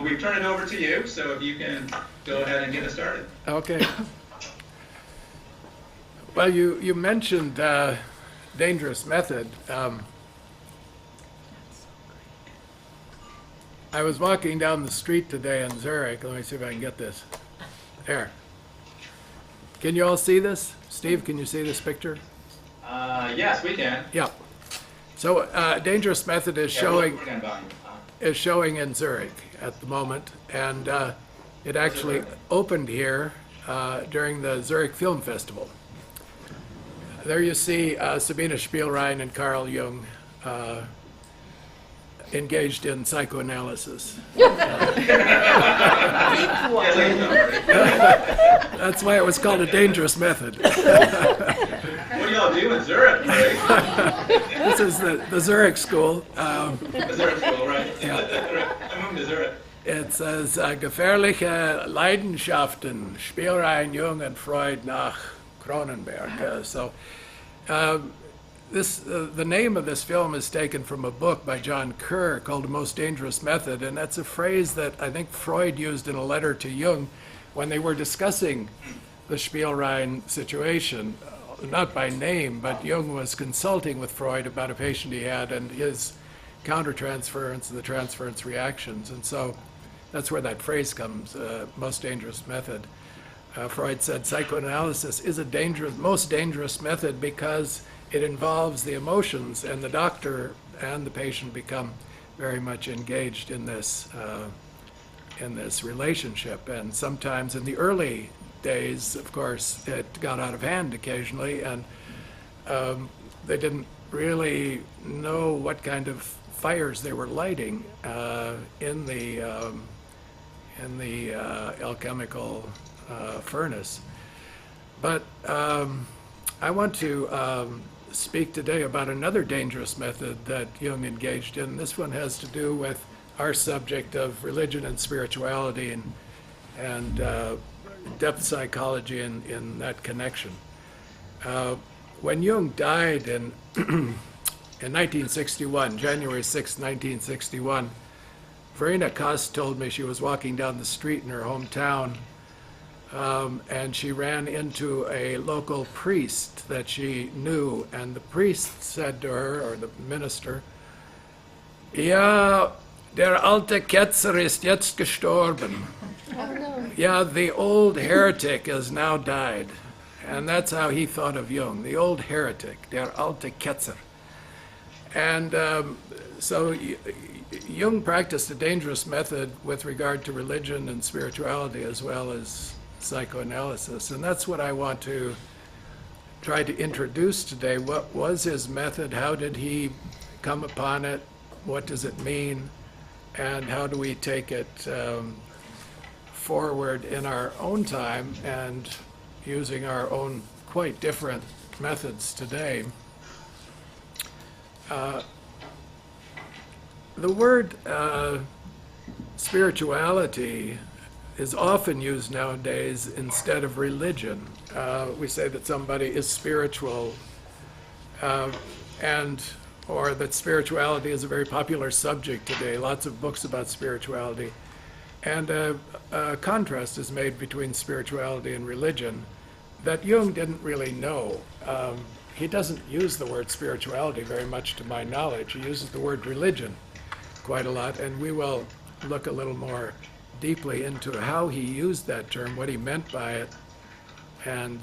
we've turned it over to you, so if you can go ahead and get us started. Okay. Well, you mentioned dangerous method. I was walking down the street today in Zurich. Let me see if I can get this. There. Can you all see this? Steve, can you see this picture? Yes, we can. Yeah. So dangerous method is showing in Zurich at the moment, and it actually opened here during the Zurich Film Festival. There you see Sabine Spielrein and Carl Jung engaged in psychoanalysis. That's why it was called a dangerous method. What do y'all do in Zurich? This is the Zurich School. The Zurich School, right? Yeah. I'm moving to Zurich. It says, gefährliche Leidenschaften, Spielrein, Jung and Freud nach Cronenberg. The name of this film is taken from a book by John Kerr called The Most Dangerous Method, and that's a phrase that I think Freud used in a letter to Jung when they were discussing the Spielrein situation, not by name, but Jung was consulting with Freud about a patient he had and his countertransference and the transference reactions, and so that's where that phrase comes, most dangerous method. Freud said psychoanalysis is a most dangerous method because it involves the emotions, and the doctor and the patient become very much engaged in this relationship. And sometimes in the early days, of course, it got out of hand occasionally, and they didn't really know what kind of fires they were lighting in the alchemical furnace. But I want to speak today about another dangerous method that Jung engaged in. This one has to do with our subject of religion and spirituality and depth psychology in that connection. When Jung died in 1961, January 6, 1961, Verena Kost told me she was walking down the street in her hometown, and she ran into a local priest that she knew, and the priest said to her, or the minister, "Ja, der alte Ketzer ist jetzt gestorben." Oh, no. Yeah, the old heretic has now died. And that's how he thought of Jung, the old heretic, der alte Ketzer. And so Jung practiced a dangerous method with regard to religion and spirituality as well as psychoanalysis. And that's what I want to try to introduce today. What was his method? How did he come upon it? What does it mean? And how do we take it forward in our own time and using our own quite different methods today? The word spirituality is often used nowadays instead of religion. We say that somebody is spiritual, or that spirituality is a very popular subject today. Lots of books about spirituality. And a contrast is made between spirituality and religion that Jung didn't really know. He doesn't use the word spirituality very much to my knowledge. He uses the word religion quite a lot, and we will look a little more deeply into how he used that term, what he meant by it, and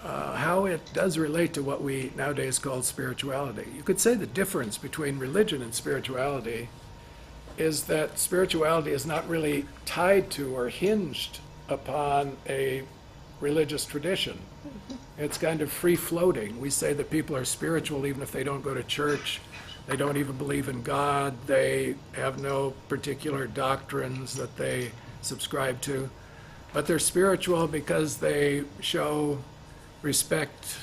how it does relate to what we nowadays call spirituality. You could say the difference between religion and spirituality is that spirituality is not really tied to or hinged upon a religious tradition. It's kind of free-floating. We say that people are spiritual even if they don't go to church. They don't even believe in God. They have no particular doctrines that they subscribe to. But they're spiritual because they show respect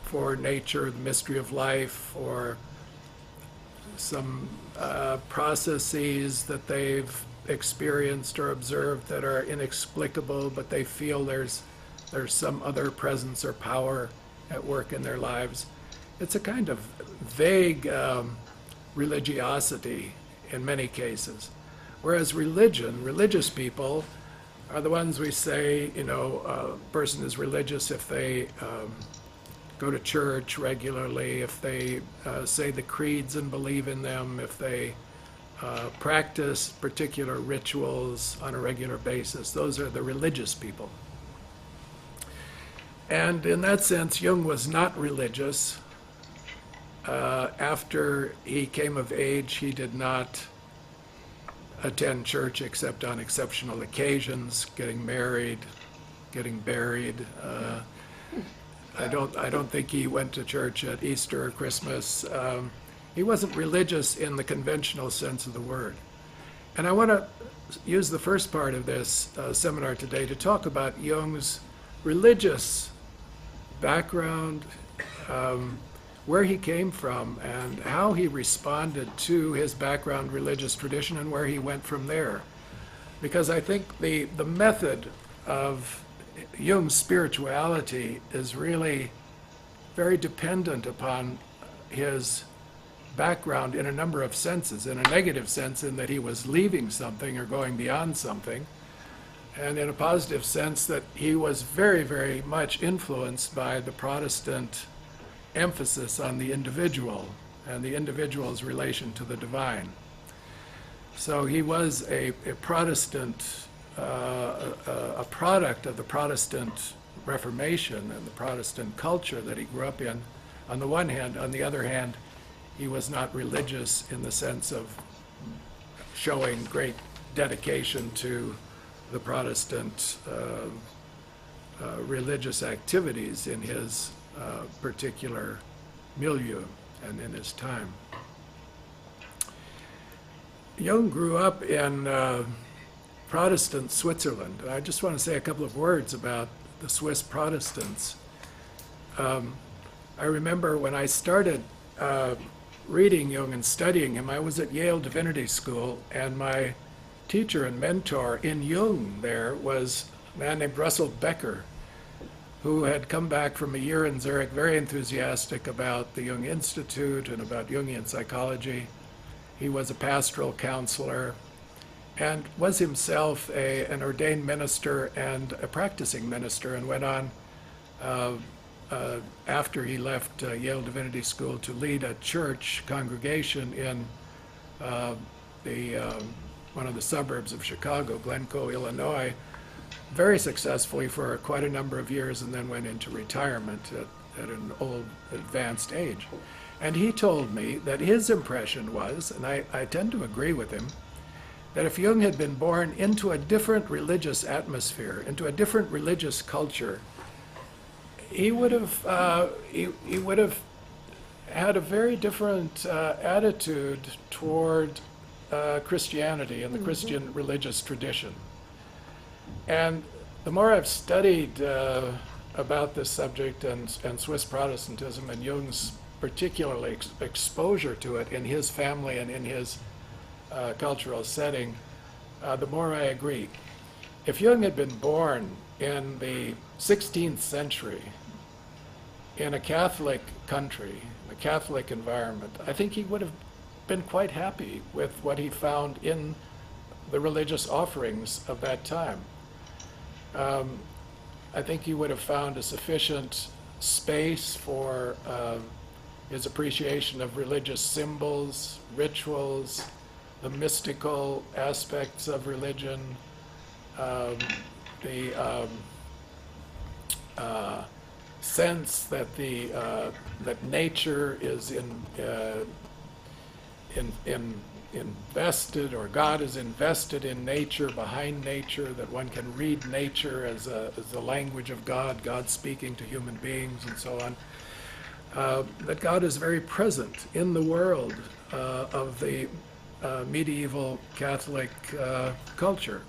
for nature, the mystery of life, or some processes that they've experienced or observed that are inexplicable, but they feel there's some other presence or power at work in their lives. It's a kind of vague religiosity in many cases. Whereas religious people are the ones we say, a person is religious if they go to church regularly, if they say the creeds and believe in them, if they practice particular rituals on a regular basis. Those are the religious people. And in that sense, Jung was not religious. After he came of age, he did not attend church except on exceptional occasions, getting married, getting buried. I don't think he went to church at Easter or Christmas. He wasn't religious in the conventional sense of the word. And I want to use the first part of this seminar today to talk about Jung's religious background, where he came from, and how he responded to his background religious tradition and where he went from there. Because I think the method of Jung's spirituality is really very dependent upon his background in a number of senses. In a negative sense, in that he was leaving something or going beyond something, and in a positive sense that he was very, very much influenced by the Protestant emphasis on the individual and the individual's relation to the divine. So he was a Protestant, a product of the Protestant Reformation and the Protestant culture that he grew up in, on the one hand. On the other hand, he was not religious in the sense of showing great dedication to the Protestant religious activities in his particular milieu and in his time. Jung grew up in Protestant Switzerland. I just want to say a couple of words about the Swiss Protestants. I remember when I started reading Jung and studying him, I was at Yale Divinity School, and my teacher and mentor in Jung there was a man named Russell Becker, who had come back from a year in Zurich very enthusiastic about the Jung Institute and about Jungian psychology. He was a pastoral counselor and was himself an ordained minister and a practicing minister, and went on after he left Yale Divinity School to lead a church congregation in one of the suburbs of Chicago, Glencoe, Illinois, very successfully for quite a number of years, and then went into retirement at an old, advanced age. And he told me that his impression was, and I tend to agree with him, that if Jung had been born into a different religious atmosphere, into a different religious culture, he would have had a very different attitude toward Christianity and the Christian religious tradition. And the more I've studied about this subject and Swiss Protestantism and Jung's particularly exposure to it in his family and in his cultural setting, the more I agree. If Jung had been born in the 16th century in a Catholic country, a Catholic environment, I think he would have been quite happy with what he found in the religious offerings of that time. I think he would have found a sufficient space for his appreciation of religious symbols, rituals, the mystical aspects of religion, the sense that that nature is invested, or God is invested in nature, behind nature, that one can read nature as the language of God, God speaking to human beings and so on, that God is very present in the world of the medieval Catholic culture.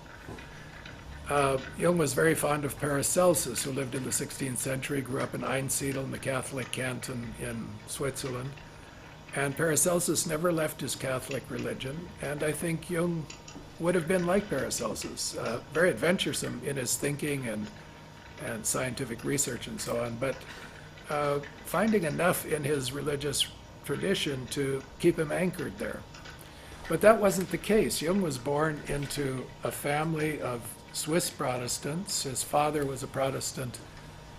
Jung was very fond of Paracelsus, who lived in the 16th century, grew up in Einsiedeln, the Catholic canton in Switzerland. And Paracelsus never left his Catholic religion, and I think Jung would have been like Paracelsus, very adventuresome in his thinking and scientific research and so on, but finding enough in his religious tradition to keep him anchored there. But that wasn't the case. Jung was born into a family of Swiss Protestants. His father was a Protestant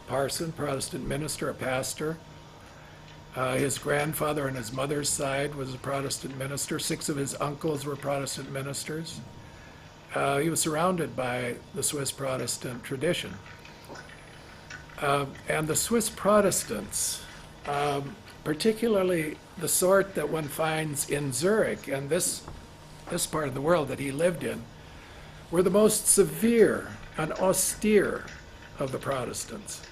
parson, Protestant minister, a pastor. His grandfather on his mother's side was a Protestant minister. 6 of his uncles were Protestant ministers. He was surrounded by the Swiss Protestant tradition. And the Swiss Protestants, particularly the sort that one finds in Zurich and this part of the world that he lived in, were the most severe and austere of the Protestants.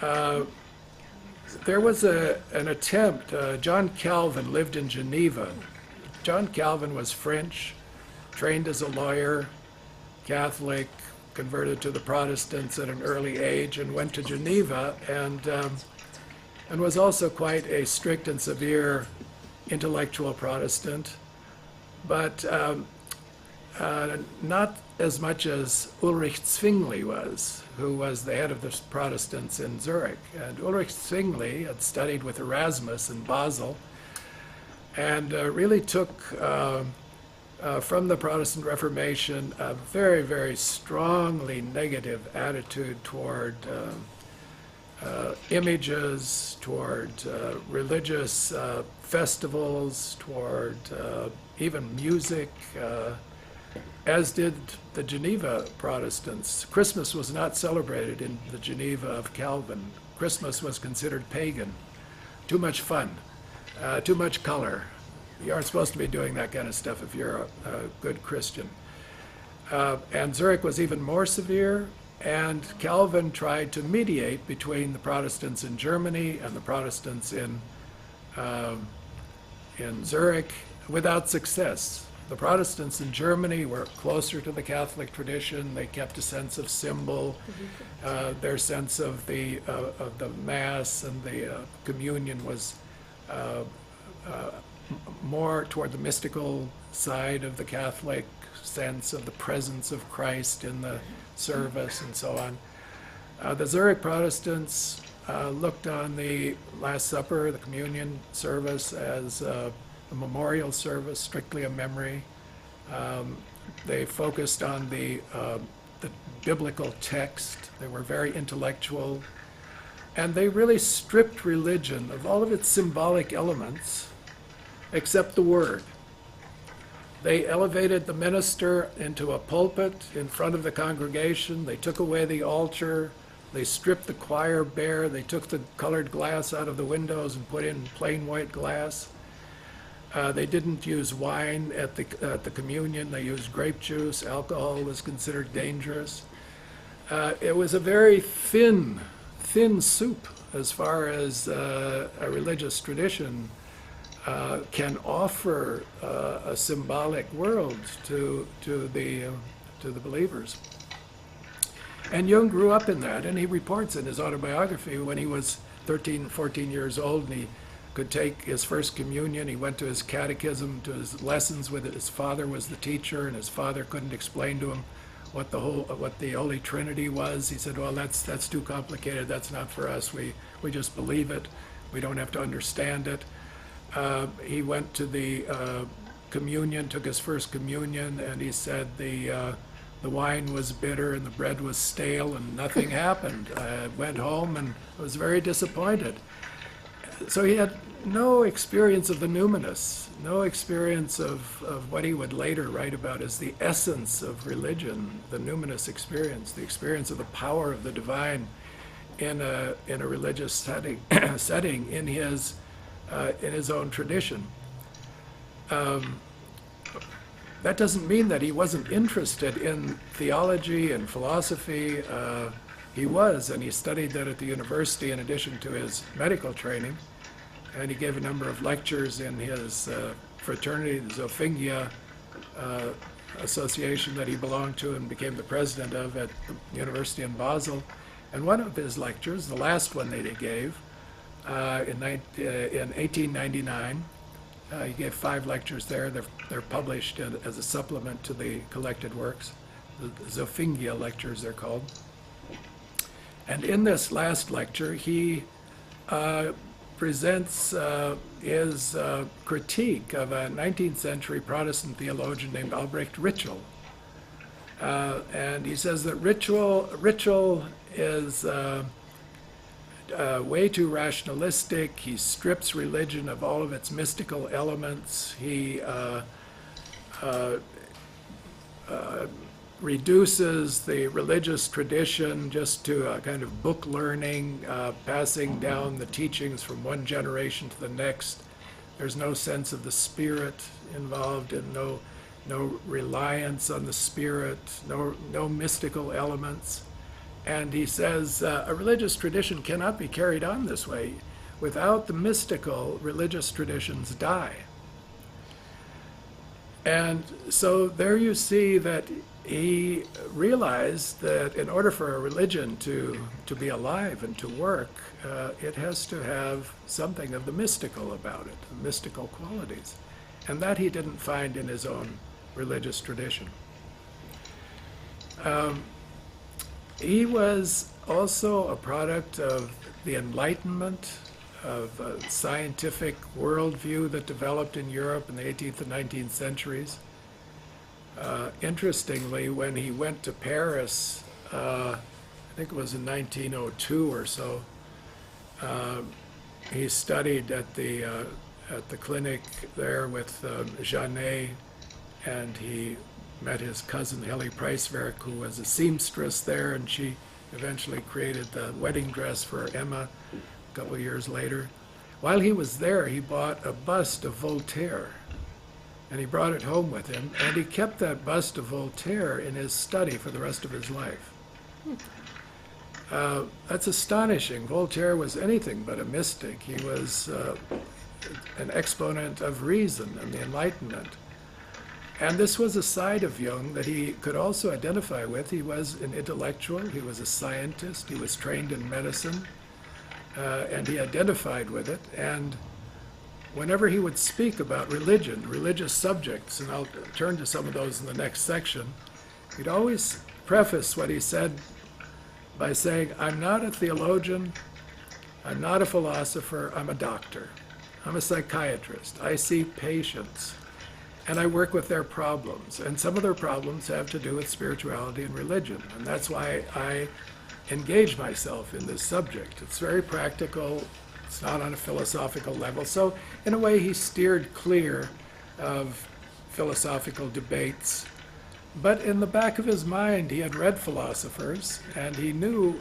There was an attempt, John Calvin lived in Geneva. John Calvin was French, trained as a lawyer, Catholic, converted to the Protestants at an early age, and went to Geneva, and was also quite a strict and severe intellectual Protestant, but not as much as Ulrich Zwingli was, who was the head of the Protestants in Zurich. And Ulrich Zwingli had studied with Erasmus in Basel, and really took from the Protestant Reformation a very, very strongly negative attitude toward images, toward religious festivals, toward even music, as did the Geneva Protestants. Christmas was not celebrated in the Geneva of Calvin. Christmas was considered pagan, too much fun, too much color. You aren't supposed to be doing that kind of stuff if you're a good Christian. And Zurich was even more severe, and Calvin tried to mediate between the Protestants in Germany and the Protestants in Zurich without success. The Protestants in Germany were closer to the Catholic tradition. They kept a sense of symbol, their sense of the Mass and the communion was more toward the mystical side of the Catholic sense of the presence of Christ in the service and so on. The Zurich Protestants looked on the Last Supper, the communion service, as a memorial service, strictly a memory. They focused on the biblical text. They were very intellectual. And they really stripped religion of all of its symbolic elements, except the word. They elevated the minister into a pulpit in front of the congregation. They took away the altar. They stripped the choir bare. They took the colored glass out of the windows and put in plain white glass. They didn't use wine at the communion. They used grape juice. Alcohol was considered dangerous. It was a very thin soup as far as a religious tradition can offer a symbolic world to the believers. And Jung grew up in that, and he reports in his autobiography when he was 13, 14 years old, and he could take his first communion. He went to his catechism, to his lessons with it. His father was the teacher, and his father couldn't explain to him what the Holy Trinity was. He said, well, that's too complicated. That's not for us. We just believe it. We don't have to understand it. He went to the communion, took his first communion, and he said the wine was bitter and the bread was stale and nothing happened. I went home and was very disappointed. So he had no experience of the numinous, no experience of what he would later write about as the essence of religion, the numinous experience, the experience of the power of the divine in a religious setting in his own tradition. That doesn't mean that he wasn't interested in theology and philosophy. He was, and he studied that at the university in addition to his medical training. And he gave a number of lectures in his fraternity, the Zofingia association that he belonged to and became the president of at the university in Basel. And one of his lectures, the last one that he gave, in 1899, he gave 5 lectures there. They're published as a supplement to the collected works. The Zofingia lectures, they're called. And in this last lecture, he presents his critique of a 19th century Protestant theologian named Albrecht Ritschl. And he says that Ritschl is way too rationalistic. He strips religion of all of its mystical elements. He reduces the religious tradition just to a kind of book learning, passing down the teachings from one generation to the next. There's no sense of the spirit involved, and no reliance on the spirit, no mystical elements. And he says a religious tradition cannot be carried on this way. Without the mystical, religious traditions die. And so there you see that he realized that in order for a religion to be alive and to work, it has to have something of the mystical about it, the mystical qualities. And that he didn't find in his own religious tradition. He was also a product of the Enlightenment, of a scientific worldview that developed in Europe in the 18th and 19th centuries. Interestingly, when he went to Paris, I think it was in 1902 or so, he studied at the clinic there with Janet, and he met his cousin Helly Preiswerk, who was a seamstress there, and she eventually created the wedding dress for Emma a couple of years later. While he was there, he bought a bust of Voltaire, and he brought it home with him, and he kept that bust of Voltaire in his study for the rest of his life. That's astonishing. Voltaire was anything but a mystic. He was an exponent of reason and the Enlightenment. And this was a side of Jung that he could also identify with. He was an intellectual, he was a scientist, he was trained in medicine, and he identified with it. And whenever he would speak about religion, religious subjects, and I'll turn to some of those in the next section, he'd always preface what he said by saying, I'm not a theologian, I'm not a philosopher, I'm a doctor. I'm a psychiatrist. I see patients, and I work with their problems. And some of their problems have to do with spirituality and religion, and that's why I engage myself in this subject. It's very practical. It's not on a philosophical level. So in a way, he steered clear of philosophical debates. But in the back of his mind, he had read philosophers, and he knew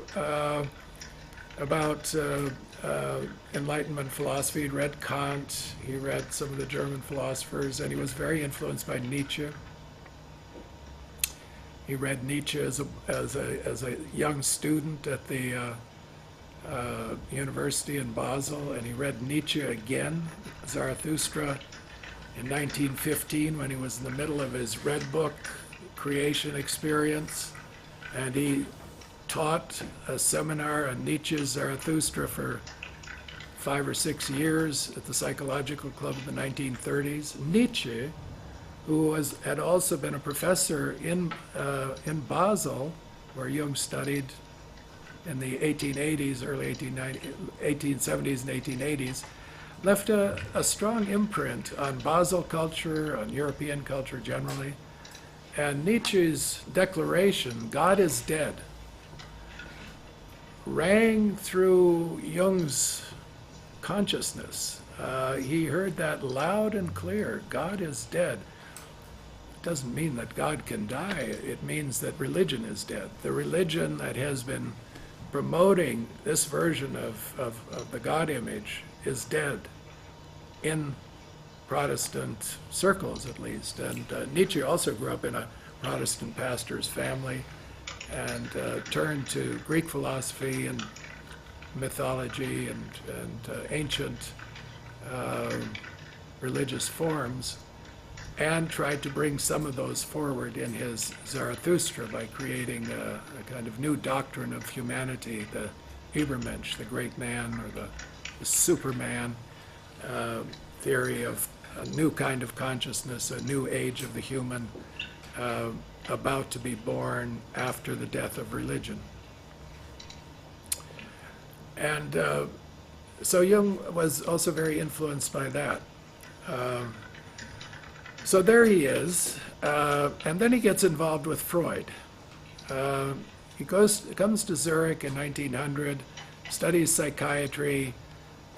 about Enlightenment philosophy. He'd read Kant, he read some of the German philosophers, and he was very influenced by Nietzsche. He read Nietzsche as a young student at the university in Basel, and he read Nietzsche again, Zarathustra, in 1915 when he was in the middle of his Red Book creation experience, and he taught a seminar on Nietzsche's Zarathustra for 5 or 6 years at the Psychological Club in the 1930s. Nietzsche, who had also been a professor in Basel, where Jung studied in the 1880s, early 1870s and 1880s, left a strong imprint on Basel culture, on European culture generally. And Nietzsche's declaration, God is dead, rang through Jung's consciousness. He heard that loud and clear. God is dead. It doesn't mean that God can die. It means that religion is dead. The religion that has been promoting this version of the God image is dead, in Protestant circles at least. And Nietzsche also grew up in a Protestant pastor's family, and turned to Greek philosophy and mythology and ancient religious forms, and tried to bring some of those forward in his Zarathustra by creating a kind of new doctrine of humanity, the Übermensch, the great man, or the Superman theory of a new kind of consciousness, a new age of the human, about to be born after the death of religion. And So Jung was also very influenced by that. So there he is, and then he gets involved with Freud. He comes to Zurich in 1900, studies psychiatry,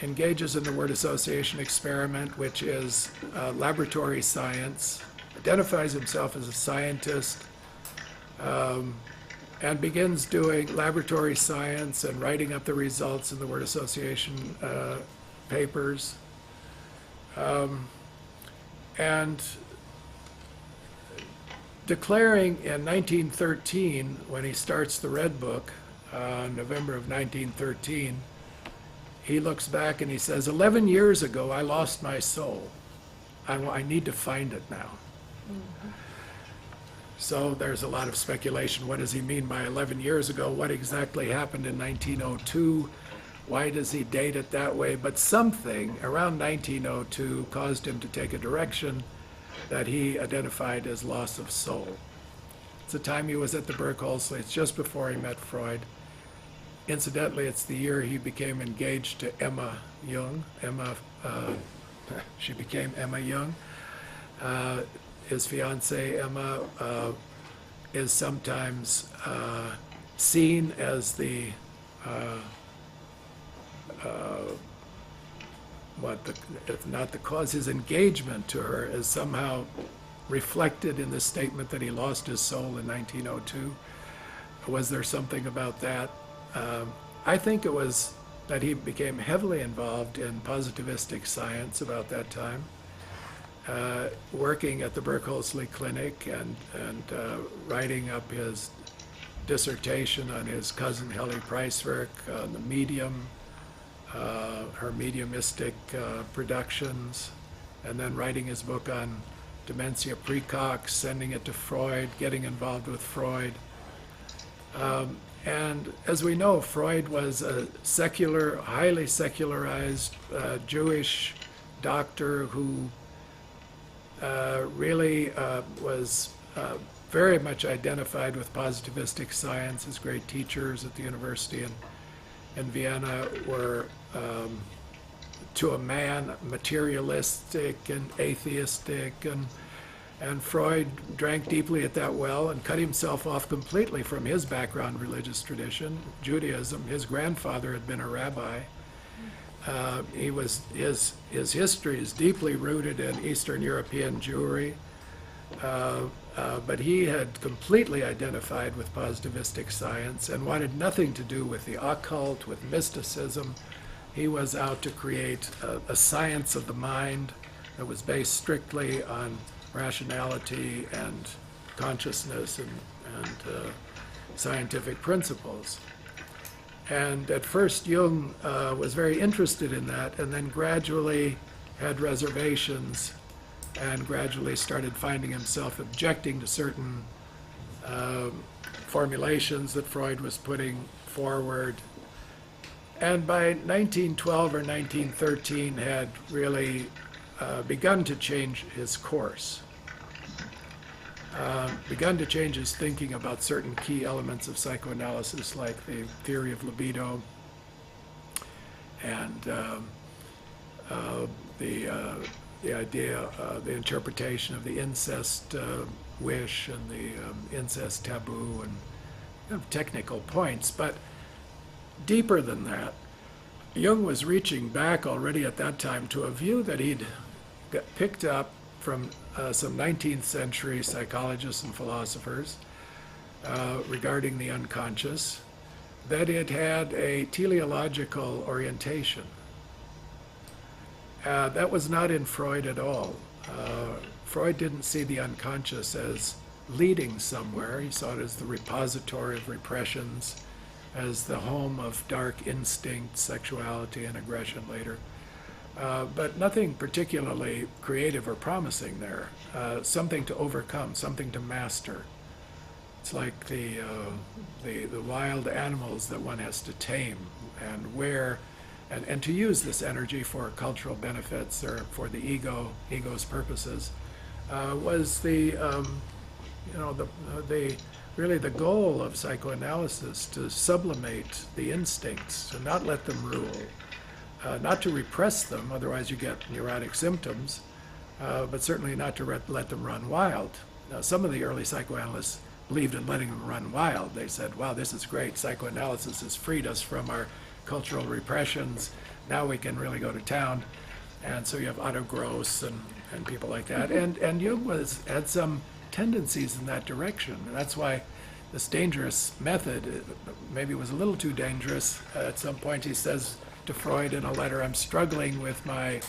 engages in the word association experiment, which is laboratory science, identifies himself as a scientist, and begins doing laboratory science and writing up the results in the word association papers. And declaring in 1913, when he starts the Red Book, November of 1913, he looks back and he says, 11 years ago, I lost my soul. I need to find it now. Mm-hmm. So there's a lot of speculation. What does he mean by 11 years ago? What exactly happened in 1902? Why does he date it that way? But something around 1902 caused him to take a direction that he identified as loss of soul. It's the time he was at the Berkholzli. It's just before he met Freud. Incidentally, it's the year he became engaged to Emma Jung. She became Emma Jung. His fiancée, Emma, is sometimes seen as the if not the cause, his engagement to her is somehow reflected in the statement that he lost his soul in 1902. Was there something about that? I think it was that he became heavily involved in positivistic science about that time, working at the Berkholzli Clinic and writing up his dissertation on his cousin Helly Preiswerk, on the medium, her mediumistic productions, and then writing his book on dementia praecox, sending it to Freud, getting involved with Freud. And as we know, Freud was a secular, highly secularized Jewish doctor who really was very much identified with positivistic science. His great teachers at the university in Vienna were, to a man, materialistic and atheistic, and Freud drank deeply at that well and cut himself off completely from his background religious tradition, Judaism. His grandfather had been a rabbi. His history is deeply rooted in Eastern European Jewry, but he had completely identified with positivistic science and wanted nothing to do with the occult, with mysticism. He was out to create a science of the mind that was based strictly on rationality and consciousness and scientific principles. And at first Jung was very interested in that, and then gradually had reservations and gradually started finding himself objecting to certain formulations that Freud was putting forward. And by 1912 or 1913 had really begun to change his course, begun to change his thinking about certain key elements of psychoanalysis, like the theory of libido and the idea, the interpretation of the incest wish and the incest taboo, and technical points. But deeper than that, Jung was reaching back already at that time to a view that he'd got picked up from some 19th century psychologists and philosophers regarding the unconscious, that it had a teleological orientation. That was not in Freud at all. Freud didn't see the unconscious as leading somewhere. He saw it as the repository of repressions, as the home of dark instinct, sexuality, and aggression later. But nothing particularly creative or promising there. Something to overcome, something to master. It's like the wild animals that one has to tame and wear, and to use this energy for cultural benefits or for the ego's purposes, was really the goal of psychoanalysis, to sublimate the instincts, to not let them rule, not to repress them, otherwise you get neurotic symptoms, but certainly not to let them run wild. Now, some of the early psychoanalysts believed in letting them run wild. They said, wow, this is great. Psychoanalysis has freed us from our cultural repressions. Now we can really go to town. And so you have Otto Gross and people like that. And Jung had some tendencies in that direction. And that's why this dangerous method maybe was a little too dangerous. At some point he says to Freud in a letter, I'm struggling with my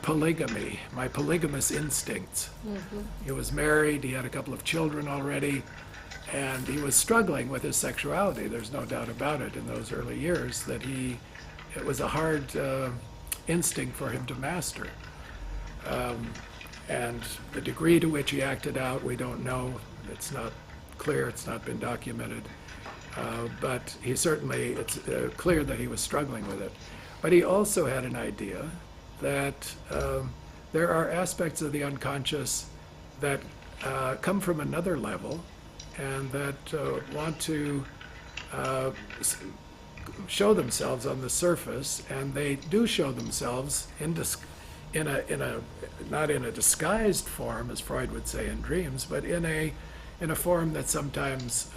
polygamy, my polygamous instincts. Mm-hmm. He was married, he had a couple of children already, and he was struggling with his sexuality. There's no doubt about it in those early years that it was a hard instinct for him to master. And the degree to which he acted out, we don't know. It's not clear, it's not been documented. But he certainly, it's clear that he was struggling with it. But he also had an idea that there are aspects of the unconscious that come from another level and that want to show themselves on the surface, and they do show themselves not in a disguised form, as Freud would say in dreams, but in a form that's sometimes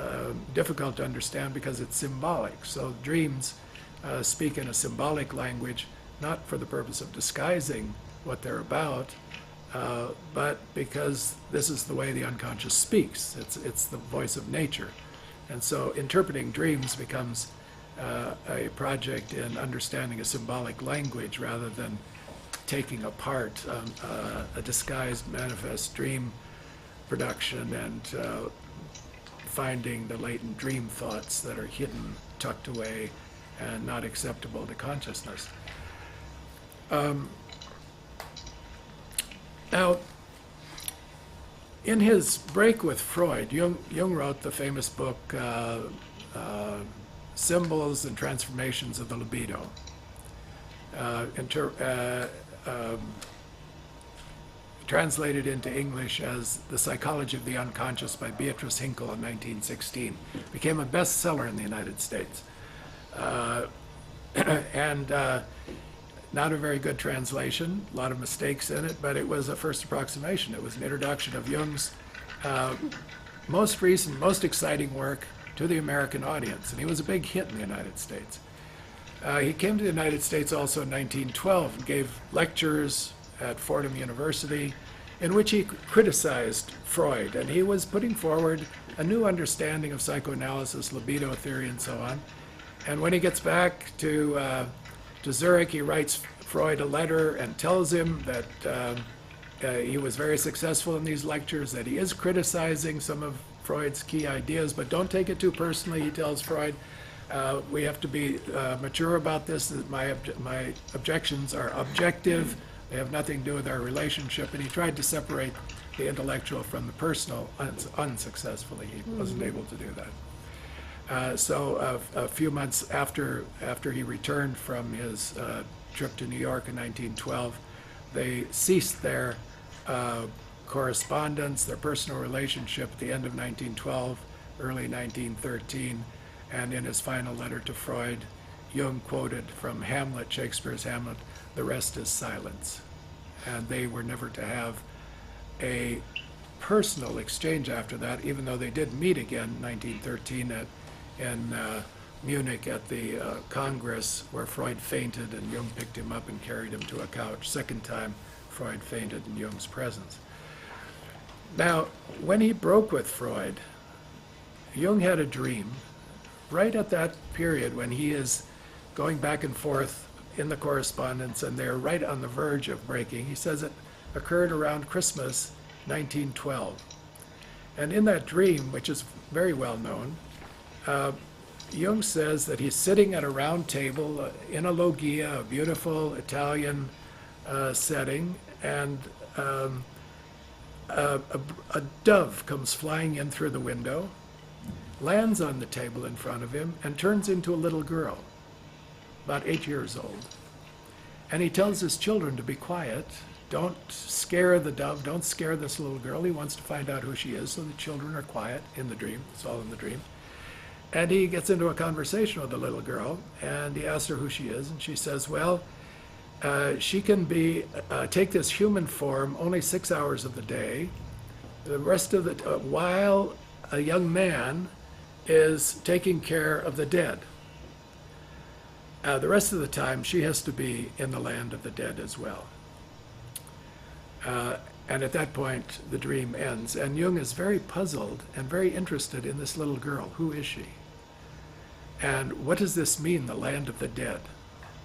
difficult to understand because it's symbolic. So dreams speak in a symbolic language, not for the purpose of disguising what they're about, but because this is the way the unconscious speaks. It's the voice of nature. And so interpreting dreams becomes a project in understanding a symbolic language rather than taking apart a disguised manifest dream production and finding the latent dream thoughts that are hidden, tucked away, and not acceptable to consciousness. Now, in his break with Freud, Jung wrote the famous book, Symbols and Transformations of the Libido. Translated into English as The Psychology of the Unconscious by Beatrice Hinkle in 1916. Became a bestseller in the United States. And not a very good translation, a lot of mistakes in it, but it was a first approximation. It was an introduction of Jung's most recent, most exciting work to the American audience, and he was a big hit in the United States. He came to the United States also in 1912 and gave lectures at Fordham University in which he criticized Freud, and he was putting forward a new understanding of psychoanalysis, libido theory, and so on. And when he gets back to Zurich, he writes Freud a letter and tells him that he was very successful in these lectures, that he is criticizing some of Freud's key ideas, but don't take it too personally, he tells Freud. We have to be mature about this. My objections are objective. They have nothing to do with our relationship. And he tried to separate the intellectual from the personal unsuccessfully. He wasn't able to do that. So a few months after he returned from his trip to New York in 1912, they ceased their correspondence, their personal relationship at the end of 1912, early 1913. And in his final letter to Freud, Jung quoted from Hamlet, Shakespeare's Hamlet, "The rest is silence." And they were never to have a personal exchange after that, even though they did meet again in 1913 in Munich at the Congress where Freud fainted and Jung picked him up and carried him to a couch. Second time Freud fainted in Jung's presence. Now, when he broke with Freud, Jung had a dream right at that period when he is going back and forth in the correspondence and they're right on the verge of breaking. He says it occurred around Christmas 1912. And in that dream, which is very well known, Jung says that he's sitting at a round table in a loggia, a beautiful Italian setting, and a dove comes flying in through the window, lands on the table in front of him, and turns into a little girl, about 8 years old. And he tells his children to be quiet. Don't scare the dove, don't scare this little girl. He wants to find out who she is, so the children are quiet in the dream. It's all in the dream. And he gets into a conversation with the little girl, and he asks her who she is, and she says, well, she can take this human form only 6 hours of the day. The rest of the while a young man is taking care of the dead. The rest of the time, she has to be in the land of the dead as well. And at that point, the dream ends. And Jung is very puzzled and very interested in this little girl. Who is she? And what does this mean, the land of the dead?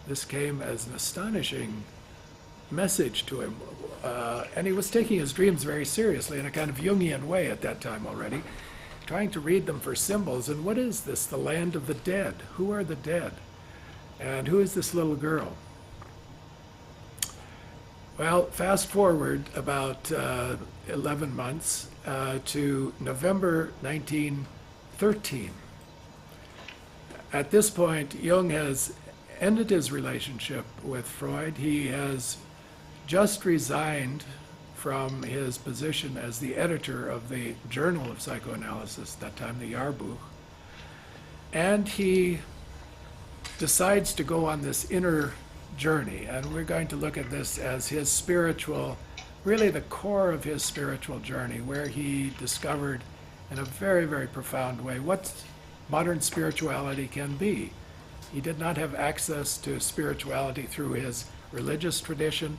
This came as an astonishing message to him. And he was taking his dreams very seriously in a kind of Jungian way at that time already, trying to read them for symbols. And what is this, the land of the dead? Who are the dead? And who is this little girl? Well, fast forward about 11 months to November 1913. At this point, Jung has ended his relationship with Freud. He has just resigned from his position as the editor of the Journal of Psychoanalysis, at that time the Jahrbuch. And he decides to go on this inner journey, and we're going to look at this as his spiritual, really the core of his spiritual journey, where he discovered in a very, very profound way what modern spirituality can be. He did not have access to spirituality through his religious tradition,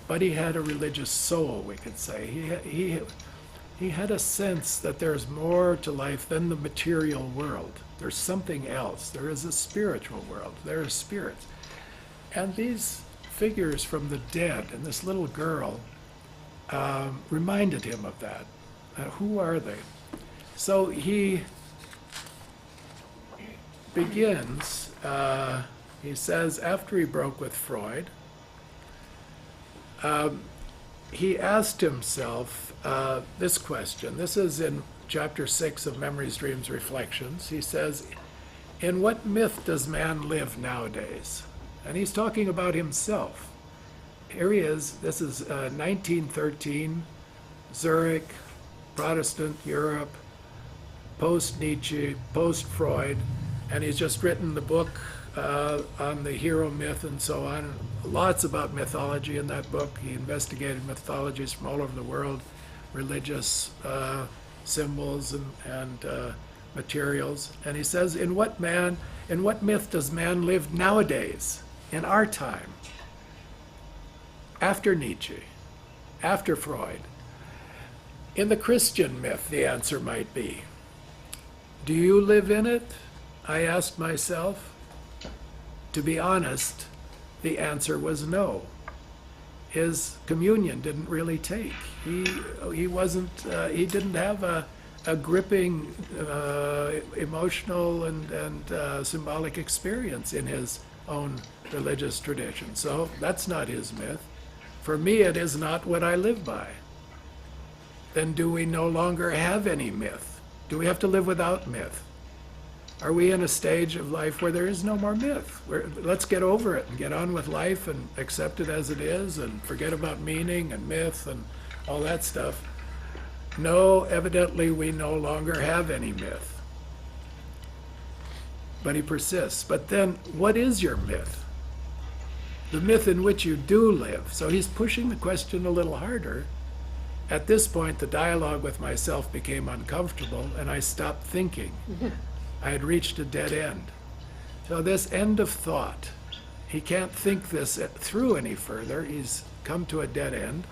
but he had a religious soul, we could say. He had a sense that there's more to life than the material world. There's something else. There is a spiritual world. There are spirits. And these figures from the dead and this little girl reminded him of that. Who are they? So he begins, he says, after he broke with Freud, he asked himself this question. This is in chapter 6 of Memories, Dreams, Reflections. He says, in what myth does man live nowadays? And he's talking about himself. Here he is. This is 1913, Zurich, Protestant Europe, post-Nietzsche, post-Freud, and he's just written the book on the hero myth and so on. Lots about mythology in that book. He investigated mythologies from all over the world, religious symbols and materials. And he says, in what myth does man live nowadays, in our time, after Nietzsche, after Freud? In the Christian myth, the answer might be, do you live in it? I asked myself. To be honest, the answer was no. His communion didn't really take. He wasn't. He didn't have a gripping emotional and symbolic experience in his own religious tradition. So that's not his myth. For me, it is not what I live by. Then do we no longer have any myth? Do we have to live without myth? Are we in a stage of life where there is no more myth? Let's get over it and get on with life and accept it as it is and forget about meaning and myth and all that stuff. No, evidently we no longer have any myth. But he persists. But then, what is your myth? The myth in which you do live. So he's pushing the question a little harder. At this point, the dialogue with myself became uncomfortable, and I stopped thinking. I had reached a dead end. So this end of thought, he can't think this through any further. He's come to a dead end.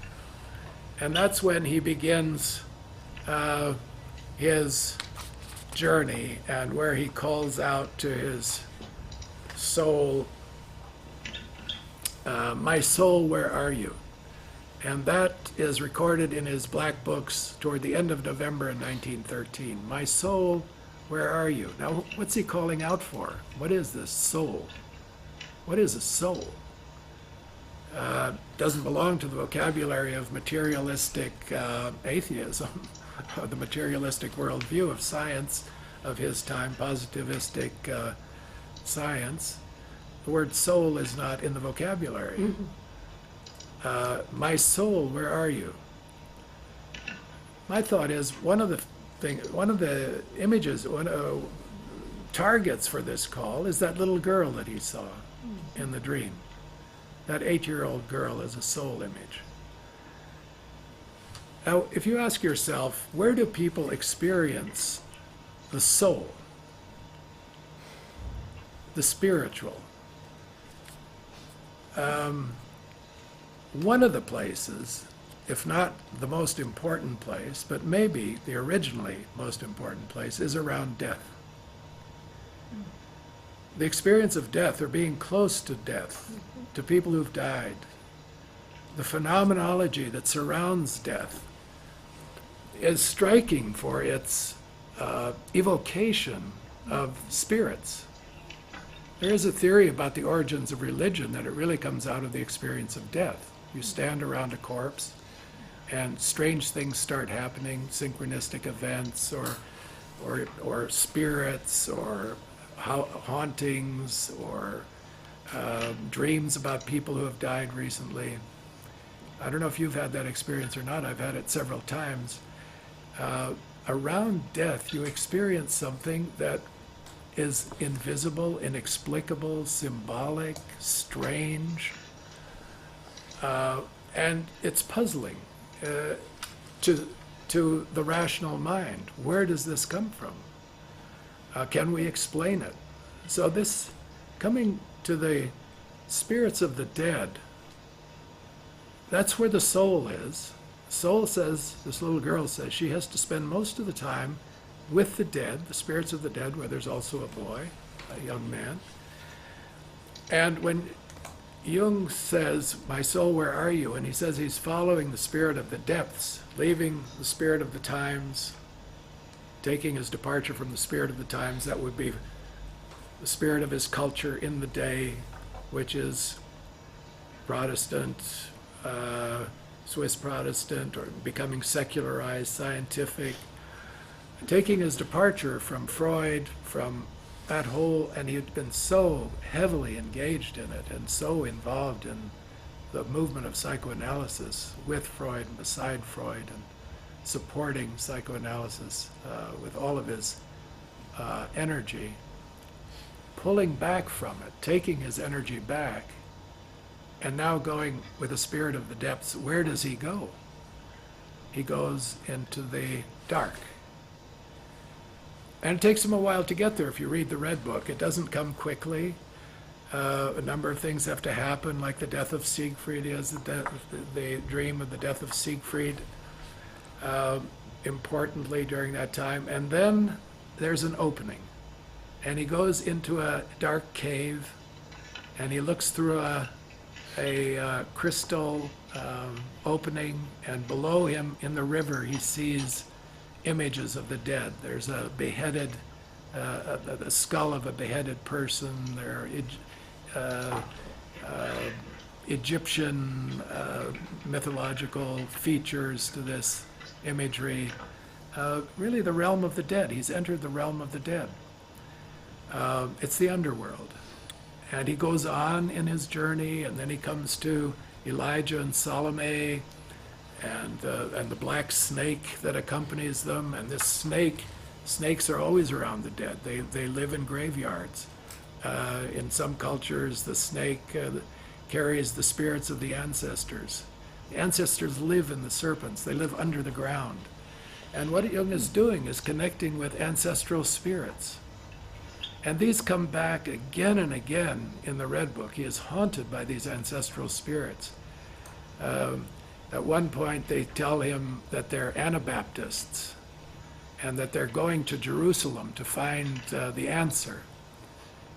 And that's when he begins his journey, and where he calls out to his soul, my soul, where are you? And that is recorded in his black books toward the end of November in 1913. My soul, where are you? Now, what's he calling out for? What is this soul? What is a soul? Doesn't belong to the vocabulary of materialistic atheism, the materialistic worldview of science of his time, positivistic science. The word soul is not in the vocabulary. Mm-hmm. My soul, where are you? My thought is one of the images, targets for this call is that little girl that he saw in the dream. That 8-year-old girl as a soul image. Now, if you ask yourself, where do people experience the soul, the spiritual? One of the places, if not the most important place, but maybe the originally most important place, is around death. The experience of death, or being close to death, to people who've died, the phenomenology that surrounds death is striking for its evocation of spirits. There is a theory about the origins of religion that it really comes out of the experience of death. You stand around a corpse and strange things start happening, synchronistic events or spirits or hauntings or dreams about people who have died recently. I don't know if you've had that experience or not. I've had it several times. Around death, you experience something that is invisible, inexplicable, symbolic, strange, and it's puzzling to the rational mind. Where does this come from? Can we explain it? So this, coming to the spirits of the dead, that's where the soul is. Soul says, this little girl says, she has to spend most of the time with the dead, the spirits of the dead, where there's also a boy, a young man. And when Jung says, my soul, where are you? And he says he's following the spirit of the depths, leaving the spirit of the times, taking his departure from the spirit of the times. That would be the spirit of his culture in the day, which is Protestant, Swiss Protestant, or becoming secularized, scientific, taking his departure from Freud, from that whole, and he had been so heavily engaged in it and so involved in the movement of psychoanalysis with Freud and beside Freud and supporting psychoanalysis with all of his energy, pulling back from it, taking his energy back, and now going with the spirit of the depths. Where does he go? He goes into the dark. And it takes him a while to get there. If you read the Red Book, it doesn't come quickly. A number of things have to happen, like the death of Siegfried. He has the dream of the death of Siegfried, importantly during that time. And then there's an opening. And he goes into a dark cave, and he looks through a crystal opening, and below him in the river he sees images of the dead. There's a beheaded, the skull of a beheaded person. There are Egyptian mythological features to this imagery. Really the realm of the dead. He's entered the realm of the dead. It's the underworld. And he goes on in his journey, and then he comes to Elijah and Salome, and the black snake that accompanies them. And this snakes are always around the dead. They live in graveyards. In some cultures, the snake carries the spirits of the ancestors. The ancestors live in the serpents. They live under the ground. And what Jung is doing is connecting with ancestral spirits. And these come back again and again in the Red Book. He is haunted by these ancestral spirits. At one point, they tell him that they're Anabaptists and that they're going to Jerusalem to find the answer.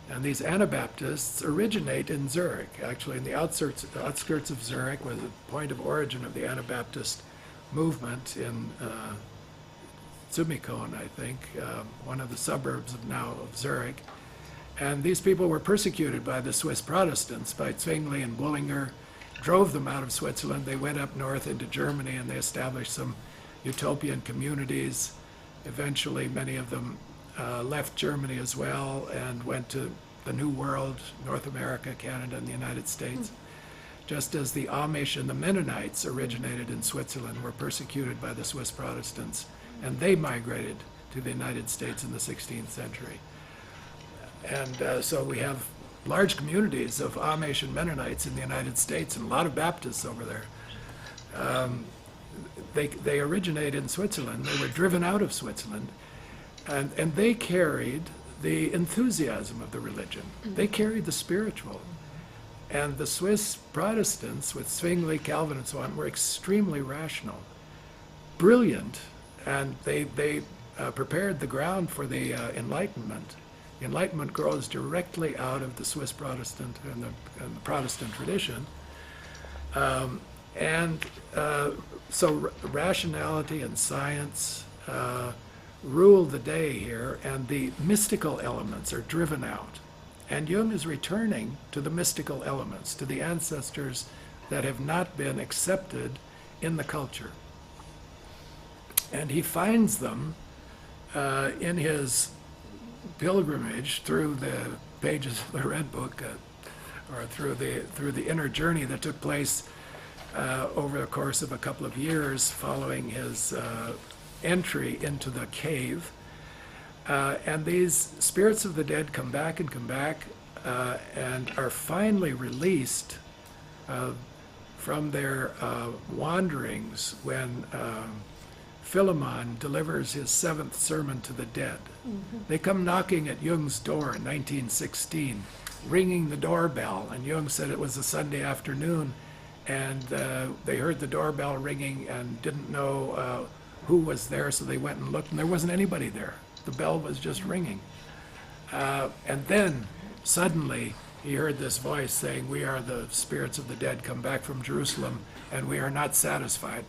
And these Anabaptists originate in Zurich. Actually, in the outskirts of Zurich was the point of origin of the Anabaptist movement in Zumikon, I think, one of the suburbs of Zurich. And these people were persecuted by the Swiss Protestants, by Zwingli and Bullinger, drove them out of Switzerland. They went up north into Germany, and they established some utopian communities. Eventually, many of them left Germany as well and went to the New World, North America, Canada, and the United States. Just as the Amish and the Mennonites originated in Switzerland, were persecuted by the Swiss Protestants, and they migrated to the United States in the 16th century. And so we have large communities of Amish and Mennonites in the United States and a lot of Baptists over there. They originate in Switzerland. They were driven out of Switzerland, and they carried the enthusiasm of the religion. They carried the spiritual. And the Swiss Protestants, with Zwingli, Calvin, and so on, were extremely rational, brilliant, and they prepared the ground for the Enlightenment. The Enlightenment grows directly out of the Swiss Protestant and the Protestant tradition. So rationality and science rule the day here, and the mystical elements are driven out. And Jung is returning to the mystical elements, to the ancestors that have not been accepted in the culture. And he finds them in his pilgrimage through the pages of the Red Book, or through the inner journey that took place over the course of a couple of years following his entry into the cave. And these spirits of the dead come back and are finally released from their wanderings when Philemon delivers his 7th sermon to the dead. They come knocking at Jung's door in 1916, ringing the doorbell, and Jung said it was a Sunday afternoon, and they heard the doorbell ringing and didn't know who was there, so they went and looked, and there wasn't anybody there. The bell was just ringing. And then suddenly he heard this voice saying, "We are the spirits of the dead come back from Jerusalem, and we are not satisfied."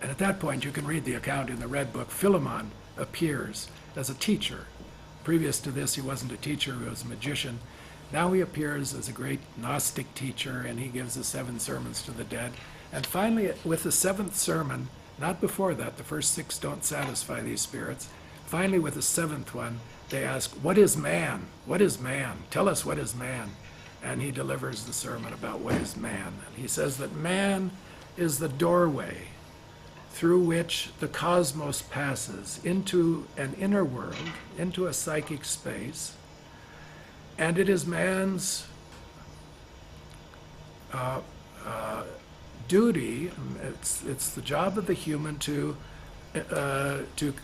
And at that point, you can read the account in the Red Book. Philemon appears as a teacher. Previous to this, he wasn't a teacher, he was a magician. Now he appears as a great Gnostic teacher, and he gives the 7 sermons to the dead. And finally, with the 7th sermon, not before that, the first 6 don't satisfy these spirits. Finally, with the 7th one, they ask, "What is man? What is man? Tell us, what is man?" And he delivers the sermon about what is man. And he says that man is the doorway through which the cosmos passes into an inner world, into a psychic space, and it is man's duty, it's the job of the human to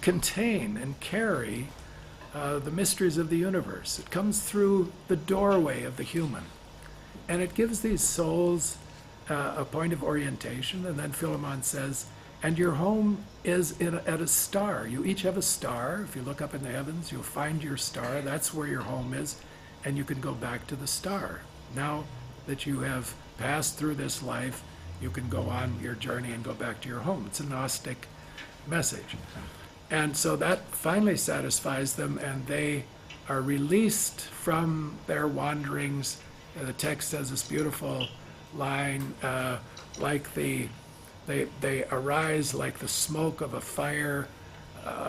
contain and carry the mysteries of the universe. It comes through the doorway of the human, and it gives these souls a point of orientation. And then Philemon says, and your home is at a star. You each have a star. If you look up in the heavens, you'll find your star. That's where your home is, and you can go back to the star. Now that you have passed through this life, you can go on your journey and go back to your home. It's a Gnostic message. And so that finally satisfies them, and they are released from their wanderings. The text has this beautiful line, they arise like the smoke of a fire,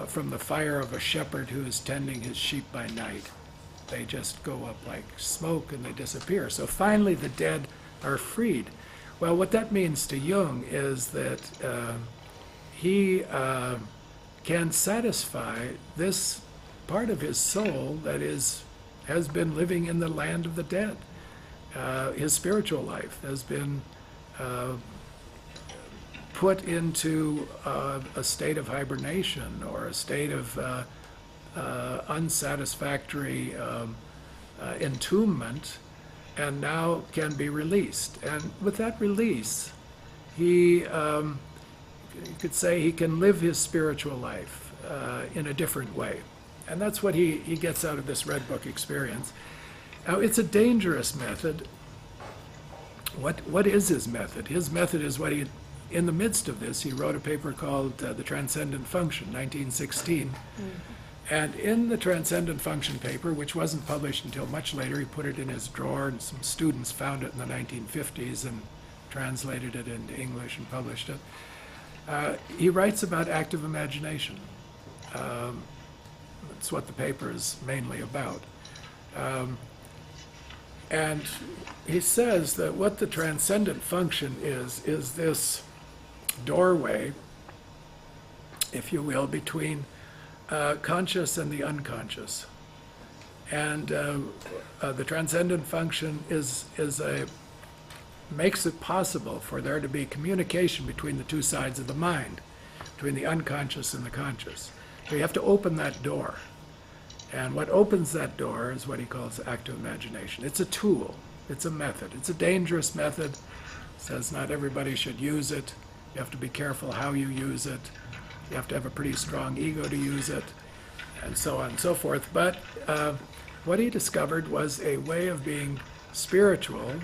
from the fire of a shepherd who is tending his sheep by night. They just go up like smoke and they disappear. So finally the dead are freed. Well, what that means to Jung is that he can satisfy this part of his soul that has been living in the land of the dead. His spiritual life has been put into a state of hibernation or a state of unsatisfactory entombment, and now can be released. And with that release, you could say he can live his spiritual life in a different way. And that's what he gets out of this Red Book experience. Now, it's a dangerous method. What is his method? His method is what in the midst of this, he wrote a paper called The Transcendent Function, 1916. And in the Transcendent Function paper, which wasn't published until much later, he put it in his drawer, and some students found it in the 1950s and translated it into English and published it. He writes about active imagination. That's what the paper is mainly about. And he says that what the transcendent function is this doorway, if you will, between conscious and the unconscious. And the transcendent function makes it possible for there to be communication between the two sides of the mind, between the unconscious and the conscious. So you have to open that door. And what opens that door is what he calls active imagination. It's a tool. It's a method. It's a dangerous method. Says not everybody should use it. You have to be careful how you use it. You have to have a pretty strong ego to use it, and so on and so forth. But what he discovered was a way of being spiritual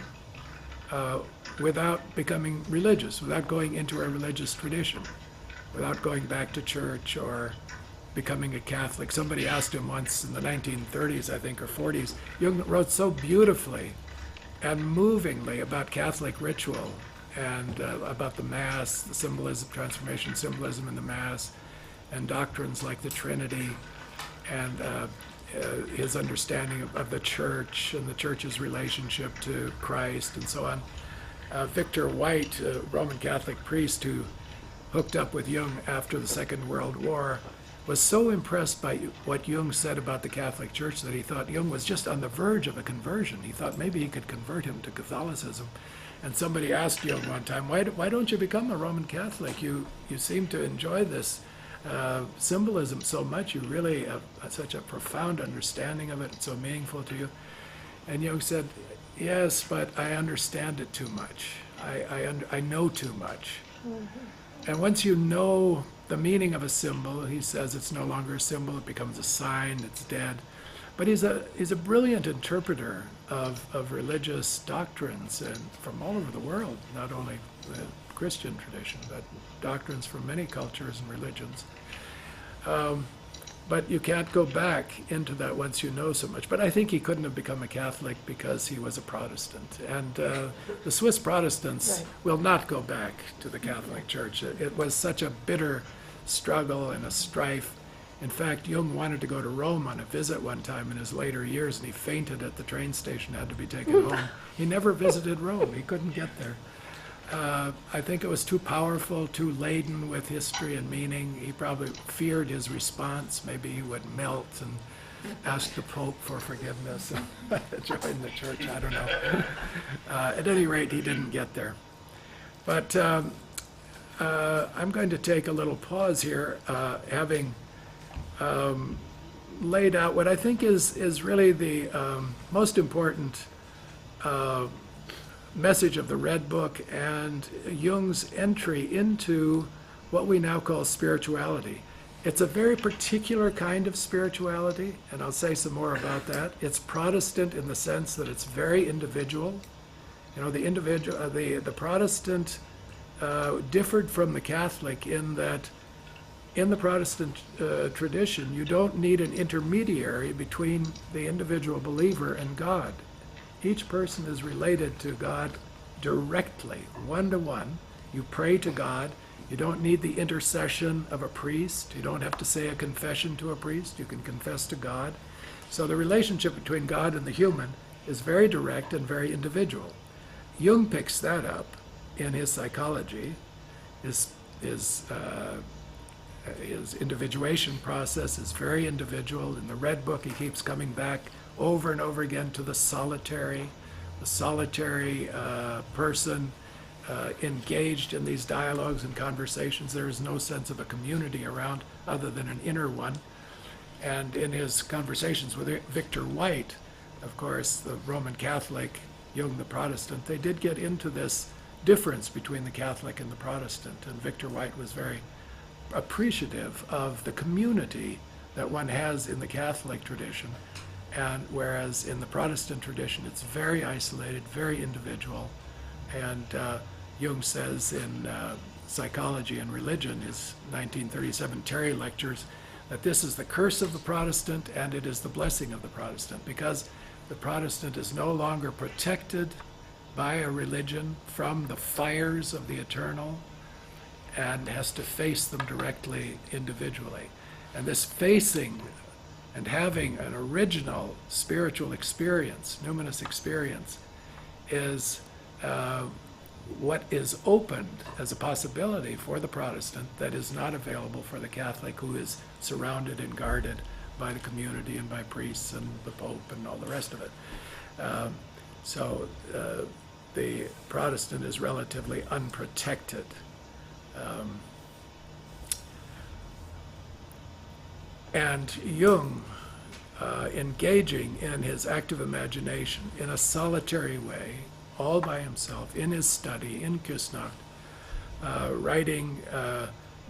without becoming religious, without going into a religious tradition, without going back to church or becoming a Catholic. Somebody asked him once in the 1930s, I think, or 40s, Jung wrote so beautifully and movingly about Catholic ritual and about the Mass, the symbolism, transformation symbolism in the Mass, and doctrines like the Trinity, and his understanding of the Church and the Church's relationship to Christ and so on. Victor White, a Roman Catholic priest who hooked up with Jung after the Second World War, was so impressed by what Jung said about the Catholic Church that he thought Jung was just on the verge of a conversion. He thought maybe he could convert him to Catholicism. And somebody asked Jung one time, why don't you become a Roman Catholic? You seem to enjoy this symbolism so much. You really have such a profound understanding of it. It's so meaningful to you. And Jung said, yes, but I understand it too much. I know too much. Mm-hmm. And once you know the meaning of a symbol, he says it's no longer a symbol, it becomes a sign, it's dead. But he's a brilliant interpreter of religious doctrines and from all over the world, not only the Christian tradition, but doctrines from many cultures and religions. But you can't go back into that once you know so much. But I think he couldn't have become a Catholic because he was a Protestant. And the Swiss Protestants Right. will not go back to the Catholic Church. It was such a bitter struggle and a strife. In fact, Jung wanted to go to Rome on a visit one time in his later years, and he fainted at the train station, had to be taken home. He never visited Rome. He couldn't get there. I think it was too powerful, too laden with history and meaning. He probably feared his response. Maybe he would melt and ask the Pope for forgiveness and join the church. I don't know. At any rate, he didn't get there. But I'm going to take a little pause here, having laid out what I think is really the most important message of the Red Book and Jung's entry into what we now call spirituality. It's a very particular kind of spirituality, and I'll say some more about that. It's Protestant in the sense that it's very individual. You know, the Protestant differed from the Catholic in that in the Protestant tradition, you don't need an intermediary between the individual believer and God. Each person is related to God directly, one-to-one. You pray to God. You don't need the intercession of a priest. You don't have to say a confession to a priest. You can confess to God. So the relationship between God and the human is very direct and very individual. Jung picks that up in his psychology. His individuation process is very individual. In the Red Book, he keeps coming back over and over again to the solitary person engaged in these dialogues and conversations. There is no sense of a community around other than an inner one. And in his conversations with Victor White, of course, the Roman Catholic, Jung the Protestant, they did get into this difference between the Catholic and the Protestant. And Victor White was very appreciative of the community that one has in the Catholic tradition. And whereas in the Protestant tradition, it's very isolated, very individual. And Jung says in Psychology and Religion, his 1937 Terry Lectures, that this is the curse of the Protestant and it is the blessing of the Protestant, because the Protestant is no longer protected by a religion from the fires of the eternal and has to face them directly individually. And this facing and having an original spiritual experience, numinous experience, is what is opened as a possibility for the Protestant that is not available for the Catholic, who is surrounded and guarded by the community and by priests and the Pope and all the rest of it. So the Protestant is relatively unprotected. And Jung, engaging in his active imagination in a solitary way, all by himself, in his study, in Küsnacht, writing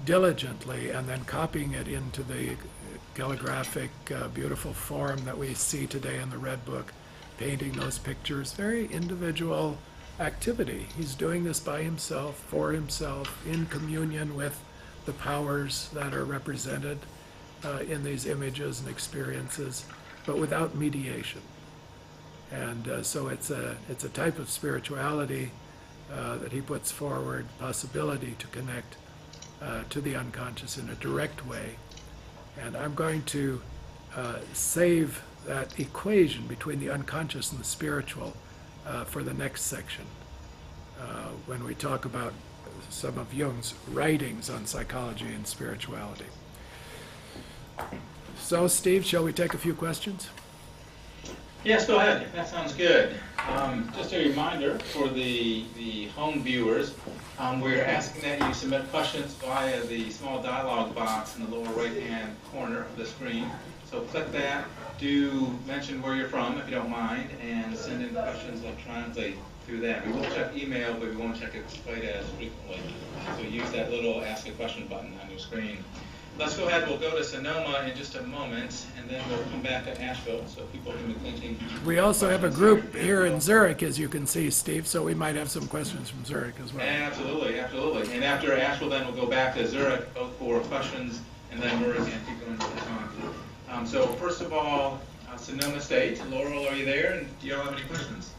diligently and then copying it into the calligraphic, beautiful form that we see today in the Red Book, painting those pictures, very individual activity. He's doing this by himself, for himself, in communion with the powers that are represented in these images and experiences, but without mediation. And so it's a type of spirituality that he puts forward, possibility to connect to the unconscious in a direct way. And I'm going to save that equation between the unconscious and the spiritual for the next section, when we talk about some of Jung's writings on psychology and spirituality. So, Steve, shall we take a few questions? Yes, go ahead. That sounds good. Just a reminder for the home viewers, we're asking that you submit questions via the small dialog box in the lower right-hand corner of the screen. So click that. Do mention where you're from, if you don't mind, and send in questions electronically through that. We will check email, but we won't check it quite as frequently. So use that little Ask a Question button on your screen. Let's go ahead. We'll go to Sonoma in just a moment, and then we'll come back to Asheville, so people can be thinking. We also have a group here in Zurich, as you can see, Steve, so we might have some questions from Zurich as well. Absolutely, absolutely. And after Asheville, then we'll go back to Zurich, both for questions, and then we're going to keep going to the talk. So first of all, Sonoma State. Laurel, are you there? And do you all have any questions?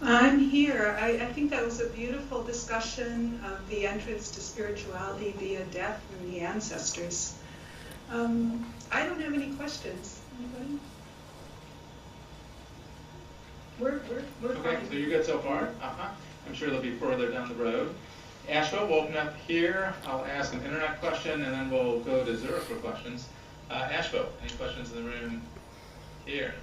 I'm here. I think that was a beautiful discussion of the entrance to spirituality via death and the ancestors. I don't have any questions. Anybody? We're Okay, fine. so you're good so far? I'm sure they'll be further down the road. Asheville, we'll open up here. I'll ask an internet question, and then we'll go to Zurich for questions. Asheville, any questions in the room here?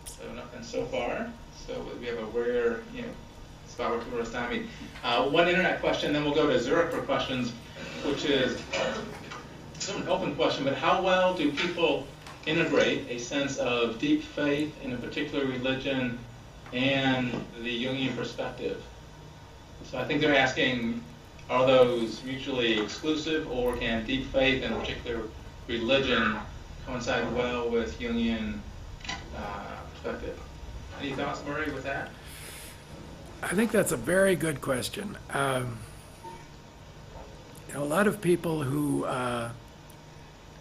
So nothing so far. So we have a rare, spot where people are stopping. One internet question, then we'll go to Zurich for questions, which is sort of an open question, but how well do people integrate a sense of deep faith in a particular religion and the Jungian perspective? So I think they're asking, are those mutually exclusive, or can deep faith in a particular religion coincide well with Jungian perspective? Any thoughts, Murray, with that? I think that's a very good question. A lot of people who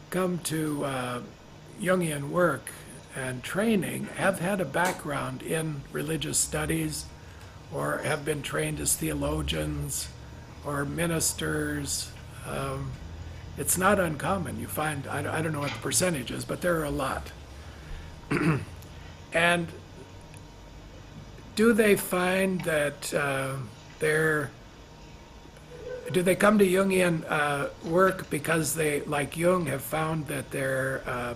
come to Jungian work and training have had a background in religious studies, or have been trained as theologians or ministers. It's not uncommon. You find, I don't know what the percentage is, but there are a lot. And do they find that do they come to Jungian work because they, like Jung, have found that their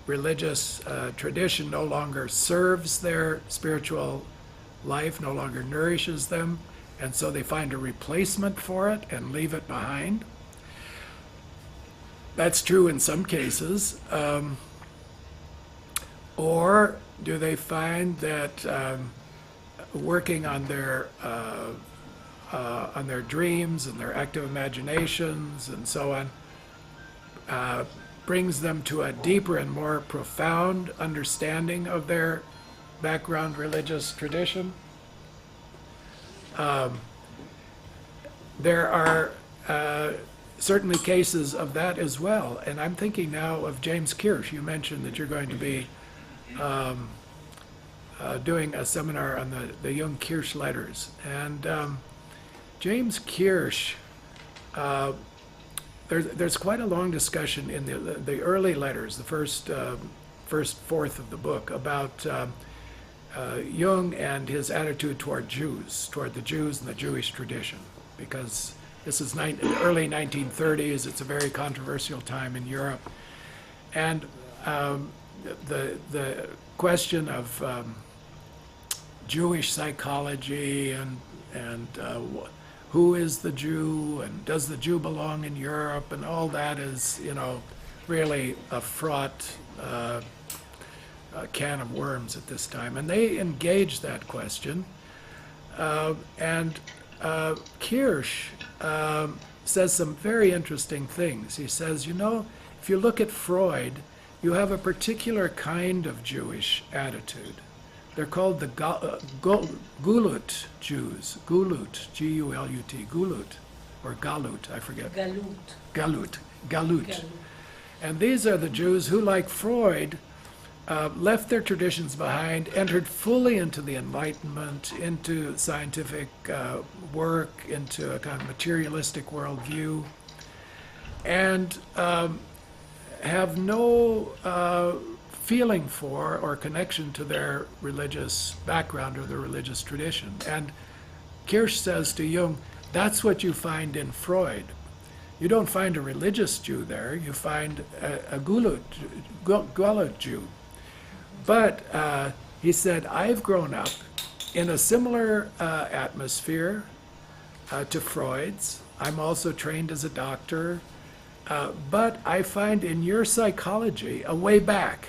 religious tradition no longer serves their spiritual life, no longer nourishes them, and so they find a replacement for it and leave it behind? That's true in some cases. Or do they find that working on their dreams and their active imaginations and so on brings them to a deeper and more profound understanding of their background religious tradition? There are certainly cases of that as well, and I'm thinking now of James Kirsch. You mentioned that you're going to be doing a seminar on the Jung-Kirsch letters, and James Kirsch, there's quite a long discussion in the early letters, the first fourth of the book, about Jung and his attitude toward the Jews and the Jewish tradition, because This is the early 1930s. It's a very controversial time in Europe. And the question of Jewish psychology and who is the Jew and does the Jew belong in Europe and all that is, really a fraught can of worms at this time. And they engage that question. And Kirsch says some very interesting things. He says, if you look at Freud, you have a particular kind of Jewish attitude. They're called the Gulut Jews. Gulut, G-U-L-U-T, Gulut, or Galut, I forget. Galut. And these are the Jews who, like Freud, left their traditions behind, entered fully into the Enlightenment, into scientific work, into a kind of materialistic worldview, and have no feeling for or connection to their religious background or their religious tradition. And Kirsch says to Jung, that's what you find in Freud. You don't find a religious Jew there, you find a Gulut Jew. But he said, I've grown up in a similar atmosphere to Freud's. I'm also trained as a doctor, but I find in your psychology a way back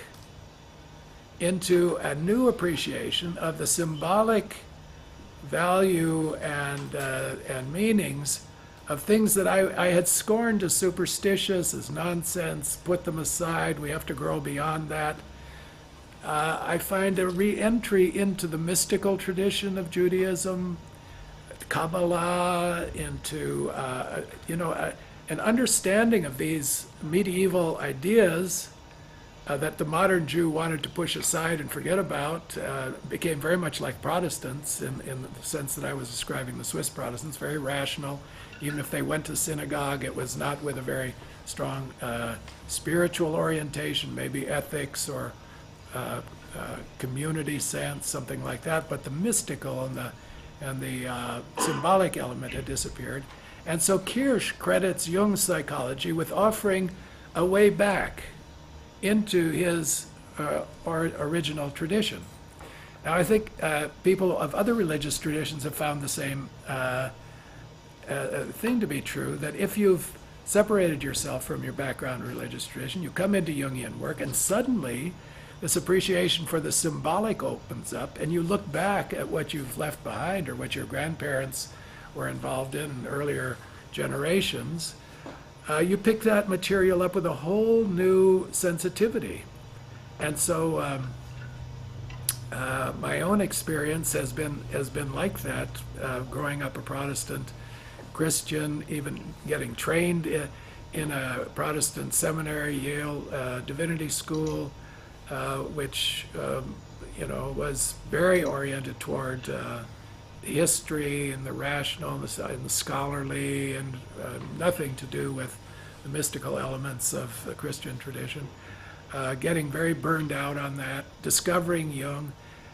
into a new appreciation of the symbolic value and meanings of things that I had scorned as superstitious, as nonsense, put them aside, we have to grow beyond that. I find a re-entry into the mystical tradition of Judaism, Kabbalah, into an understanding of these medieval ideas that the modern Jew wanted to push aside and forget about. Became very much like Protestants in the sense that I was describing the Swiss Protestants, very rational. Even if they went to synagogue, it was not with a very strong spiritual orientation, maybe ethics or community sense, something like that, but the mystical and the symbolic element had disappeared. And so Kirsch credits Jung's psychology with offering a way back into his original tradition. Now I think people of other religious traditions have found the same thing to be true, that if you've separated yourself from your background religious tradition, you come into Jungian work and suddenly this appreciation for the symbolic opens up, and you look back at what you've left behind or what your grandparents were involved in earlier generations. You pick that material up with a whole new sensitivity. And so my own experience has been like that, growing up a Protestant Christian, even getting trained in a Protestant seminary, Yale Divinity School, which was very oriented toward history and the rational and the scholarly, and nothing to do with the mystical elements of the Christian tradition. Getting very burned out on that, discovering Jung,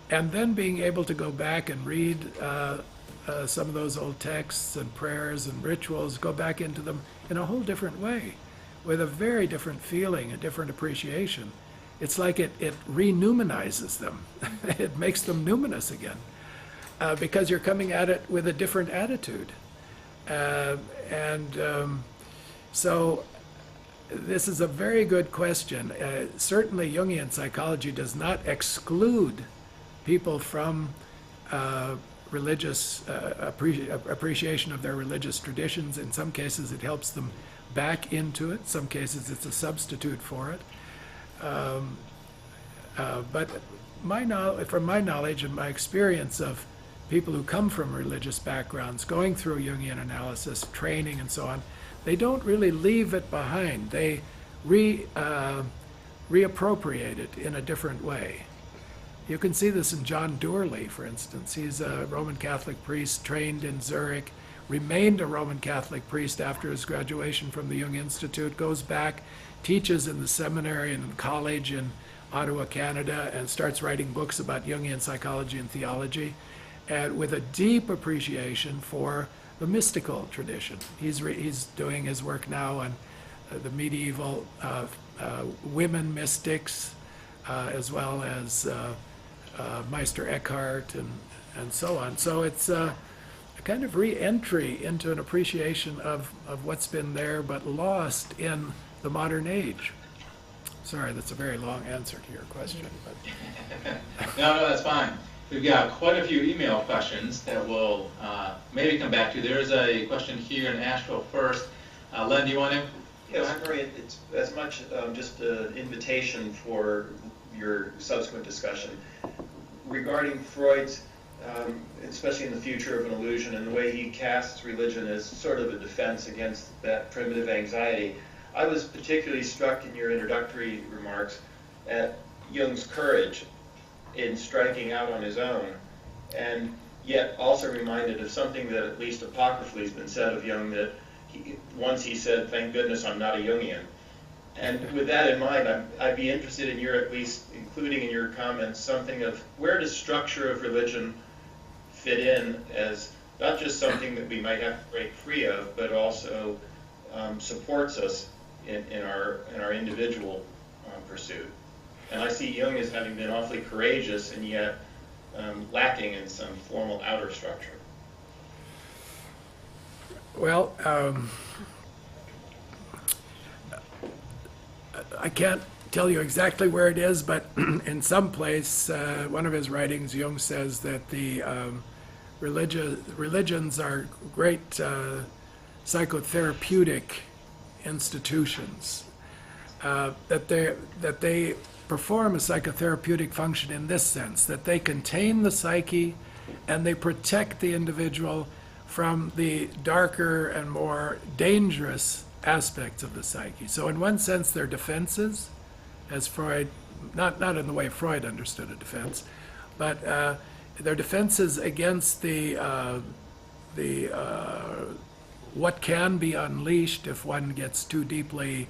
and then being able to go back and read some of those old texts and prayers and rituals, go back into them in a whole different way, with a very different feeling, a different appreciation. It's like it renuminizes them. It makes them numinous again, because you're coming at it with a different attitude. So this is a very good question. Certainly Jungian psychology does not exclude people from religious appreciation of their religious traditions. In some cases it helps them back into it. Some cases it's a substitute for it. But from my knowledge and my experience of people who come from religious backgrounds, going through Jungian analysis, training and so on, they don't really leave it behind. They reappropriate it in a different way. You can see this in John Dourley, for instance. He's a Roman Catholic priest trained in Zurich, remained a Roman Catholic priest after his graduation from the Jung Institute, goes back, teaches in the seminary and in college in Ottawa, Canada, and starts writing books about Jungian psychology and theology, and with a deep appreciation for the mystical tradition. He's doing his work now on the medieval women mystics, as well as Meister Eckhart and so on. So it's a kind of re-entry into an appreciation of what's been there but lost in the modern age. Sorry, that's a very long answer to your question. But No, that's fine. We've got quite a few email questions that we'll maybe come back to. There's a question here in Asheville first. Len, do you want to? Yes, Murray, it's as much just an invitation for your subsequent discussion. Regarding Freud's, especially in The Future of an Illusion, and the way he casts religion as sort of a defense against that primitive anxiety, I was particularly struck in your introductory remarks at Jung's courage in striking out on his own, and yet also reminded of something that at least apocryphally has been said of Jung, that once he said, "Thank goodness I'm not a Jungian." And with that in mind, I'd be interested in your at least including in your comments something of where does structure of religion fit in as not just something that we might have to break free of, but also supports us in our individual pursuit. And I see Jung as having been awfully courageous and yet lacking in some formal outer structure. well, I can't tell you exactly where it is, but in some place, one of his writings, Jung says that the religions are great psychotherapeutic institutions, that they perform a psychotherapeutic function in this sense, that they contain the psyche and they protect the individual from the darker and more dangerous aspects of the psyche. So in one sense, they're defenses, as Freud, not in the way Freud understood a defense, but they're defenses against the what can be unleashed if one gets too deeply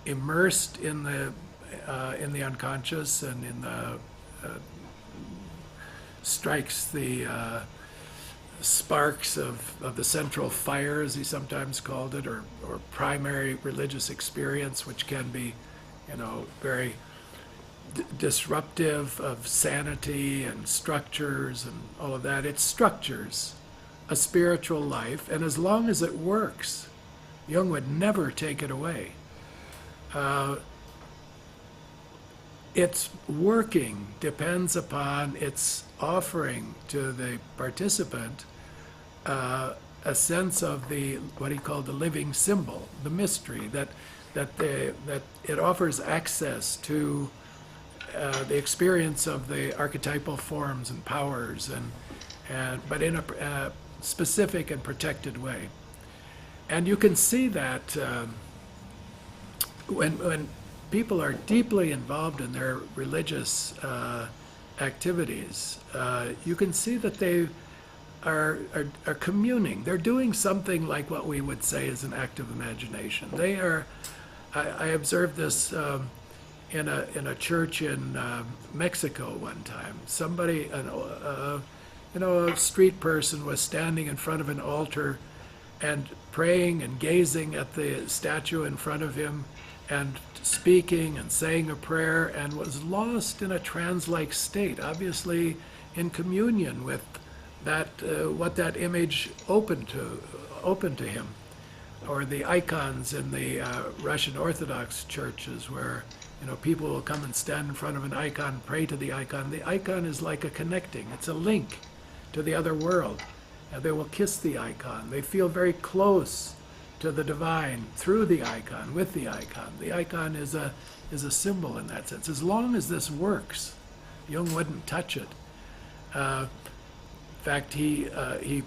immersed in the unconscious and in the strikes the sparks of the central fire, as he sometimes called it, or primary religious experience, which can be, very disruptive of sanity and structures and all of that. It structures a spiritual life, and as long as it works, Jung would never take it away. Its working depends upon its offering to the participant a sense of what he called the living symbol, the mystery, that it offers access to the experience of the archetypal forms and powers, but in a specific and protected way. And you can see that when people are deeply involved in their religious activities, you can see that they are communing. They're doing something like what we would say is an act of imagination. They are. I observed this in a church in Mexico one time. Somebody, a street person was standing in front of an altar and praying and gazing at the statue in front of him and speaking and saying a prayer, and was lost in a trance-like state, obviously in communion with that what that image opened to him. Or the icons in the Russian Orthodox churches, where people will come and stand in front of an icon, pray to the icon. The icon is like a connecting; it's a link to the other world. And they will kiss the icon. They feel very close to the divine through the icon, with the icon. The icon is a symbol in that sense. As long as this works, Jung wouldn't touch it. In fact, he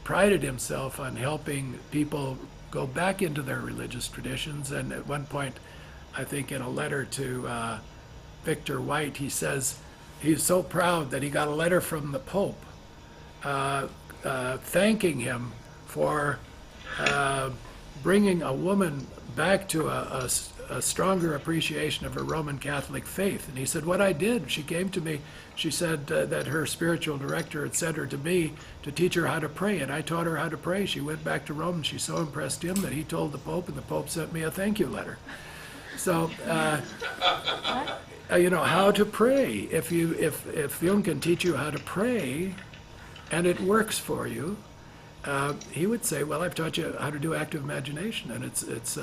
prided himself on helping people go back into their religious traditions. And at one point, I think in a letter to Victor White, he says he's so proud that he got a letter from the Pope thanking him for bringing a woman back to a a stronger appreciation of her Roman Catholic faith. And he said, what I did, she came to me, she said that her spiritual director had sent her to me to teach her how to pray, and I taught her how to pray. She went back to Rome, and she so impressed him that he told the Pope, and the Pope sent me a thank you letter. So, how to pray. If Jung can teach you how to pray, and it works for you, he would say, well, I've taught you how to do active imagination, and it's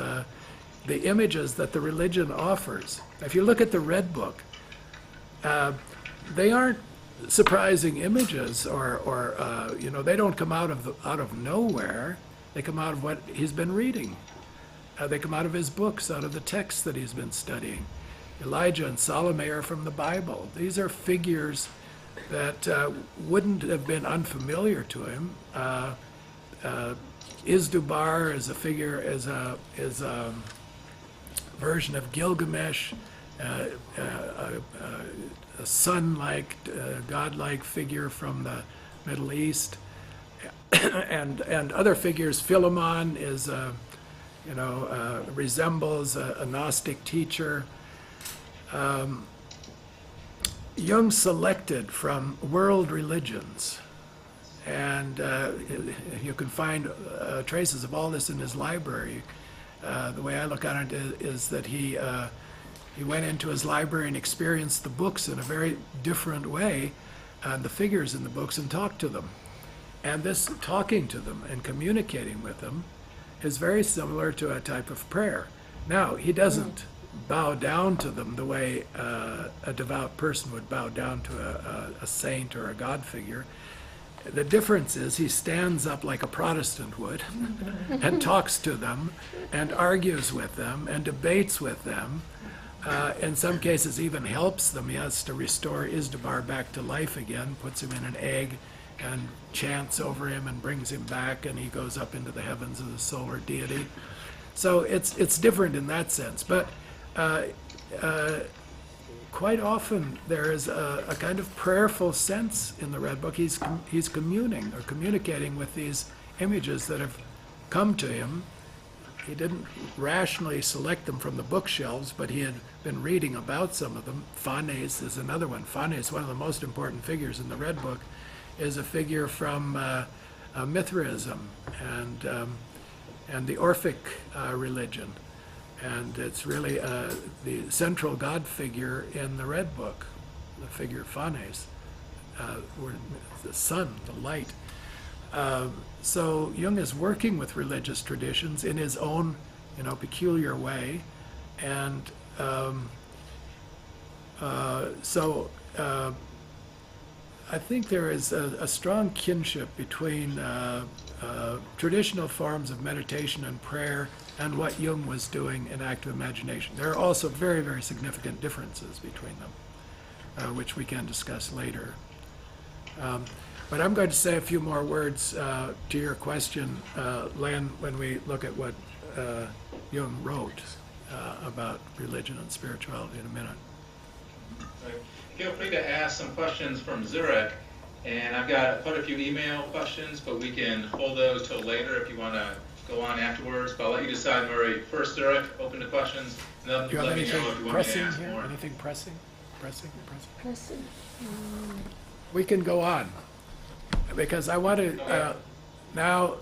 the images that the religion offers. If you look at the Red Book, they aren't surprising images, or they don't come out of nowhere. They come out of what he's been reading. They come out of his books, out of the texts that he's been studying. Elijah and Salome are from the Bible. These are figures that wouldn't have been unfamiliar to him. Izdubar is a figure, is a version of Gilgamesh, a sun-like, godlike figure from the Middle East, and other figures. Philemon is resembles a Gnostic teacher. Jung selected from world religions, and you can find traces of all this in his library. The way I look at it is that he went into his library and experienced the books in a very different way, and the figures in the books, and talked to them. And this talking to them and communicating with them is very similar to a type of prayer. Now, he doesn't bow down to them the way a devout person would bow down to a saint or a God figure. The difference is he stands up like a Protestant would and talks to them and argues with them and debates with them. In some cases even helps them. He has to restore Izdubar back to life again, puts him in an egg and chants over him and brings him back, and he goes up into the heavens as a solar deity. So it's different in that sense. But quite often there is a kind of prayerful sense in the Red Book. He's communing or communicating with these images that have come to him. He didn't rationally select them from the bookshelves, but he had been reading about some of them. Phanes is another one. Phanes, one of the most important figures in the Red Book, is a figure from Mithraism and the Orphic religion. And it's really the central God figure in the Red Book, the figure of Phanes, the sun, the light. So Jung is working with religious traditions in his own, peculiar way, and I think there is a strong kinship between traditional forms of meditation and prayer and what Jung was doing in active imagination. There are also very, very significant differences between them, which we can discuss later. But I'm going to say a few more words to your question, Len, when we look at what Jung wrote about religion and spirituality in a minute. Right. Feel free to ask some questions from Zurich, and I've got quite a few email questions, but we can hold those till later if you want to go on afterwards. But I'll let you decide, Murray. First, Zurich, open to questions, and then Do you have let me anything know if you want me to pressing ask here? more. Anything pressing? Person. We can go on, because I want to now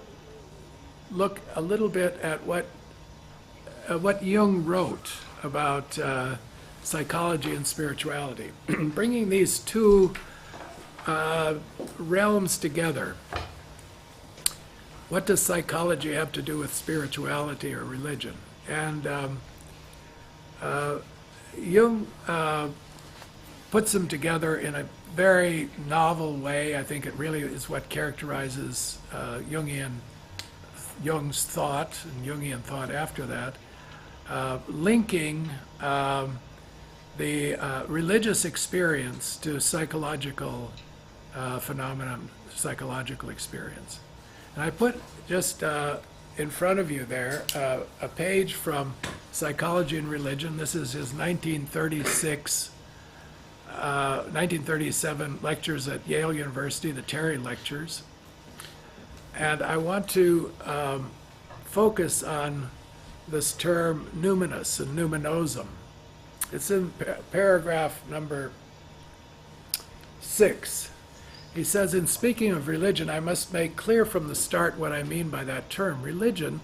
look a little bit at what Jung wrote about psychology and spirituality. Bringing these two realms together. What does psychology have to do with spirituality or religion? And Jung puts them together in a very novel way. I think it really is what characterizes Jung's thought and Jungian thought after that, linking the religious experience to psychological phenomenon, psychological experience. And I put just in front of you there a page from Psychology and Religion. This is his 1937 lectures at Yale University, the Terry Lectures. And I want to focus on this term numinous and numinosum. It's in paragraph number 6. He says, in speaking of religion, I must make clear from the start what I mean by that term. Religion,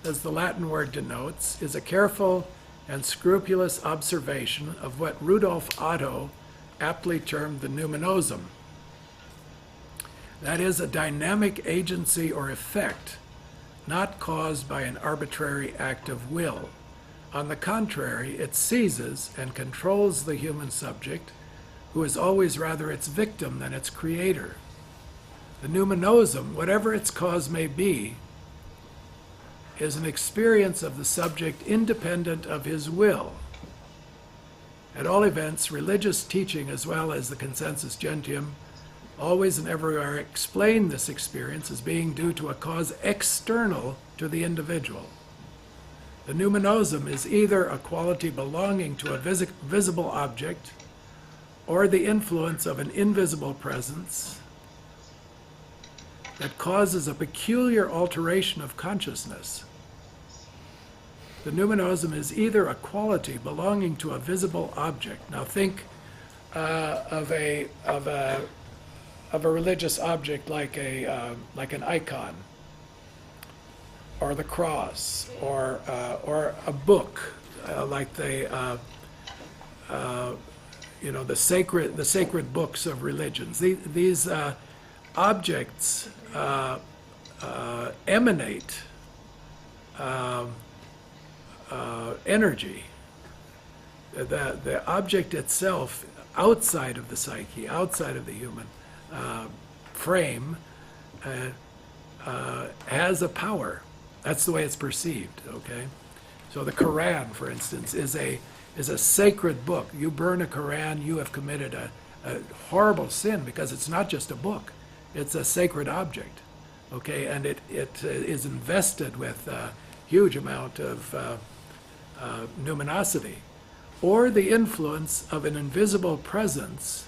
as the Latin word denotes, is a careful and scrupulous observation of what Rudolf Otto aptly termed the numinosum. That is, a dynamic agency or effect, not caused by an arbitrary act of will. On the contrary, it seizes and controls the human subject, who is always rather its victim than its creator. The numinosum, whatever its cause may be, is an experience of the subject independent of his will. At all events, religious teaching as well as the consensus gentium always and everywhere explain this experience as being due to a cause external to the individual. The numinosum is either a quality belonging to a visible object or the influence of an invisible presence that causes a peculiar alteration of consciousness. The numinosum is either a quality belonging to a visible object. Now think of a religious object like an icon, or the cross, or a book, like the sacred books of religions. These objects emanate energy. The object itself, outside of the psyche, outside of the human frame, has a power. That's the way it's perceived. Okay, so the Quran, for instance, is a sacred book. You burn a Quran, you have committed a horrible sin, because it's not just a book; it's a sacred object. Okay, and it is invested with a huge amount of numinosity, or the influence of an invisible presence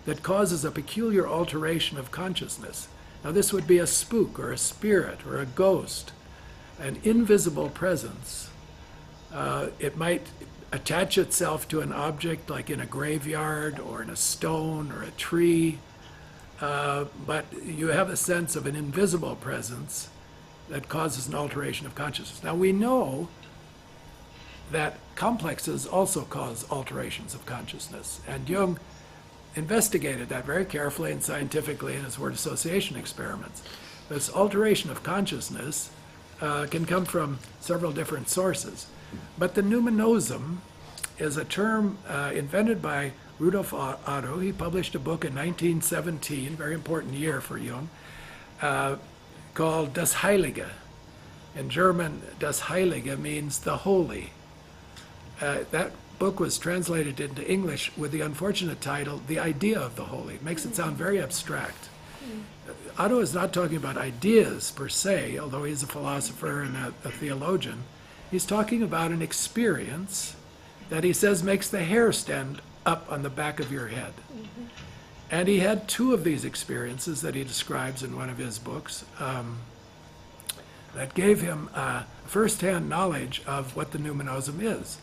that causes a peculiar alteration of consciousness. Now this would be a spook or a spirit or a ghost, an invisible presence. It might attach itself to an object like in a graveyard or in a stone or a tree, but you have a sense of an invisible presence that causes an alteration of consciousness. Now we know that complexes also cause alterations of consciousness, and Jung investigated that very carefully and scientifically in his word association experiments. This alteration of consciousness can come from several different sources, but the numinosum is a term invented by Rudolf Otto. He published a book in 1917, very important year for Jung, called Das Heilige. In German, Das Heilige means the holy. That book was translated into English with the unfortunate title, The Idea of the Holy. It makes it sound very abstract. Otto is not talking about ideas per se, although he's a philosopher and a theologian. He's talking about an experience that he says makes the hair stand up on the back of your head. And he had two of these experiences that he describes in one of his books that gave him first-hand knowledge of what the numinosum is.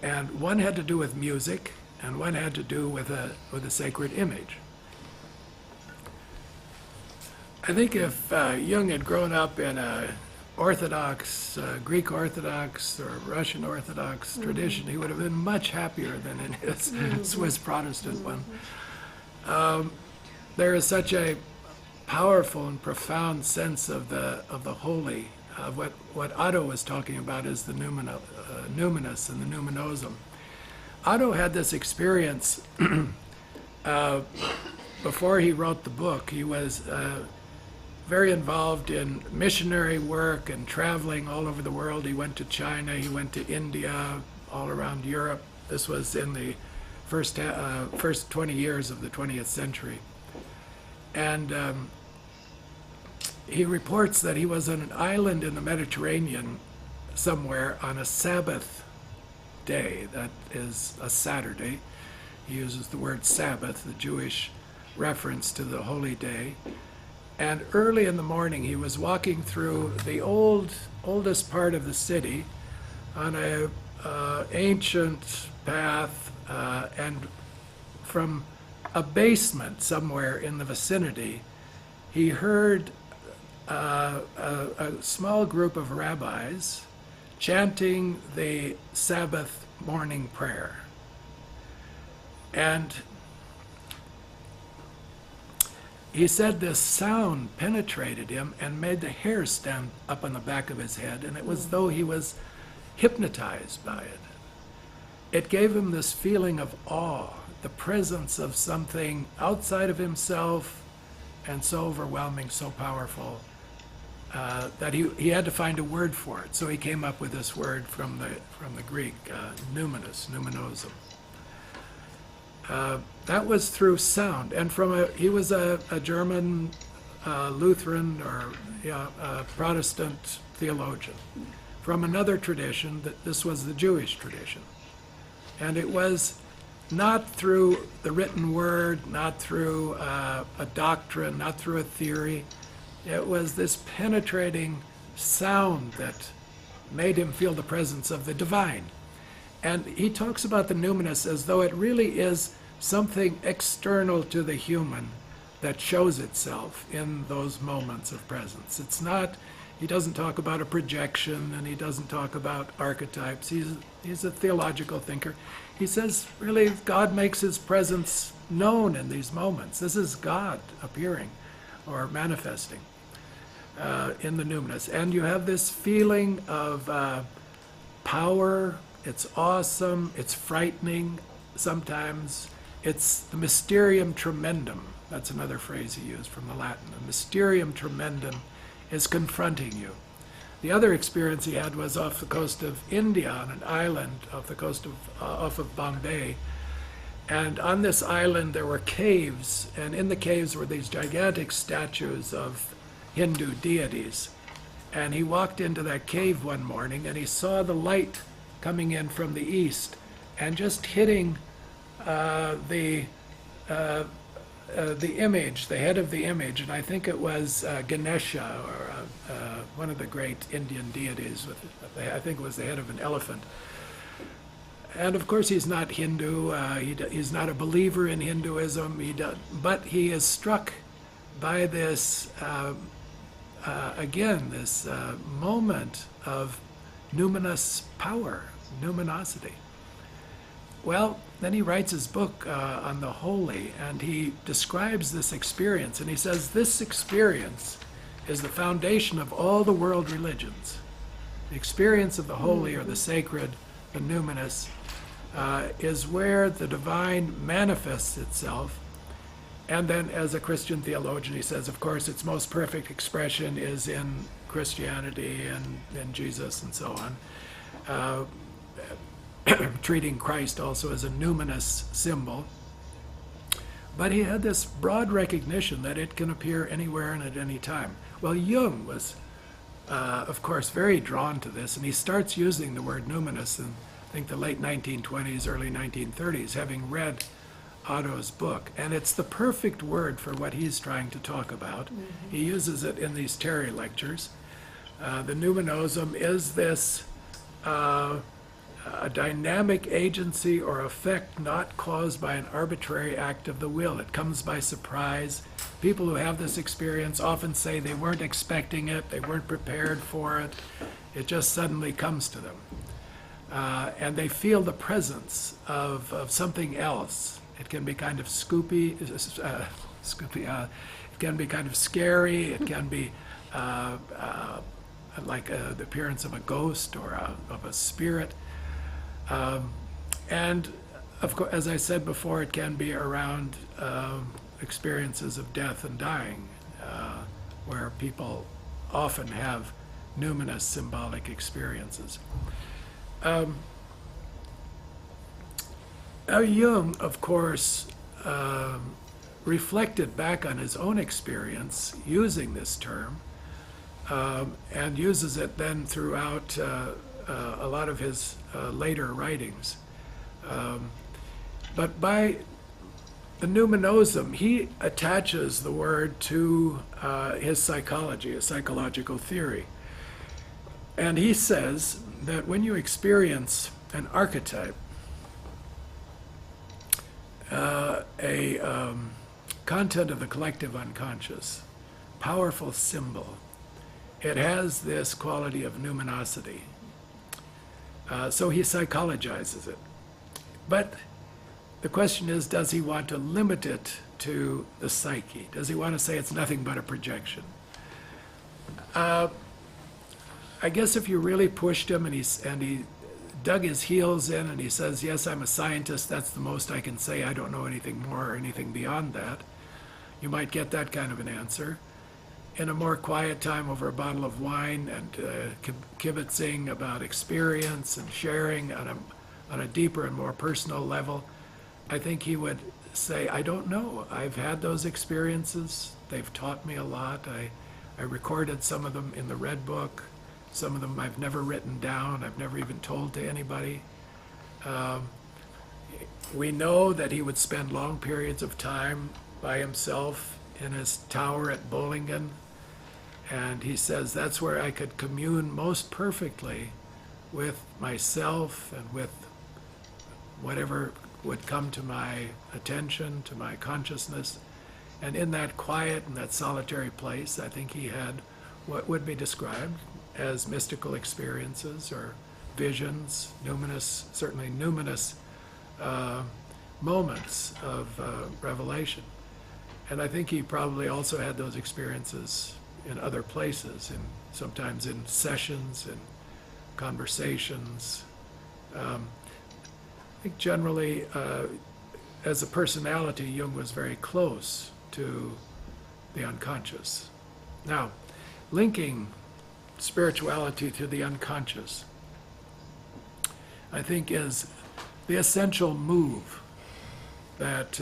And one had to do with music, and one had to do with a sacred image. I think if Jung had grown up in a Orthodox, Greek Orthodox or Russian Orthodox tradition, he would have been much happier than in his Swiss Protestant one. There is such a powerful and profound sense of the holy. What Otto was talking about is the numinous and the numinosum. Otto had this experience before he wrote the book. He was very involved in missionary work and traveling all over the world. He went to China, he went to India, all around Europe. This was in the first 20 years of the 20th century. And he reports that he was on an island in the Mediterranean somewhere on a Sabbath day, that is a Saturday. He uses the word Sabbath, the Jewish reference to the holy day. And early in the morning, he was walking through the oldest part of the city on a ancient path, and from a basement somewhere in the vicinity, he heard a small group of rabbis chanting the Sabbath morning prayer. And he said this sound penetrated him and made the hair stand up on the back of his head, and it was though he was hypnotized by it. It gave him this feeling of awe, the presence of something outside of himself and so overwhelming, so powerful, that he had to find a word for it. So he came up with this word from the Greek, numinosum. That was through sound, and he was a German Lutheran or Protestant theologian from another tradition. That this was the Jewish tradition, and it was not through the written word, not through a doctrine, not through a theory. It was this penetrating sound that made him feel the presence of the divine. And he talks about the numinous as though it really is something external to the human that shows itself in those moments of presence. It's not, he doesn't talk about a projection, and he doesn't talk about archetypes. He's a theological thinker. He says, really, God makes his presence known in these moments. This is God appearing or manifesting in the numinous. And you have this feeling of power. It's awesome. It's frightening sometimes. It's the mysterium tremendum. That's another phrase he used from the Latin. The mysterium tremendum is confronting you. The other experience he had was off the coast of India, on an island off the coast of off of Bombay. And on this island there were caves, and in the caves were these gigantic statues of Hindu deities. And he walked into that cave one morning and he saw the light coming in from the east and just hitting the image, the head of the image, and I think it was Ganesha, or one of the great Indian deities. I think it was the head of an elephant. And of course, he's not Hindu. He's not a believer in Hinduism. But he is struck by this again, this moment of numinous power, numinosity. Well, then he writes his book on the holy, and he describes this experience, and he says this experience is the foundation of all the world religions. The experience of the holy or the sacred, the numinous, is where the divine manifests itself. And then as a Christian theologian, he says, of course, its most perfect expression is in Christianity and in Jesus and so on. Treating Christ also as a numinous symbol. But he had this broad recognition that it can appear anywhere and at any time. Well, Jung was, of course, very drawn to this, and he starts using the word numinous in, I think, the late 1920s, early 1930s, having read Otto's book. And it's the perfect word for what he's trying to talk about. Mm-hmm. He uses it in these Terry lectures. The numinosum is this a dynamic agency or effect not caused by an arbitrary act of the will. It comes by surprise. People who have this experience often say they weren't expecting it, they weren't prepared for it. It just suddenly comes to them. And they feel the presence of something else. It can be kind of it can be kind of scary, it can be like the appearance of a ghost or of a spirit. And of course, as I said before, it can be around experiences of death and dying, where people often have numinous symbolic experiences. Jung, of course, reflected back on his own experience using this term, and uses it then throughout a lot of his later writings. But by the numinosum, he attaches the word to his psychology, a psychological theory. And he says that when you experience an archetype, a content of the collective unconscious, powerful symbol, it has this quality of numinosity. So he psychologizes it. But the question is, does he want to limit it to the psyche? Does he want to say it's nothing but a projection? I guess if you really pushed him and he dug his heels in and he says, yes, I'm a scientist, that's the most I can say, I don't know anything more or anything beyond that, you might get that kind of an answer. In a more quiet time over a bottle of wine and kibitzing about experience and sharing on a deeper and more personal level, I think he would say, I don't know. I've had those experiences. They've taught me a lot. I recorded some of them in the Red Book. Some of them I've never written down. I've never even told to anybody. We know that he would spend long periods of time by himself in his tower at Bollingen. And he says that's where I could commune most perfectly with myself and with whatever would come to my attention, to my consciousness. And in that quiet and that solitary place, I think he had what would be described as mystical experiences or visions, numinous, certainly numinous moments of revelation. And I think he probably also had those experiences in other places, sometimes in sessions and conversations. I think generally, as a personality, Jung was very close to the unconscious. Now, linking spirituality to the unconscious, I think, is the essential move that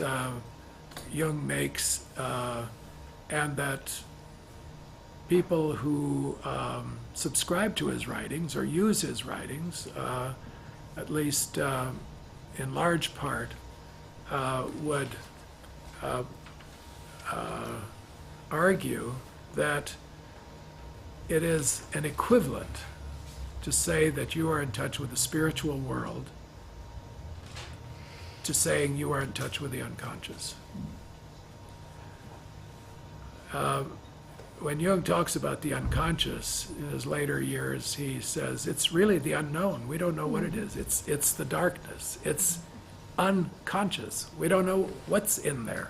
Jung makes, and that people who subscribe to his writings or use his writings, at least in large part, would argue that it is an equivalent to say that you are in touch with the spiritual world to saying you are in touch with the unconscious. When Jung talks about the unconscious in his later years, he says it's really the unknown. We don't know what it is. It's the darkness. It's unconscious. We don't know what's in there.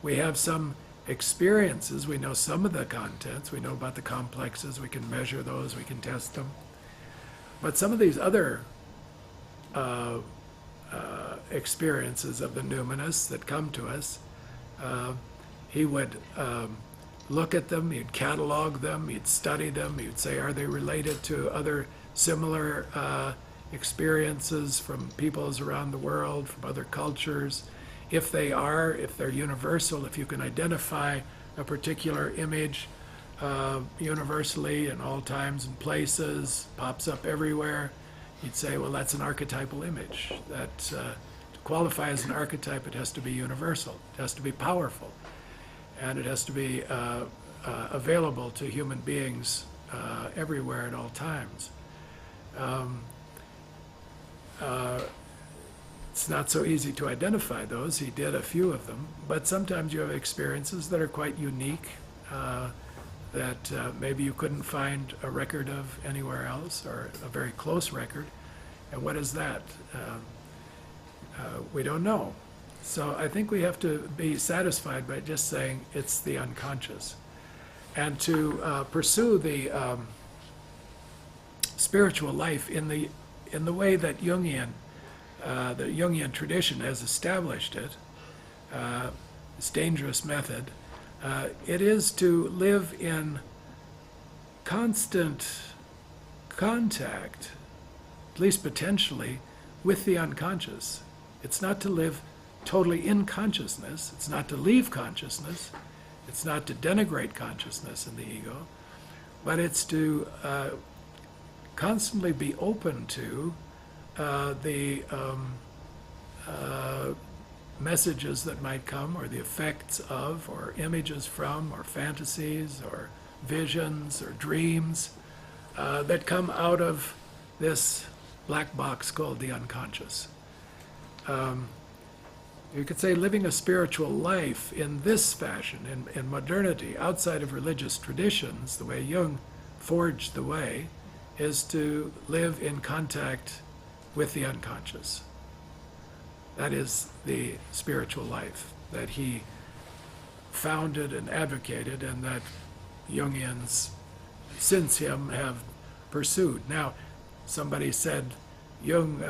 We have some experiences. We know some of the contents. We know about the complexes. We can measure those. We can test them. But some of these other experiences of the numinous that come to us, he would look at them, he'd catalog them, he'd study them, he'd say, are they related to other similar experiences from peoples around the world, from other cultures? If they are, if they're universal, if you can identify a particular image universally in all times and places, pops up everywhere, you'd say, well, that's an archetypal image. That to qualify as an archetype, it has to be universal, it has to be powerful, and it has to be available to human beings everywhere at all times. It's not so easy to identify those. He did a few of them, but sometimes you have experiences that are quite unique, that maybe you couldn't find a record of anywhere else, or a very close record. And what is that? We don't know. So I think we have to be satisfied by just saying it's the unconscious. And to pursue the spiritual life in the way that the Jungian tradition has established it, this dangerous method, it is to live in constant contact, at least potentially, with the unconscious. It's not to live totally in consciousness. It's not to leave consciousness. It's not to denigrate consciousness in the ego, but it's to constantly be open to the messages that might come, or the effects of, or images from, or fantasies, or visions, or dreams that come out of this black box called the unconscious. You could say living a spiritual life in this fashion, in modernity, outside of religious traditions, the way Jung forged the way, is to live in contact with the unconscious. That is the spiritual life that he founded and advocated, and that Jungians since him have pursued. Now, somebody said Jung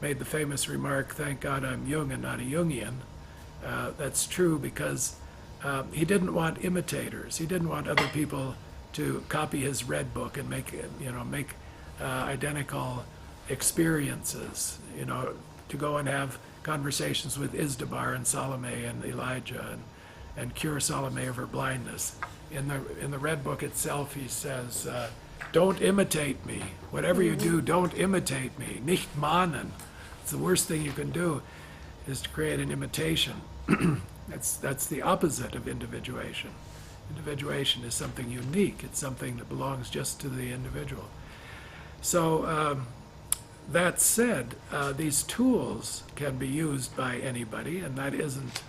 made the famous remark, "Thank God I'm Jung and not a Jungian." That's true because he didn't want imitators. He didn't want other people to copy his red book and make identical experiences. To go and have conversations with Isdabar and Salome and Elijah and cure Salome of her blindness. In the red book itself, he says, "Don't imitate me. Whatever you do, don't imitate me. Nicht mahnen." It's the worst thing you can do, is to create an imitation. That's the opposite of individuation. Individuation is something unique. It's something that belongs just to the individual. So that said, these tools can be used by anybody, and that isn't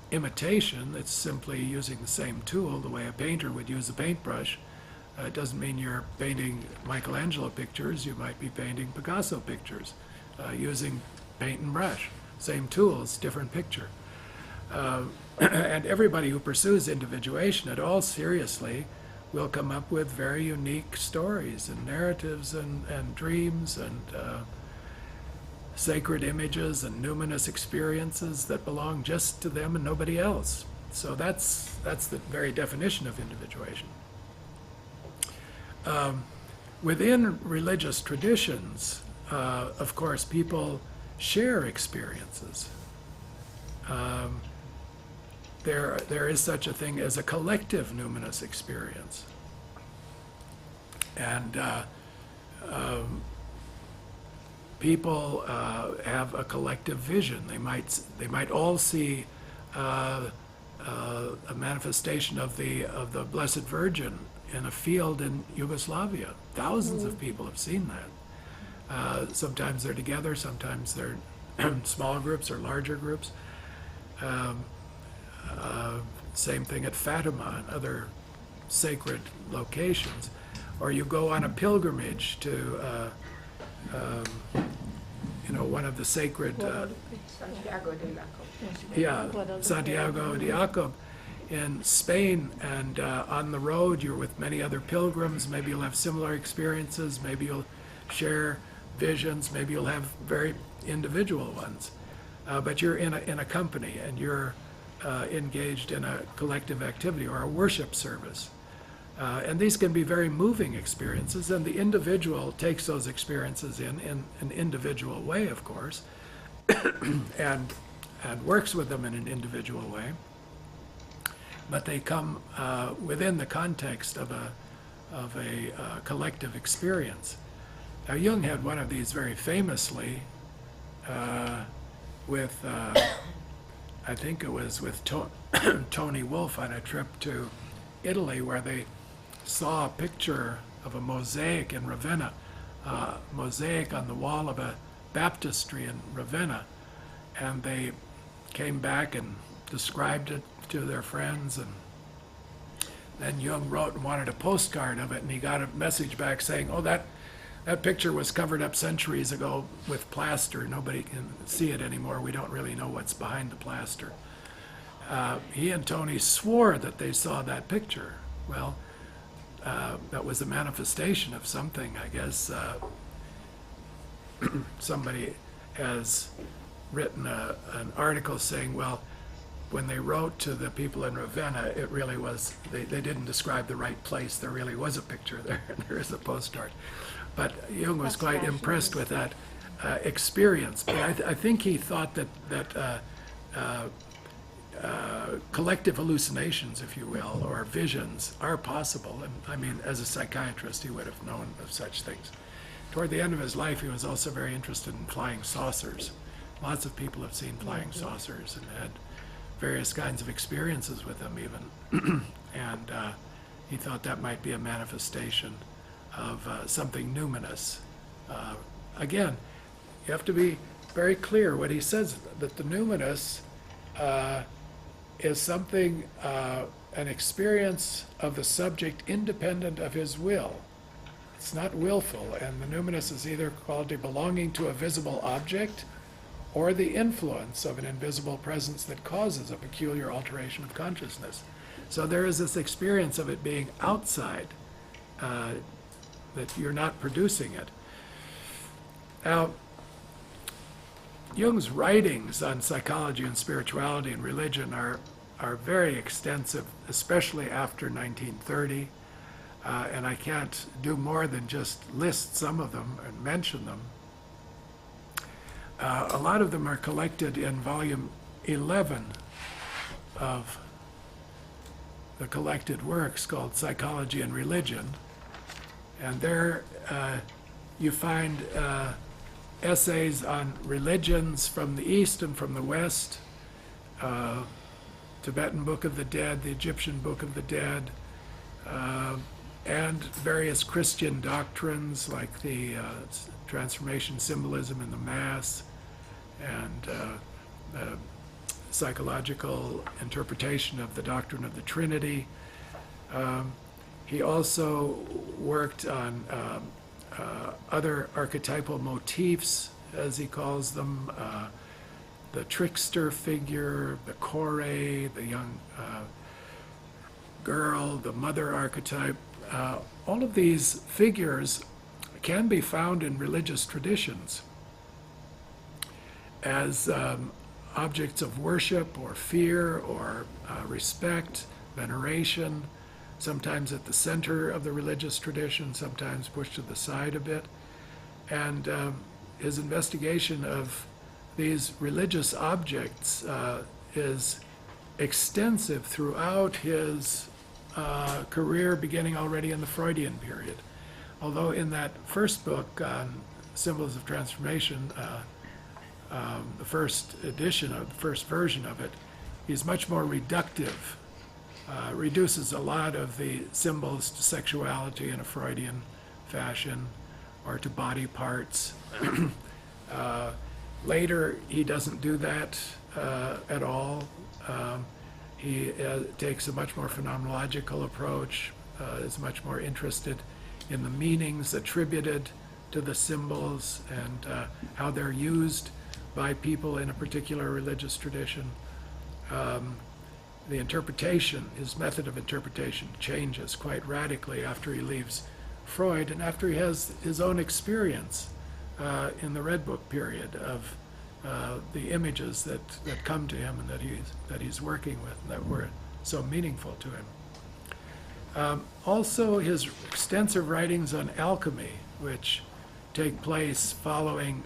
imitation. It's simply using the same tool the way a painter would use a paintbrush. It doesn't mean you're painting Michelangelo pictures. You might be painting Picasso pictures using paint and brush. Same tools, different picture. And everybody who pursues individuation at all seriously will come up with very unique stories and narratives and dreams and sacred images and numinous experiences that belong just to them and nobody else. So that's the very definition of individuation. Within religious traditions, of course, people share experiences. There is such a thing as a collective numinous experience. And people have a collective vision. They might all see a manifestation of the Blessed Virgin in a field in Yugoslavia. Thousands of people have seen that. Sometimes they're together, sometimes they're small groups or larger groups. Same thing at Fatima and other sacred locations. Or you go on a pilgrimage to one of the sacred Santiago de Jacob in Spain, and on the road you're with many other pilgrims. Maybe you'll have similar experiences, maybe you'll share visions, maybe you'll have very individual ones, but you're in a company and you're engaged in a collective activity or a worship service. And these can be very moving experiences, and the individual takes those experiences in an individual way, of course, and works with them in an individual way. But they come within the context of a collective experience. Now, Jung had one of these very famously with, I think it was with Tony Wolff on a trip to Italy, where they saw a picture of a mosaic in Ravenna, mosaic on the wall of a baptistry in Ravenna, and they came back and described it to their friends, and then Jung wrote and wanted a postcard of it, and he got a message back saying, "Oh, that picture was covered up centuries ago with plaster. Nobody can see it anymore. We don't really know what's behind the plaster." He and Tony swore that they saw that picture. Well, that was a manifestation of something, I guess. Somebody has written an article saying, well, when they wrote to the people in Ravenna, it really was, they didn't describe the right place. There really was a picture there, and there is a postcard. But Jung was quite impressed with that experience. But I think he thought that collective hallucinations, if you will, or visions are possible. And I mean, as a psychiatrist, he would have known of such things. Toward the end of his life, he was also very interested in flying saucers. Lots of people have seen flying saucers and had various kinds of experiences with them even. And he thought that might be a manifestation of something numinous. Again, you have to be very clear when he says that the numinous is something, an experience of the subject independent of his will. It's not willful, and the numinous is either quality belonging to a visible object or the influence of an invisible presence that causes a peculiar alteration of consciousness. So there is this experience of it being outside, that you're not producing it. Now, Jung's writings on psychology and spirituality and religion are very extensive, especially after 1930, and I can't do more than just list some of them and mention them. A lot of them are collected in volume 11 of the collected works called Psychology and Religion, and there you find essays on religions from the East and from the West, Tibetan Book of the Dead, the Egyptian Book of the Dead, and various Christian doctrines like the transformation symbolism in the Mass, and psychological interpretation of the doctrine of the Trinity. He also worked on other archetypal motifs, as he calls them, the trickster figure, the chore, the young girl, the mother archetype. All of these figures can be found in religious traditions as objects of worship or fear or respect, veneration, sometimes at the center of the religious tradition, sometimes pushed to the side a bit. And his investigation of these religious objects is extensive throughout his career, beginning already in the Freudian period. Although in that first book on Symbols of Transformation, the first edition, or the first version of it, he's much more reductive, reduces a lot of the symbols to sexuality in a Freudian fashion, or to body parts. Later, he doesn't do that at all. He takes a much more phenomenological approach, is much more interested in the meanings attributed to the symbols and how they're used by people in a particular religious tradition. The interpretation, his method of interpretation, changes quite radically after he leaves Freud and after he has his own experience in the Red Book period of the images that come to him and that he's working with and that were so meaningful to him. Also, his extensive writings on alchemy, which take place following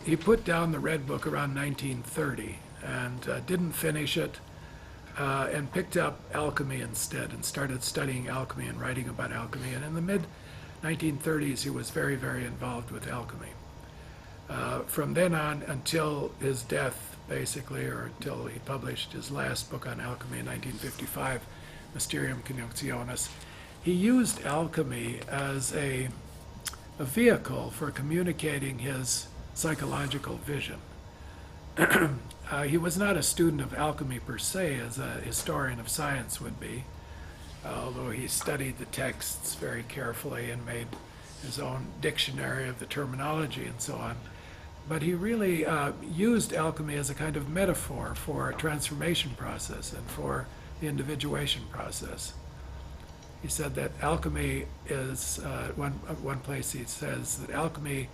he put down the Red Book around 1930 and didn't finish it, and picked up alchemy instead and started studying alchemy and writing about alchemy. And in the mid-1930s, he was very, very involved with alchemy. From then on until his death, basically, or until he published his last book on alchemy in 1955, Mysterium Conjunctionis, he used alchemy as a vehicle for communicating his psychological vision. He was not a student of alchemy per se, as a historian of science would be, although he studied the texts very carefully and made his own dictionary of the terminology and so on. But he really used alchemy as a kind of metaphor for a transformation process and for the individuation process. He said that alchemy is, one place he says that alchemy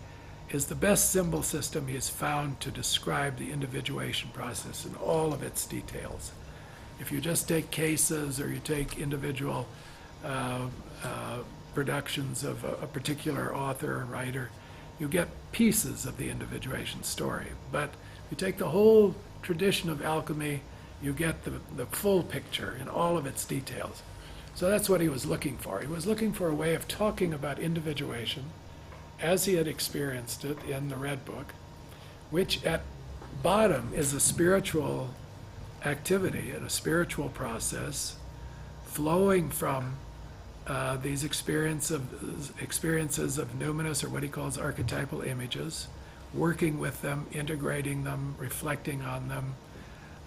is the best symbol system he has found to describe the individuation process in all of its details. If you just take cases or you take individual productions of a particular author or writer, you get pieces of the individuation story. But if you take the whole tradition of alchemy, you get the full picture in all of its details. So that's what he was looking for. He was looking for a way of talking about individuation as he had experienced it in the Red Book, which at bottom is a spiritual activity and a spiritual process flowing from these experiences of numinous, or what he calls archetypal images, working with them, integrating them, reflecting on them.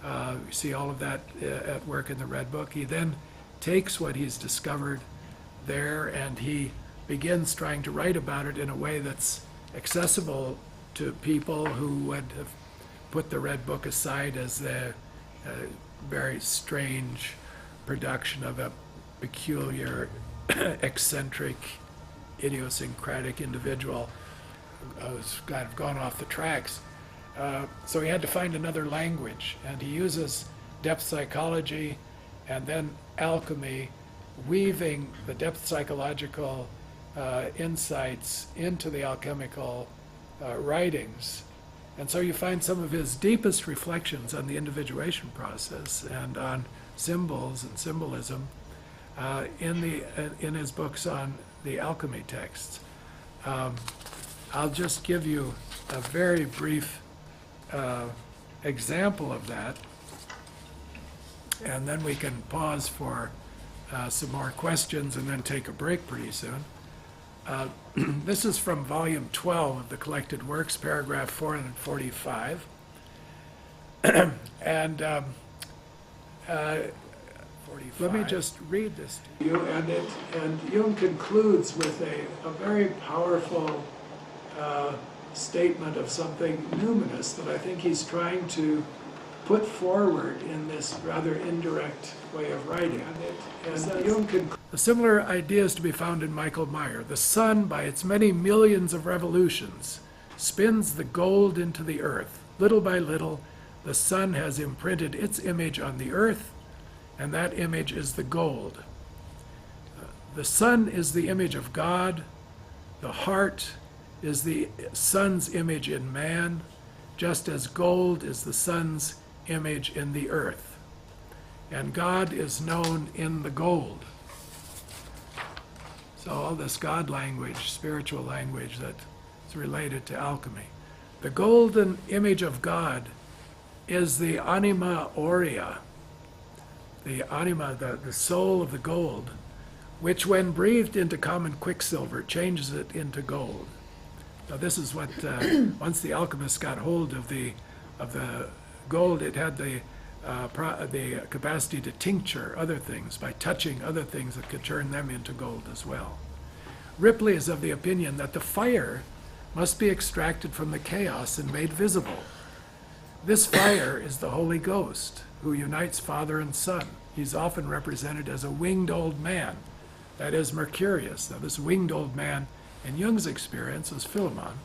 You see all of that at work in the Red Book. He then takes what he's discovered there and he begins trying to write about it in a way that's accessible to people who would have put the Red Book aside as the very strange production of a peculiar, eccentric, idiosyncratic individual who's kind of gone off the tracks. So he had to find another language, and he uses depth psychology and then alchemy, weaving the depth psychological insights into the alchemical writings. And so you find some of his deepest reflections on the individuation process and on symbols and symbolism in his books on the alchemy texts. I'll just give you a very brief example of that, and then we can pause for some more questions and then take a break pretty soon. This is from volume 12 of the Collected Works, paragraph 445. And 45. Let me just read this to you. And Jung concludes with a very powerful statement of something numinous that I think he's trying to put forward in this rather indirect way of writing. A similar idea is to be found in Michael Meyer. The sun, by its many millions of revolutions, spins the gold into the earth. Little by little, the sun has imprinted its image on the earth, and that image is the gold. The sun is the image of God. The heart is the sun's image in man, just as gold is the sun's image in the earth. And God is known in the gold. So all this God language, spiritual language that is related to alchemy. The golden image of God is the anima aurea, the anima, the soul of the gold, which when breathed into common quicksilver changes it into gold. Now this is what, once the alchemists got hold of the gold, it had the capacity to tincture other things by touching other things that could turn them into gold as well. Ripley is of the opinion that the fire must be extracted from the chaos and made visible. This fire is the Holy Ghost, who unites Father and Son. He's often represented as a winged old man, that is Mercurius. Now this winged old man in Jung's experience was Philemon.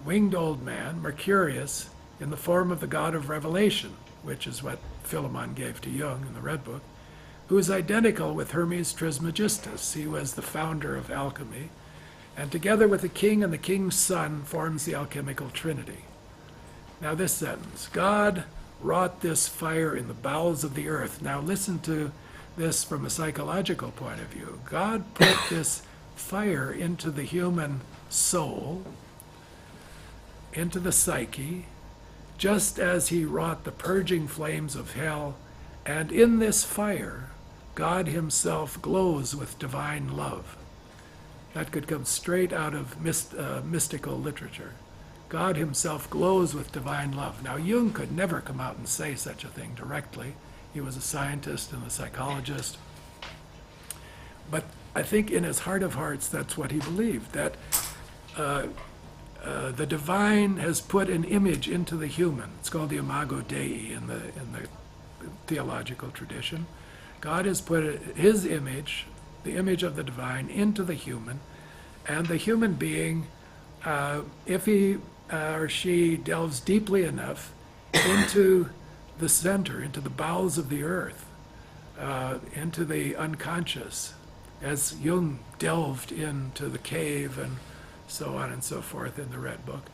Winged old man, Mercurius, in the form of the god of revelation, which is what Philemon gave to Jung in the Red Book, who is identical with Hermes Trismegistus. He was the founder of alchemy, and together with the king and the king's son forms the alchemical trinity. Now this sentence, God wrought this fire in the bowels of the earth. Now listen to this from a psychological point of view. God put this fire into the human soul, into the psyche, just as he wrought the purging flames of hell, and in this fire, God himself glows with divine love. That could come straight out of mystical literature. God himself glows with divine love. Now, Jung could never come out and say such a thing directly. He was a scientist and a psychologist. But I think in his heart of hearts, that's what he believed, that the divine has put an image into the human. It's called the imago Dei in the theological tradition. God has put his image, the image of the divine, into the human, and the human being, if he or she delves deeply enough into the center, into the bowels of the earth, into the unconscious, as Jung delved into the cave and so on and so forth in the Red Book,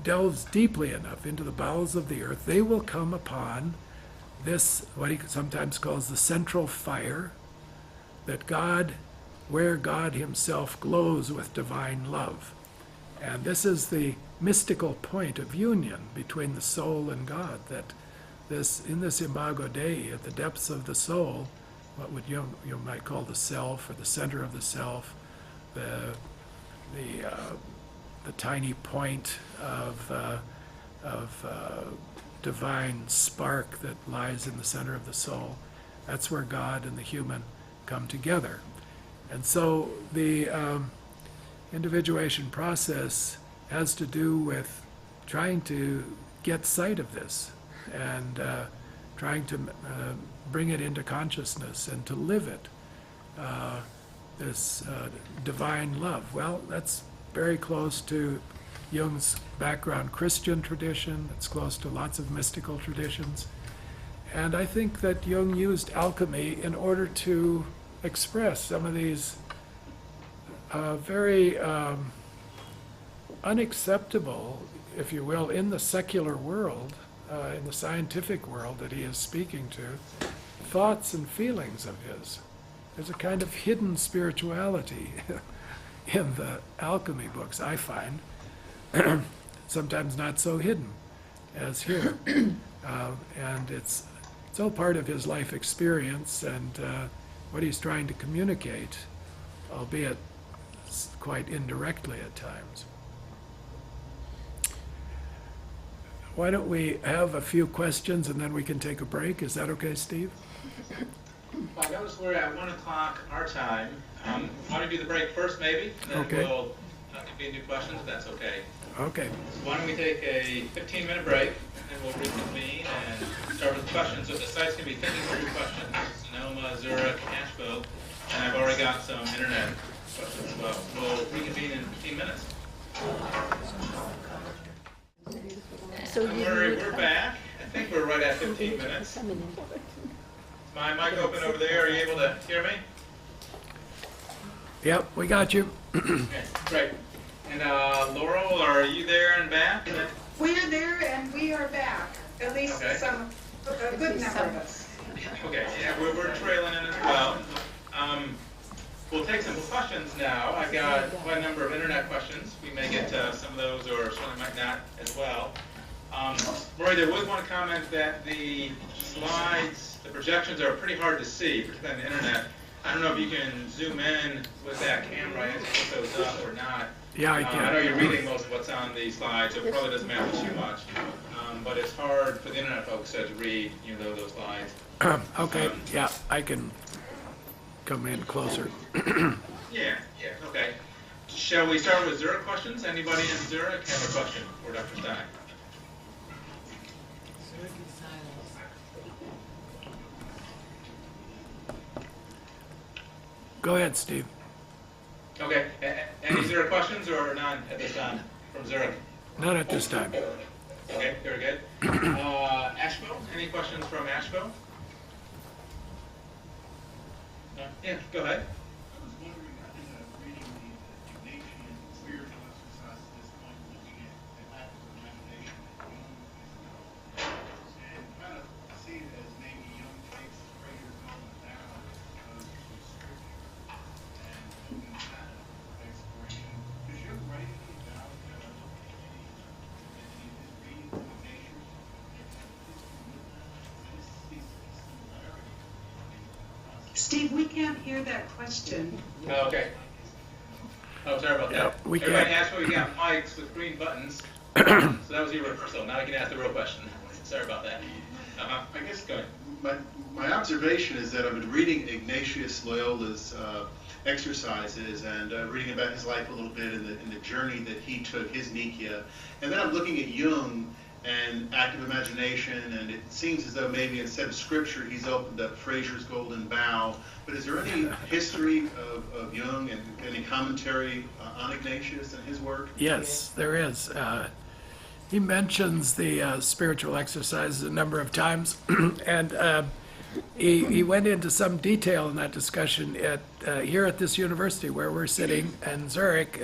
delves deeply enough into the bowels of the earth, they will come upon this, what he sometimes calls the central fire, that God, where God himself glows with divine love. And this is the mystical point of union between the soul and God, that this, in this imago Dei, at the depths of the soul, what would you might call the self, or the center of the self, the tiny point of divine spark that lies in the center of the soul. That's where God and the human come together. And so the individuation process has to do with trying to get sight of this and trying to bring it into consciousness and to live it, this divine love. Well, that's very close to Jung's background Christian tradition. It's close to lots of mystical traditions. And I think that Jung used alchemy in order to express some of these very unacceptable, if you will, in the secular world, in the scientific world that he is speaking to, thoughts and feelings of his. There's a kind of hidden spirituality in the alchemy books, I find. Sometimes not so hidden as here. And it's all part of his life experience and what he's trying to communicate, albeit quite indirectly at times. Why don't we have a few questions and then we can take a break? Is that okay, Steve? Well, I notice we're at 1 o'clock our time. Why don't we do the break first, maybe? And then Okay. we'll convene new questions, if that's okay. Okay. So why don't we take a 15-minute break, and we'll reconvene and start with questions. So the site's going to be thinking through questions, Sonoma, Zurich, Asheville, and I've already got some internet questions as well. We'll reconvene in 15 minutes. So And we're back. I think we're right at 15 minutes. Is my mic open over there? Are you able to hear me? Yep, we got you. Okay, great. And Laurel, are you there and back? We're there and we are back, at least Okay. a good number of us. Okay, yeah, we're trailing in as well. We'll take some questions now. I've got quite a number of internet questions. We may get to some of those, or certainly might not as well. Rory, there was one comment that the slides, the projections are pretty hard to see, particularly on the internet. I don't know if you can zoom in with that camera and put those up or not. Yeah, I I know can. you're reading most of what's on the slides, so it probably doesn't matter too much. But it's hard for the internet folks to read, those slides. Okay, yeah, I can come in closer. Yeah, okay. Shall we start with Zurich questions? Anybody in Zurich have a question for Dr. Stein? Go ahead, Steve. Okay, any Zurich questions or none at this time from Zurich? Not at this time. Okay, very good. Asheville, any questions from Asheville? Yeah, go ahead. I was wondering, I think reading the Ignatian spiritual exercise at this point, looking at the lack of imagination that Jung is about, and kind of see it as maybe Jung takes Freud's going down because of scripture and looking at that exploration. Because you're writing about any reading of Ignatius, this similarity. Steve, we can't hear that question. Oh, okay. Oh, sorry about that. Yeah, we Everybody can't. asked where you got mics with green buttons. So that was your rehearsal. Now I can ask the real question. Sorry about that. I guess go ahead. My observation is that I've been reading Ignatius Loyola's exercises and reading about his life a little bit in the journey that he took, his Nikia. And then I'm looking at Jung and active imagination, and it seems as though maybe instead of scripture, he's opened up Fraser's Golden Bough. But is there any history of Jung and any commentary on Ignatius and his work? Yes, there is. He mentions the spiritual exercises a number of times, and he went into some detail in that discussion here at this university where we're sitting in Zurich,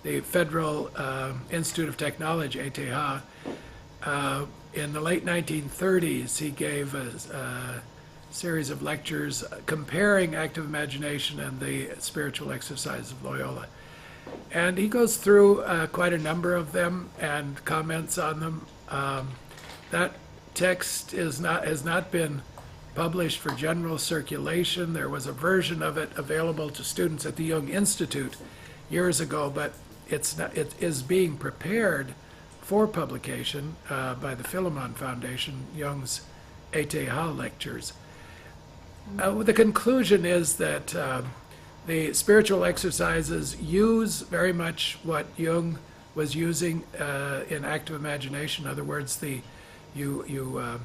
the Federal Institute of Technology, ETH. in the late 1930s, he gave a series of lectures comparing active imagination and the spiritual exercise of Loyola. And he goes through quite a number of them and comments on them. That text has not been published for general circulation. There was a version of it available to students at the Jung Institute years ago, but it is being prepared for publication by the Philemon Foundation, Jung's ETH lectures. The conclusion is that the spiritual exercises use very much what Jung was using in active imagination. In other words, you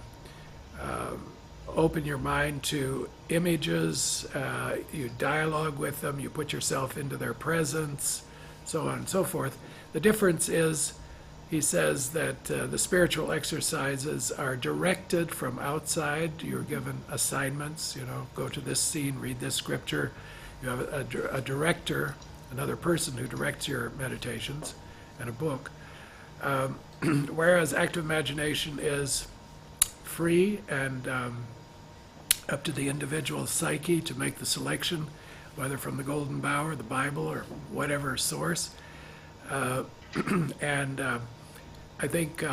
open your mind to images, you dialogue with them, you put yourself into their presence, so on and so forth. The difference is, he says that the spiritual exercises are directed from outside. You're given assignments, go to this scene, read this scripture. You have a director, another person who directs your meditations, and a book. Whereas active imagination is free and up to the individual psyche to make the selection, whether from the Golden Bough or the Bible or whatever source. I think,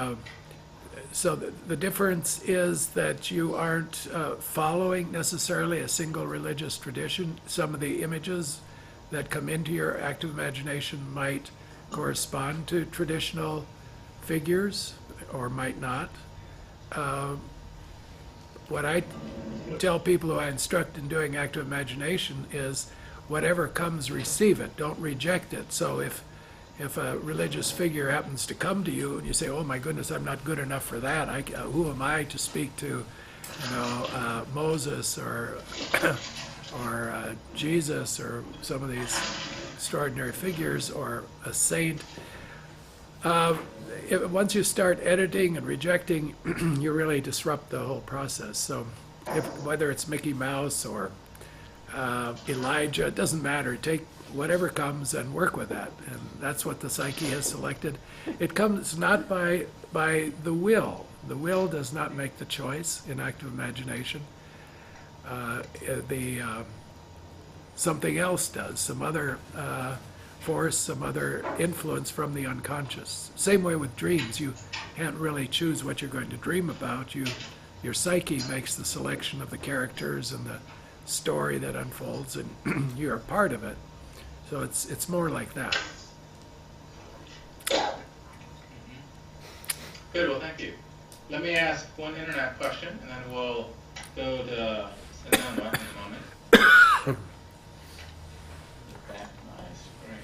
so the difference is that you aren't following necessarily a single religious tradition. Some of the images that come into your active imagination might correspond to traditional figures or might not. What I tell people who I instruct in doing active imagination is whatever comes, receive it, don't reject it. So if a religious figure happens to come to you and you say, oh my goodness, I'm not good enough for that, who am I to speak to Moses or Jesus or some of these extraordinary figures or a saint. Once you start editing and rejecting, you really disrupt the whole process. So whether it's Mickey Mouse or Elijah, it doesn't matter. Take whatever comes and work with that. And that's what the psyche has selected. It comes not by the will. The will does not make the choice in active imagination. Something else does, some other force, some other influence from the unconscious. Same way with dreams. You can't really choose what you're going to dream about. Your psyche makes the selection of the characters and the story that unfolds, and you're a part of it. So it's more like that. Good, well, thank you. Let me ask one internet question, and then we'll go to Sonoma in a moment. Back my screen.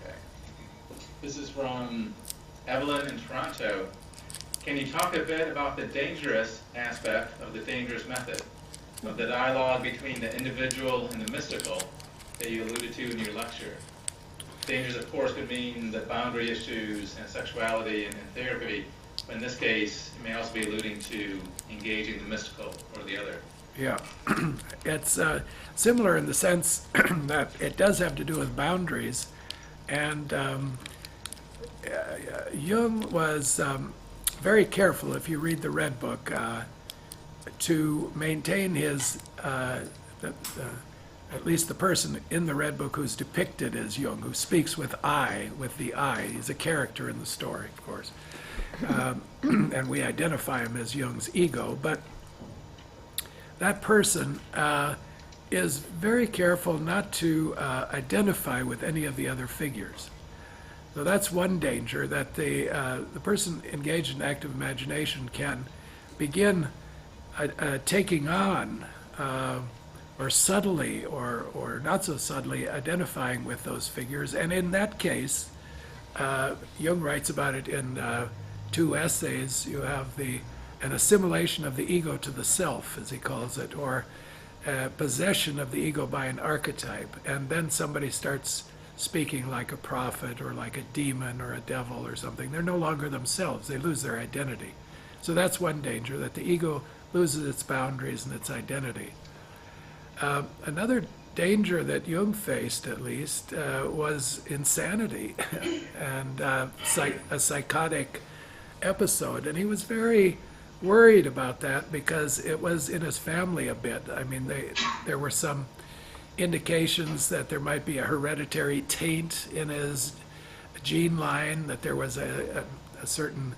Okay. This is from Evelyn in Toronto. Can you talk a bit about the dangerous aspect of the dangerous method, of the dialogue between the individual and the mystical that you alluded to in your lecture? Dangers, of course, could mean the boundary issues and sexuality and therapy, but in this case, it may also be alluding to engaging the mystical or the other. Yeah, it's similar in the sense that it does have to do with boundaries, and Jung was very careful, if you read the Red Book, to maintain his, at least the person in the Red Book who's depicted as Jung, who speaks with the I. He's a character in the story, of course. And we identify him as Jung's ego, but that person is very careful not to identify with any of the other figures. So that's one danger, that the person engaged in active imagination can begin taking on, or subtly or not so subtly identifying with those figures. And in that case, Jung writes about it in 2 essays. You have an assimilation of the ego to the self, as he calls it, or possession of the ego by an archetype. And then somebody starts speaking like a prophet or like a demon or a devil or something. They're no longer themselves. They lose their identity. So that's one danger, that the ego loses its boundaries and its identity. Another danger that Jung faced, at least, was insanity and a psychotic episode, and he was very worried about that because it was in his family a bit. I mean, there were some indications that there might be a hereditary taint in his gene line, that there was a certain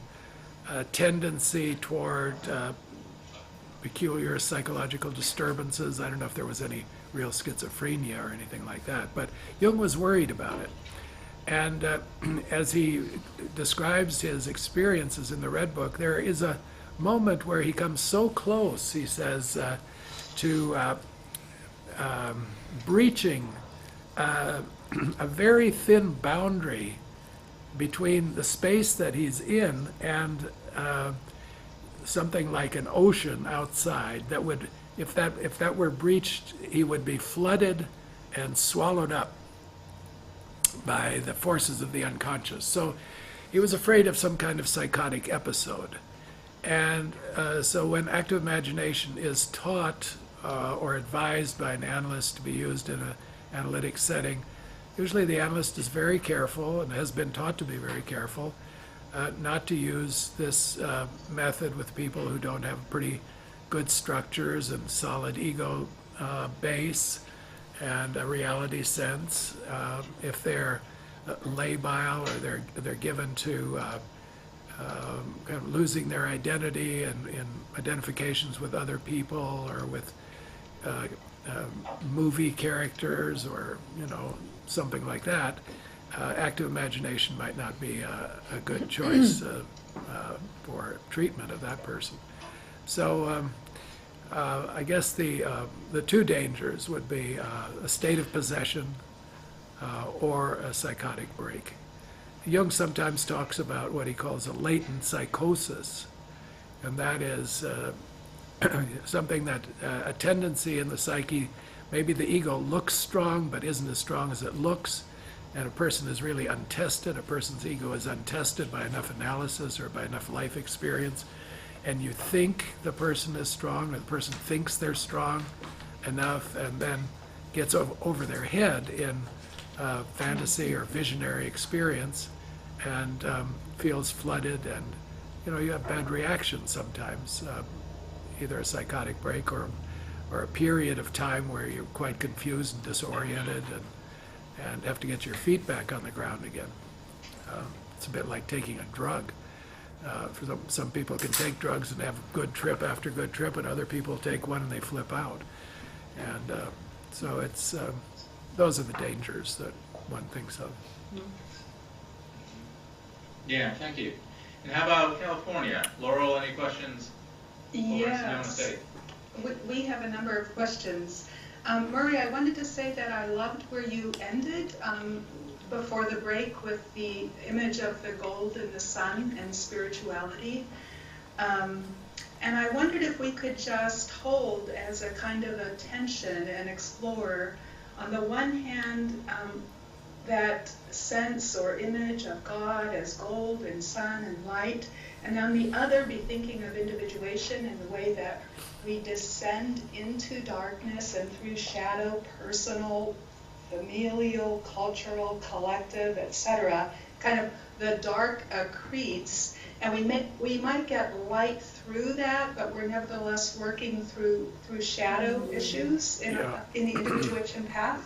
tendency toward peculiar psychological disturbances. I don't know if there was any real schizophrenia or anything like that, but Jung was worried about it. And as he describes his experiences in the Red Book, there is a moment where he comes so close, he says, to breaching a very thin boundary between the space that he's in and something like an ocean outside that would, if that were breached, he would be flooded and swallowed up by the forces of the unconscious. So he was afraid of some kind of psychotic episode. And so when active imagination is taught or advised by an analyst to be used in an analytic setting, usually the analyst is very careful and has been taught to be very careful not to use this method with people who don't have pretty good structures and solid ego base and a reality sense. If they're labile or they're given to kind of losing their identity and in identifications with other people or with movie characters or something like that, active imagination might not be a good choice for treatment of that person. So I guess the two dangers would be a state of possession or a psychotic break. Jung sometimes talks about what he calls a latent psychosis, and that is something that a tendency in the psyche, maybe the ego looks strong but isn't as strong as it looks, and a person is really untested, a person's ego is untested by enough analysis or by enough life experience, and you think the person is strong, or the person thinks they're strong enough, and then gets over their head in fantasy or visionary experience, and feels flooded, and you have bad reactions sometimes, either a psychotic break or a period of time where you're quite confused and disoriented and have to get your feet back on the ground again. It's a bit like taking a drug. For some people can take drugs and have good trip after good trip, and other people take one and they flip out. And so it's those are the dangers that one thinks of. Yeah, thank you. And how about California? Laurel, any questions? Yes, we have a number of questions. Murray, I wanted to say that I loved where you ended before the break with the image of the gold in the sun and spirituality. And I wondered if we could just hold as a kind of a tension and explore, on the one hand, that sense or image of God as gold and sun and light, and on the other be thinking of individuation in the way that we descend into darkness and through shadow, personal, familial, cultural, collective, etc. Kind of the dark accretes, and we might get light through that, but we're nevertheless working through shadow issues in the individuation path.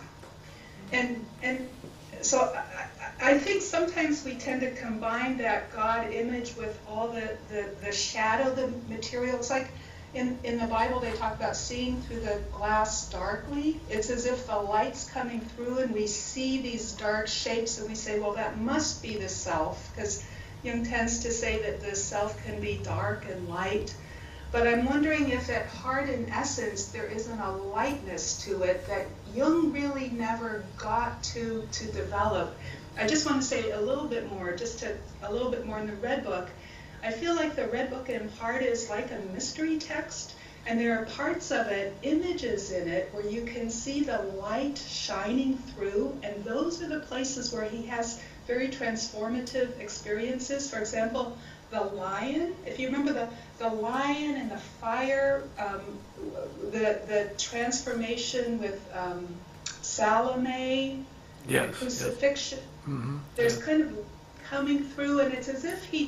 And so I think sometimes we tend to combine that God image with all the shadow, the material. It's like in the Bible they talk about seeing through the glass darkly. It's as if the light's coming through and we see these dark shapes and we say, well, that must be the self, because Jung tends to say that the self can be dark and light. But I'm wondering if at heart and essence there isn't a lightness to it that Jung really never got to develop. I just want to say a little bit more, a little bit more in the Red Book. I feel like the Red Book in part is like a mystery text, and there are parts of it, images in it, where you can see the light shining through, and those are the places where he has very transformative experiences. For example, the lion, if you remember the lion and the fire, the transformation with Salome, Yes, the crucifixion, Mm-hmm. there's kind of coming through, and it's as if he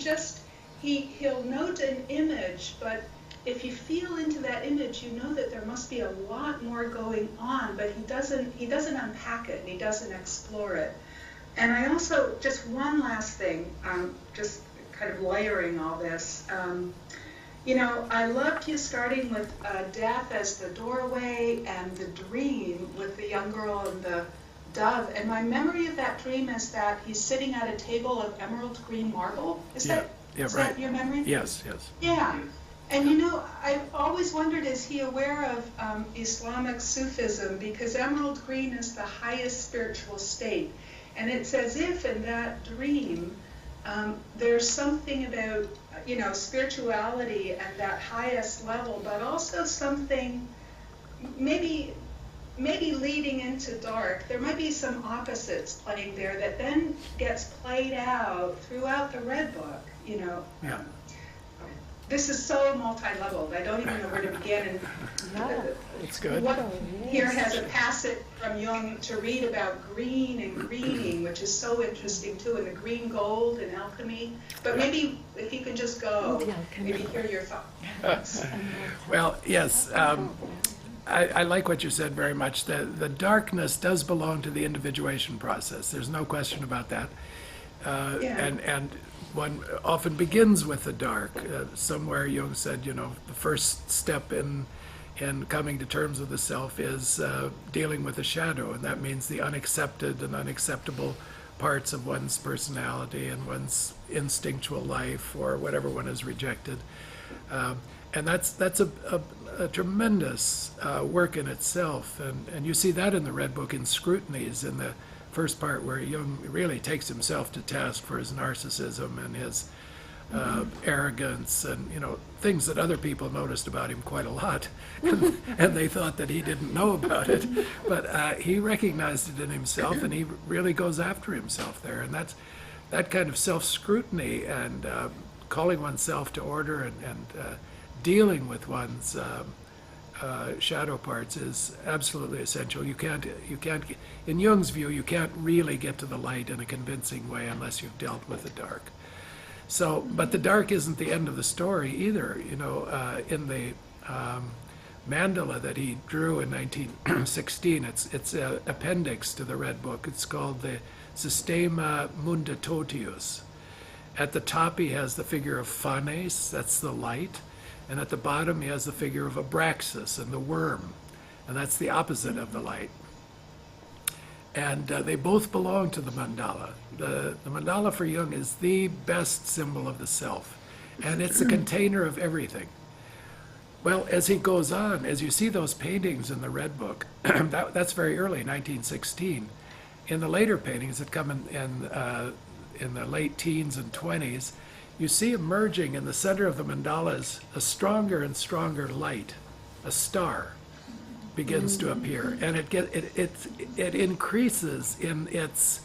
he'll note an image, but if you feel into that image, you know that there must be a lot more going on, but he doesn't unpack it and he doesn't explore it. And I also, just one last thing, just kind of layering all this. You know, I loved you starting with death as the doorway and the dream with the young girl and the dove. And my memory of that dream is that he's sitting at a table of emerald green marble. Is that your memory? Yes, yes. Yeah. And you know, I've always wondered, is he aware of Islamic Sufism? Because emerald green is the highest spiritual state. And it's as if in that dream, there's something about, you know, spirituality and that highest level, but also something maybe leading into dark. There might be some opposites playing there that then gets played out throughout the Red Book, you know. Yeah. This is so multi-leveled. I don't even know where to begin. And It's good. what here has a passage from Jung to read about green and greening, which is so interesting too, and the green gold and alchemy. But maybe if you can just go, maybe hear your thoughts. Well, yes, I like what you said very much. The darkness does belong to the individuation process. There's no question about that. And one often begins with the dark. Somewhere Jung said, you know, the first step in coming to terms with the self is dealing with the shadow, and that means the unaccepted and unacceptable parts of one's personality and one's instinctual life or whatever one has rejected. And that's a tremendous work in itself, and you see that in the Red Book in Scrutinies, in the first part where Jung really takes himself to task for his narcissism and his arrogance and, you know, things that other people noticed about him quite a lot, and they thought that he didn't know about it, but he recognized it in himself, and he really goes after himself there, and that kind of self-scrutiny and calling oneself to order and dealing with one's shadow parts is absolutely essential. You can't, in Jung's view, you can't really get to the light in a convincing way unless you've dealt with the dark. So, but the dark isn't the end of the story either. You know, in the mandala that he drew in 1916, it's an appendix to the Red Book. It's called the Systema Mundatotius. At the top he has the figure of Phanes, that's the light, and at the bottom he has the figure of Abraxas and the worm, and that's the opposite of the light. And they both belong to the mandala. The mandala for Jung is the best symbol of the self, and it's a container of everything. Well, as he goes on, as you see those paintings in the Red Book, that's very early, 1916. In the later paintings that come in the late teens and 20s, you see emerging in the center of the mandalas a stronger and stronger light, a star begins to appear, and it increases in its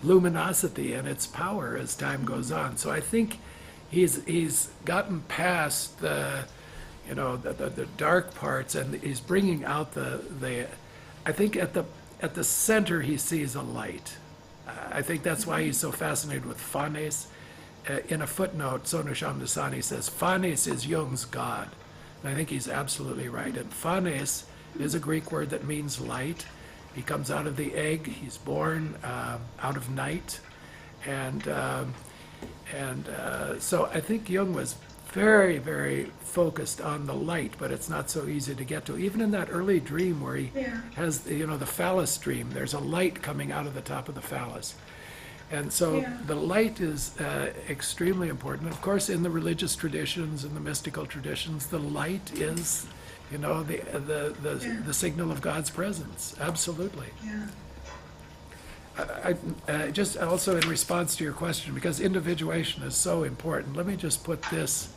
luminosity and its power as time goes on. So I think he's gotten past the dark parts, and he's bringing out the I think at the center he sees a light. I think that's why he's so fascinated with Phanes. In a footnote, Sonu Shamdasani says, Phanes is Jung's God. And I think he's absolutely right. And Phanes is a Greek word that means light. He comes out of the egg. He's born out of night. And so I think Jung was very, very focused on the light, but it's not so easy to get to. Even in that early dream where he has, the phallus dream, there's a light coming out of the top of the phallus. And so the light is extremely important. Of course, in the religious traditions and the mystical traditions, the light is, the signal of God's presence. Absolutely. I just also in response to your question, because individuation is so important, let me just put this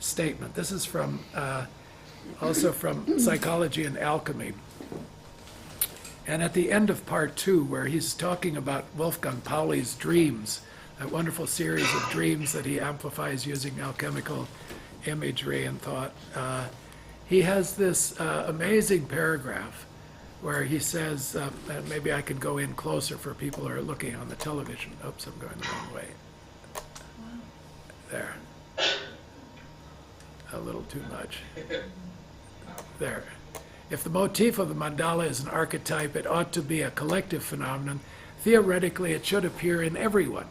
statement. This is from also from Psychology and Alchemy. And at the end of part 2, where he's talking about Wolfgang Pauli's dreams, that wonderful series of dreams that he amplifies using alchemical imagery and thought, he has this amazing paragraph where he says, and maybe I can go in closer for people who are looking on the television. Oops, I'm going the wrong way. There. a little too much. There. If the motif of the mandala is an archetype, it ought to be a collective phenomenon. Theoretically, it should appear in everyone.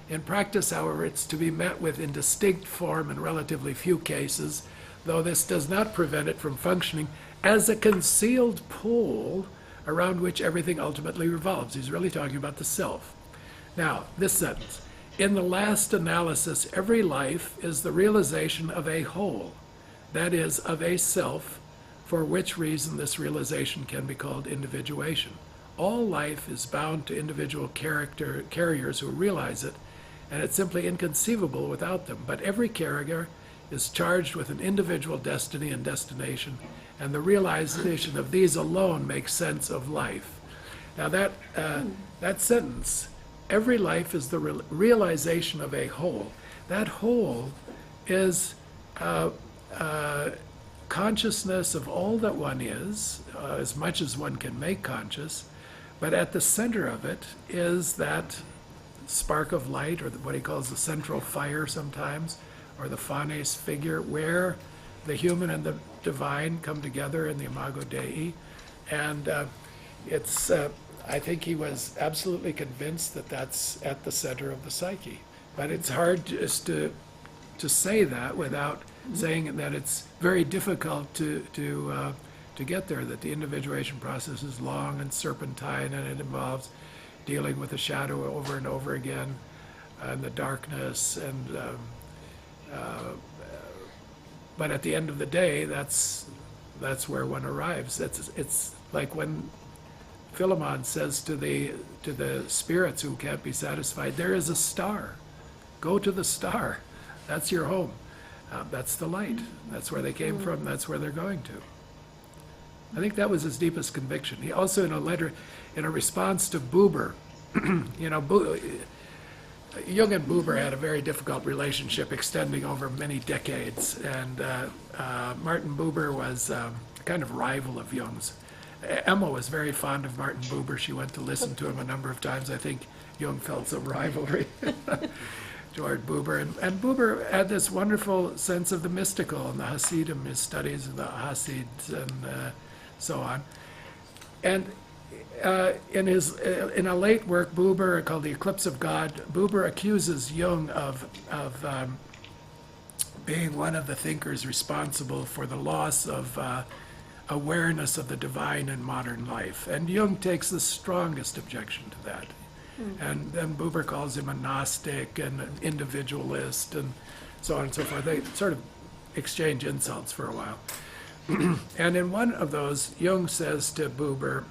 In practice, however, it's to be met with in distinct form in relatively few cases, though this does not prevent it from functioning as a concealed pole around which everything ultimately revolves. He's really talking about the self. Now, this sentence. In the last analysis, every life is the realization of a whole, that is, of a self, for which reason this realization can be called individuation. All life is bound to individual carriers who realize it, and it's simply inconceivable without them. But every carrier is charged with an individual destiny and destination, and the realization of these alone makes sense of life. Now that sentence, every life is the realization of a whole. That whole is consciousness of all that one is, as much as one can make conscious, but at the center of it is that spark of light, or what he calls the central fire sometimes, or the phanes figure, where the human and the divine come together in the Imago Dei. And I think he was absolutely convinced that that's at the center of the psyche. But it's hard just to say that without saying that it's very difficult to get there, that the individuation process is long and serpentine, and it involves dealing with the shadow over and over again, and the darkness, and but at the end of the day, that's where one arrives. It's like when Philemon says to the spirits who can't be satisfied, there is a star. Go to the star. That's your home. That's the light. That's where they came from. That's where they're going to. I think that was his deepest conviction. He also, in a letter, in a response to Buber, Jung and Buber had a very difficult relationship extending over many decades, and Martin Buber was a kind of rival of Jung's. Emma was very fond of Martin Buber. She went to listen to him a number of times. I think Jung felt some rivalry toward Buber. And Buber had this wonderful sense of the mystical and the Hasidim, his studies of the Hasids and so on. And in a late work, Buber, called The Eclipse of God, Buber accuses Jung of being one of the thinkers responsible for the loss of awareness of the divine in modern life. And Jung takes the strongest objection to that. And then Buber calls him a Gnostic and an individualist and so on and so forth. They sort of exchange insults for a while. And in one of those, Jung says to Buber,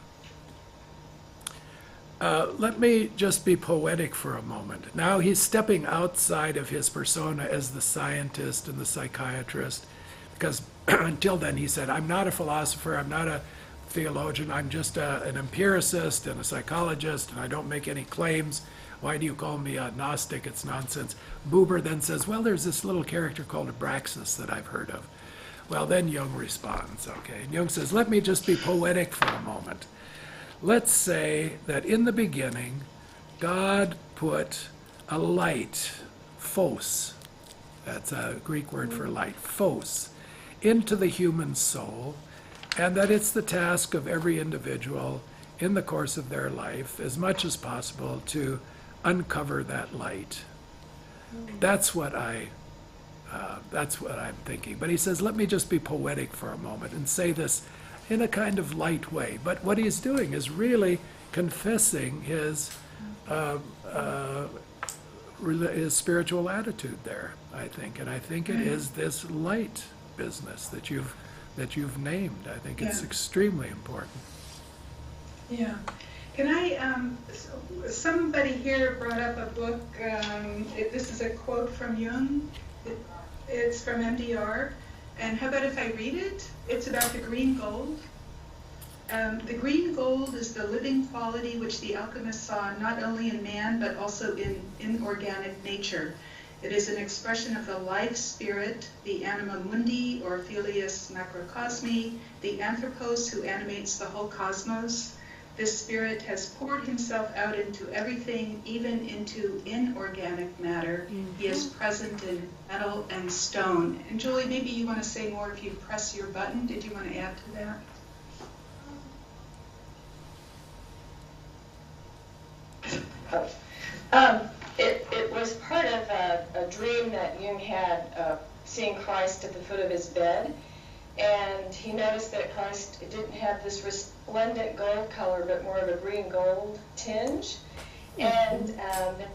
let me just be poetic for a moment. Now he's stepping outside of his persona as the scientist and the psychiatrist, because until then he said, I'm not a philosopher, I'm not a theologian, I'm just an empiricist and a psychologist, and I don't make any claims. Why do you call me a Gnostic? It's nonsense. Buber then says, well, there's this little character called Abraxas that I've heard of. Well, then Jung responds, okay. And Jung says, let me just be poetic for a moment. Let's say that in the beginning, God put a light, phos, that's a Greek word for light, phos, into the human soul, and that it's the task of every individual in the course of their life, as much as possible, to uncover that light. That's what I'm thinking. But he says, let me just be poetic for a moment and say this in a kind of light way. But what he's doing is really confessing his spiritual attitude there, I think. And I think it is this light business that you've named. I think it's extremely important. Yeah. Can I, somebody here brought up a book, this is a quote from Jung, it's from MDR, and how about if I read it? It's about the green gold. The green gold is the living quality which the alchemist saw not only in man, but also in inorganic nature. It is an expression of the life spirit, the anima mundi, or filius macrocosmi, the anthropos who animates the whole cosmos, This spirit has poured himself out into everything, even into inorganic matter. He is present in metal and stone. And Julie, maybe you want to say more if you press your button. Did you want to add to that? It was part of a dream that Jung had, seeing Christ at the foot of his bed. And he noticed that Christ didn't have this resplendent gold color, but more of a green gold tinge. And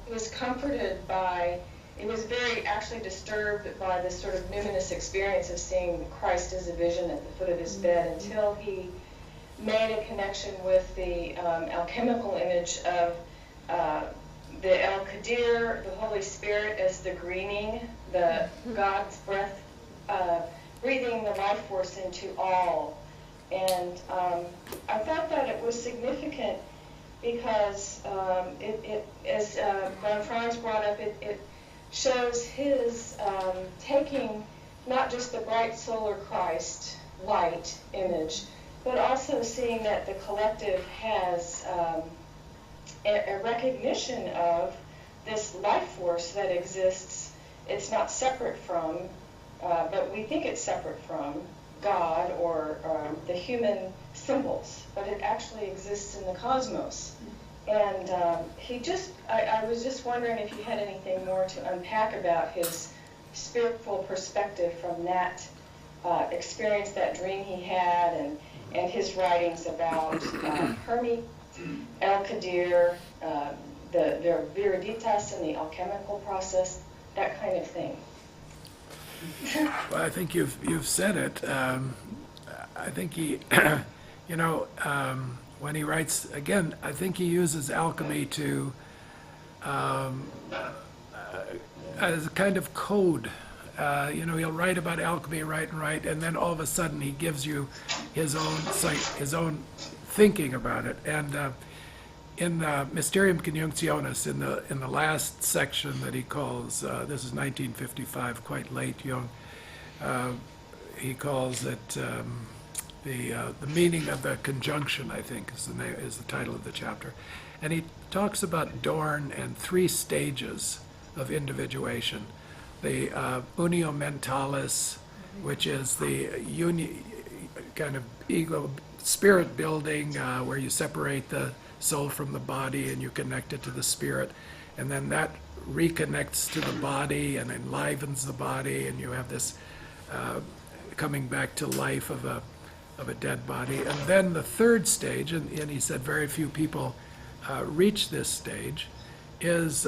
he was comforted by, he was very actually disturbed by this sort of numinous experience of seeing Christ as a vision at the foot of his bed, until he made a connection with the alchemical image of the El Qadir, the Holy Spirit, as the greening, the God's breath, breathing the life force into all. And I thought that it was significant because as Von Franz brought up, it shows his taking not just the bright solar Christ light image, but also seeing that the collective has a recognition of this life force that exists. It's not separate from, but we think it's separate from God or the human symbols, but it actually exists in the cosmos. And I was just wondering if you had anything more to unpack about his spiritual perspective from that experience, that dream he had, and his writings about Hermes, El Qadir, the Viriditas and the alchemical process, that kind of thing. Well, I think you've said it. I think he, when he writes, again, I think he uses alchemy to, as a kind of code. He'll write about alchemy, and then all of a sudden he gives you his own thinking about it. And in Mysterium Conjunctionis, in the last section that he calls, this is 1955, quite late, Jung, he calls it the meaning of the conjunction, I think, is the title of the chapter. And he talks about Dorn and 3 stages of individuation. The unio mentalis, which is the kind of ego spirit building, where you separate the soul from the body and you connect it to the spirit, and then that reconnects to the body and enlivens the body, and you have this coming back to life of a dead body. And then the third stage, and he said very few people reach this stage, is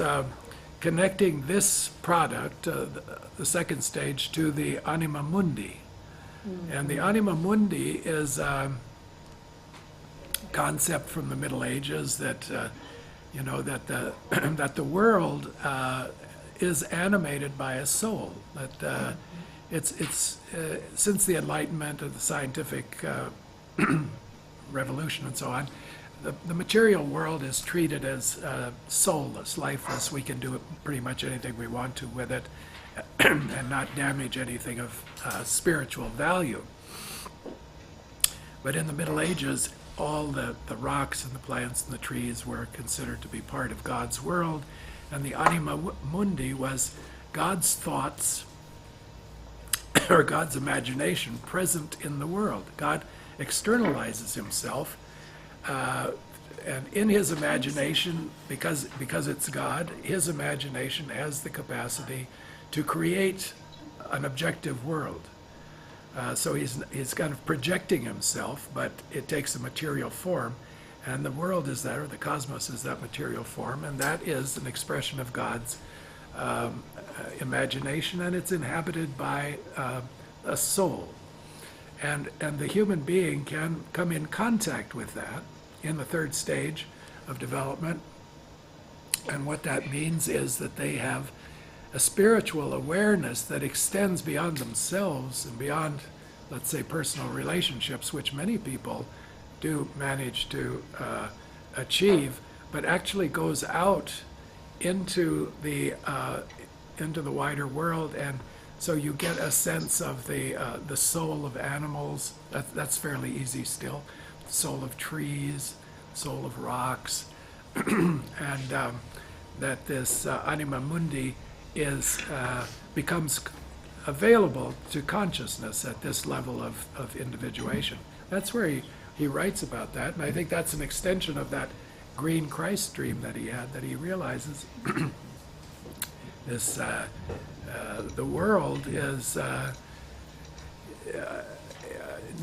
connecting this product, the second stage, to the anima mundi. And the anima mundi is concept from the Middle Ages that that the world is animated by a soul. That it's since the Enlightenment and the scientific revolution and so on, the material world is treated as soulless, lifeless. We can do pretty much anything we want to with it and not damage anything of spiritual value. But in the Middle Ages, all the rocks and the plants and the trees were considered to be part of God's world, and the anima mundi was God's thoughts or God's imagination present in the world. God externalizes himself, and in his imagination, because it's God, his imagination has the capacity to create an objective world. So he's kind of projecting himself, but it takes a material form, and the world is that, or the cosmos is that material form, and that is an expression of God's imagination, and it's inhabited by a soul. And the human being can come in contact with that in the third stage of development, and what that means is that they have a spiritual awareness that extends beyond themselves and beyond, let's say, personal relationships, which many people do manage to achieve, but actually goes out into the wider world. And so you get a sense of the soul of animals. That's fairly easy still. The soul of trees, soul of rocks, and that this anima mundi becomes available to consciousness at this level of individuation. That's where he writes about that, and I think that's an extension of that green Christ dream that he had, that he realizes this the world is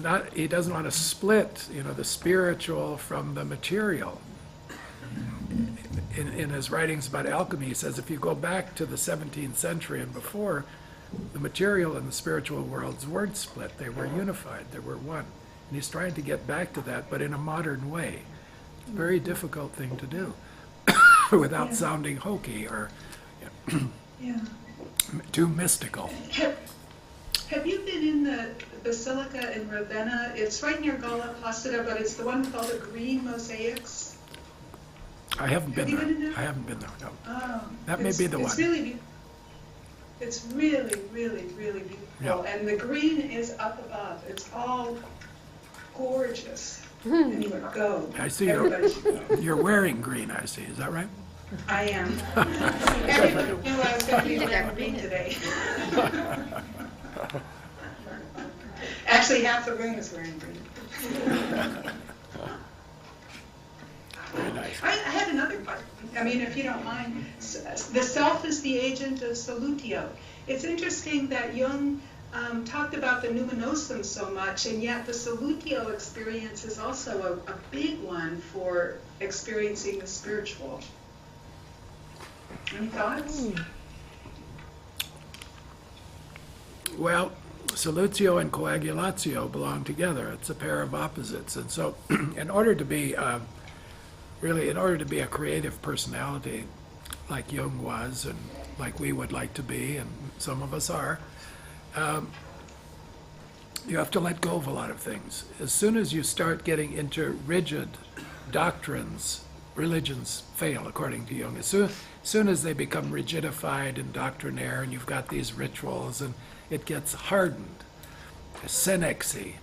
not, he doesn't want to split, the spiritual from the material. In his writings about alchemy, he says if you go back to the 17th century and before, the material and the spiritual worlds weren't split. They were unified. They were one. And he's trying to get back to that, but in a modern way. It's a very difficult thing to do without sounding hokey or too mystical. Have you been in the Basilica in Ravenna? It's right near Galla Placida, but it's the one with all the green mosaics. I haven't been Have you there. been in there? I haven't been there, no. Oh, That may be the one. It's really, really, really beautiful. Yeah. And the green is up above. It's all gorgeous. Anyway, go. I see Everybody should go. you're wearing green, I see. Is that right? I am. Everybody knew I was going to be wearing green today. Actually, half the room is wearing green. Very nice. I had another question. I mean, if you don't mind. The self is the agent of solutio. It's interesting that Jung talked about the numinosum so much, and yet the solutio experience is also a big one for experiencing the spiritual. Any thoughts? Well, solutio and coagulatio belong together. It's a pair of opposites. And so in order to be a creative personality like Jung was and like we would like to be, and some of us are, you have to let go of a lot of things. As soon as you start getting into rigid doctrines, religions fail, according to Jung. As soon as they become rigidified and doctrinaire, and you've got these rituals, and it gets hardened, synexy,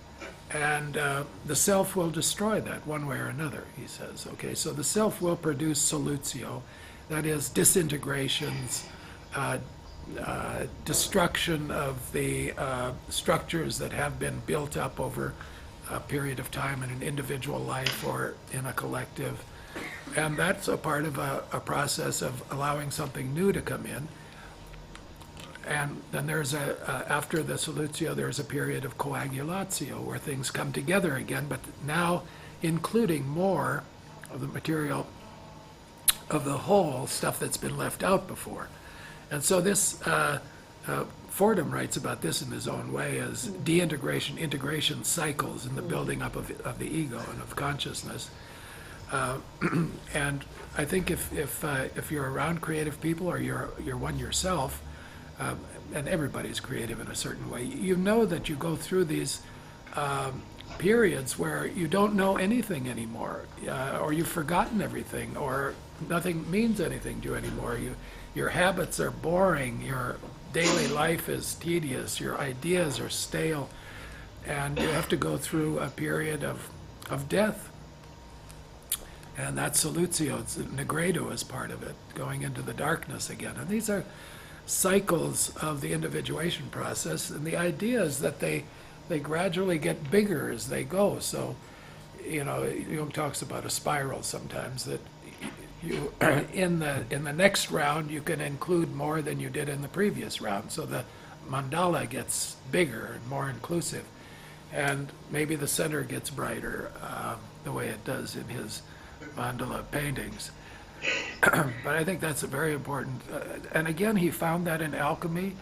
and the self will destroy that one way or another, he says. Okay, so the self will produce solutio, that is disintegrations, destruction of the structures that have been built up over a period of time in an individual life or in a collective. And that's a part of a process of allowing something new to come in. And then there's after the solutio, there's a period of coagulatio where things come together again, but now including more of the material of the whole, stuff that's been left out before. And so this, Fordham writes about this in his own way as deintegration, integration cycles in the building up of the ego and of consciousness. And I think if you're around creative people or you're one yourself, and everybody's creative in a certain way, you know that you go through these periods where you don't know anything anymore, or you've forgotten everything, or nothing means anything to you anymore. Your habits are boring, your daily life is tedious, your ideas are stale, and you have to go through a period of death. And that's solutio, negredo is part of it, going into the darkness again. And these are cycles of the individuation process, and the idea is that they gradually get bigger as they go. So, Jung talks about a spiral sometimes, that you in the next round you can include more than you did in the previous round. So the mandala gets bigger and more inclusive, and maybe the center gets brighter, the way it does in his mandala paintings. But I think that's a very important, and again, he found that in alchemy.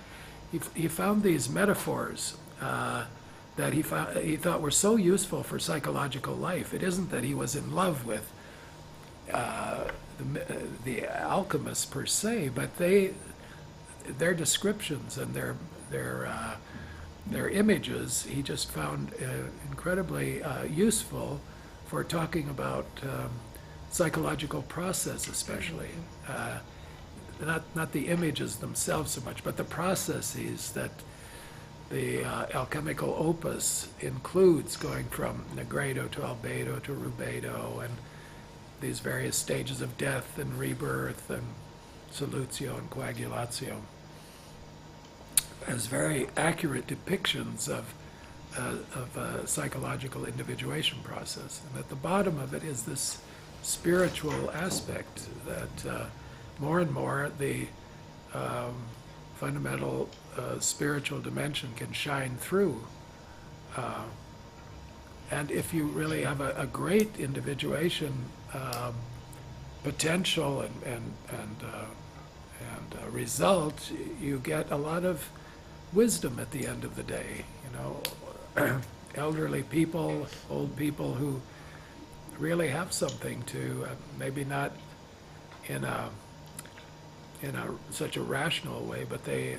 He found these metaphors that he thought were so useful for psychological life. It isn't that he was in love with the alchemists per se, but their descriptions and their images he just found incredibly useful for talking about psychological process, especially. Not the images themselves so much, but the processes that the alchemical opus includes, going from negredo to albedo to rubedo, these various stages of death and rebirth and solutio and coagulatio as very accurate depictions of a psychological individuation process. And at the bottom of it is this spiritual aspect that more and more the fundamental spiritual dimension can shine through. And if you really have a great individuation potential and result, you get a lot of wisdom at the end of the day. You know, elderly people, old people who really have something to, maybe not in such a rational way, but they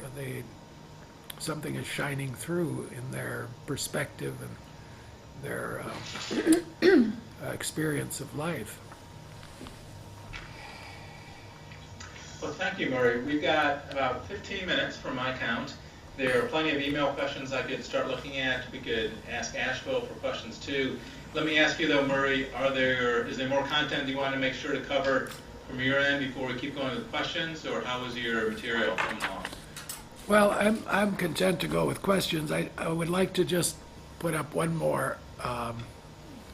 something is shining through in their perspective and their experience of life. Well, thank you, Murray. We've got about 15 minutes from my count. There are plenty of email questions I could start looking at. We could ask Asheville for questions too. Let me ask you though, Murray, is there more content you want to make sure to cover from your end before we keep going with questions, or how is your material coming along? Well, I'm content to go with questions. I would like to just put up one more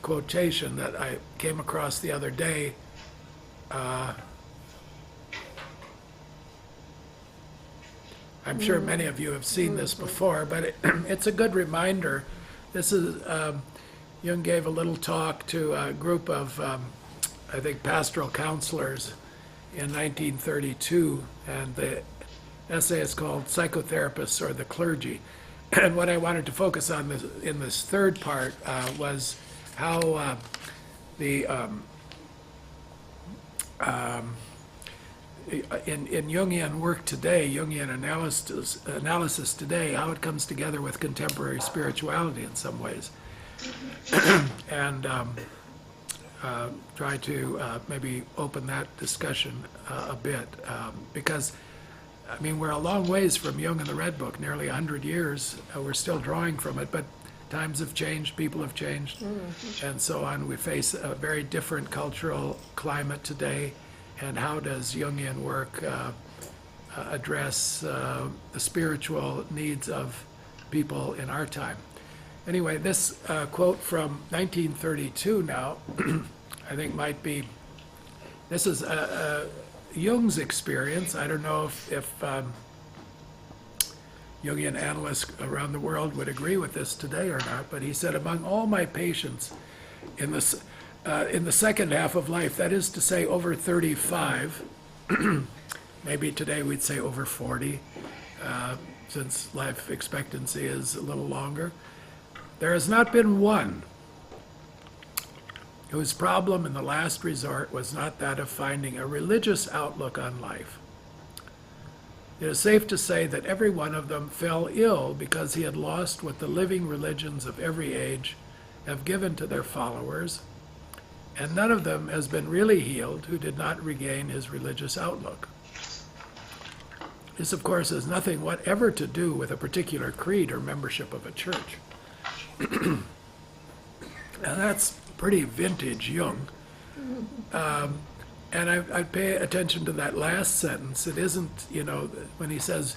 quotation that I came across the other day. I'm sure many of you have seen this before, but it's a good reminder. This is, Jung gave a little talk to a group of, I think, pastoral counselors in 1932, and the essay is called Psychotherapists or the Clergy. And what I wanted to focus on in this third part was how in Jungian work today, Jungian analysis today, how it comes together with contemporary spirituality in some ways. And try to maybe open that discussion a bit, because I mean, we're a long ways from Jung and the Red Book, nearly 100 years. We're still drawing from it, but times have changed, people have changed, and so on. We face a very different cultural climate today, and how does Jungian work address the spiritual needs of people in our time? Anyway, this quote from 1932 now, I think might be, this is Jung's experience. I don't know if Jungian analysts around the world would agree with this today or not, but he said, among all my patients in the second half of life, that is to say over 35, maybe today we'd say over 40, since life expectancy is a little longer, there has not been one whose problem in the last resort was not that of finding a religious outlook on life. It is safe to say that every one of them fell ill because he had lost what the living religions of every age have given to their followers, and none of them has been really healed who did not regain his religious outlook. This, of course, has nothing whatever to do with a particular creed or membership of a church. And that's pretty vintage Jung. And I pay attention to that last sentence. It isn't, you know, when he says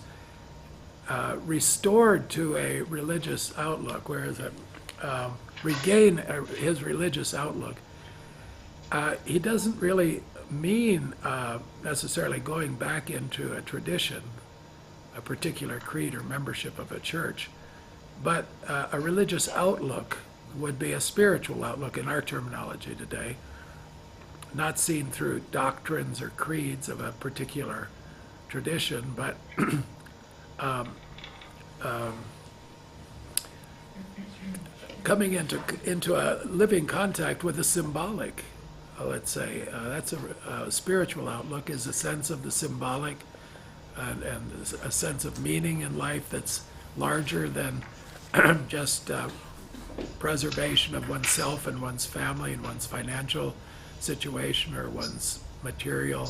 restored to a religious outlook, whereas regain his religious outlook, he doesn't really mean necessarily going back into a tradition, a particular creed or membership of a church, but a religious outlook would be a spiritual outlook in our terminology today, not seen through doctrines or creeds of a particular tradition, but coming into a living contact with the symbolic, let's say. That's a spiritual outlook, is a sense of the symbolic and a sense of meaning in life that's larger than just preservation of oneself and one's family and one's financial situation or one's material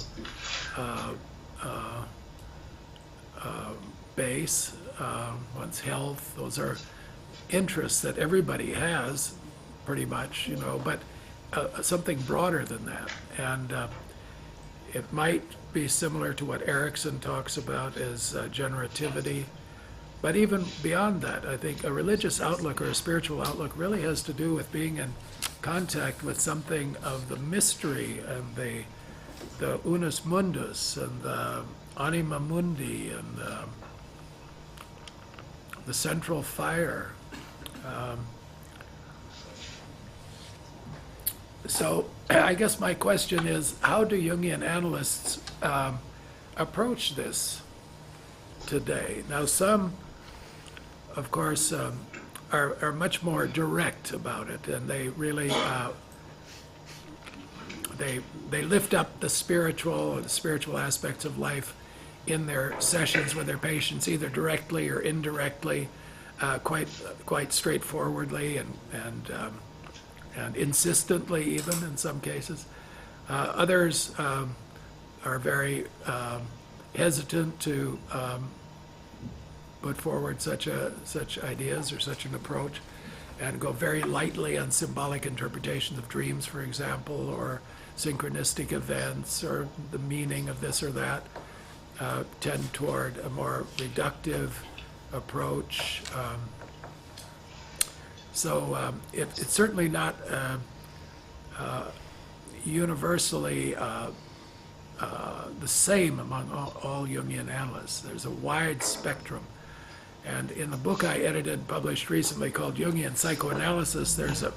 base, one's health. Those are interests that everybody has, pretty much, you know, but something broader than that. And it might be similar to what Erickson talks about as generativity. But even beyond that, I think a religious outlook or a spiritual outlook really has to do with being in contact with something of the mystery and the unus mundus and the anima mundi and the central fire. So I guess my question is, how do Jungian analysts approach this today? Now, some, of course, are much more direct about it, and they really they lift up the spiritual aspects of life in their sessions with their patients, either directly or indirectly, quite straightforwardly and insistently, even in some cases. Others are very hesitant to put forward such ideas or such an approach, and go very lightly on symbolic interpretations of dreams, for example, or synchronistic events, or the meaning of this or that. Tend toward a more reductive approach. So it's certainly not universally the same among all Jungian analysts. There's a wide spectrum. And in the book I edited and published recently called Jungian Psychoanalysis, there's a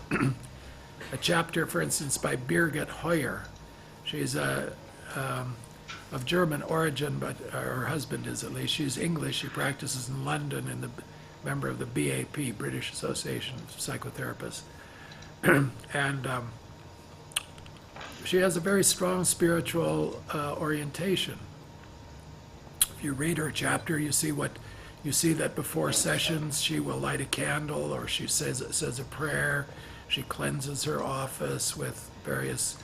chapter, for instance, by Birgit Hoyer. She's of German origin, but her husband is at least. She's English. She practices in London and member of the BAP, British Association of Psychotherapists. And she has a very strong spiritual orientation. If you read her chapter, you see that before sessions she will light a candle, or she says a prayer. She cleanses her office with various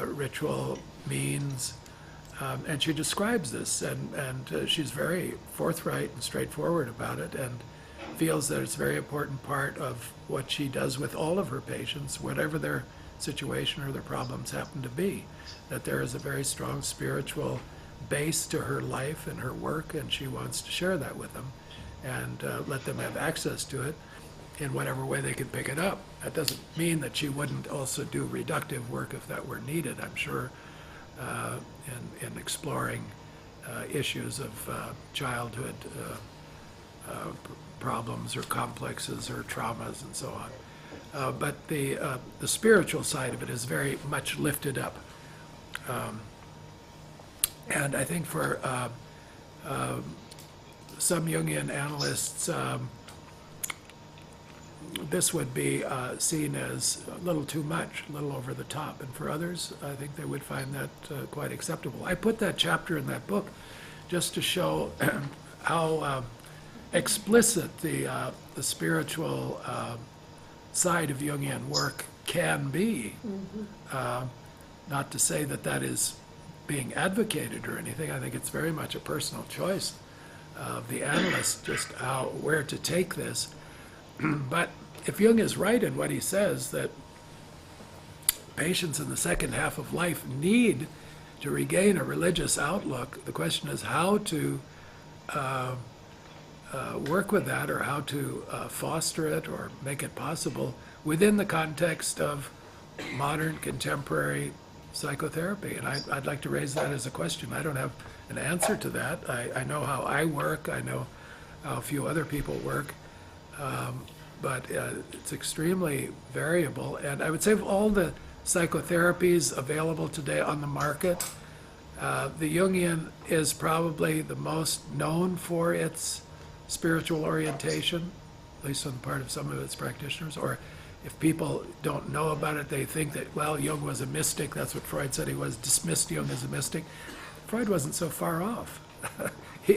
ritual means. And she describes this, and she's very forthright and straightforward about it, and feels that it's a very important part of what she does with all of her patients, whatever their situation or their problems happen to be, that there is a very strong spiritual base to her life and her work, and she wants to share that with them and let them have access to it in whatever way they can pick it up. That doesn't mean that she wouldn't also do reductive work if that were needed, I'm sure. In exploring issues of childhood problems or complexes or traumas and so on. But the spiritual side of it is very much lifted up. And I think for some Jungian analysts, this would be seen as a little too much, a little over the top. And for others, I think they would find that quite acceptable. I put that chapter in that book just to show how explicit the spiritual side of Jungian work can be. Mm-hmm. Not to say that that is being advocated or anything. I think it's very much a personal choice of the analyst, just where to take this. But if Jung is right in what he says, that patients in the second half of life need to regain a religious outlook, the question is how to work with that, or how to foster it or make it possible within the context of modern contemporary psychotherapy. And I'd like to raise that as a question. I don't have an answer to that. I know how I work. I know how a few other people work. But it's extremely variable. And I would say of all the psychotherapies available today on the market, the Jungian is probably the most known for its spiritual orientation, at least on the part of some of its practitioners. Or if people don't know about it, they think that, well, Jung was a mystic. That's what Freud said he was, dismissed Jung as a mystic. Freud wasn't so far off.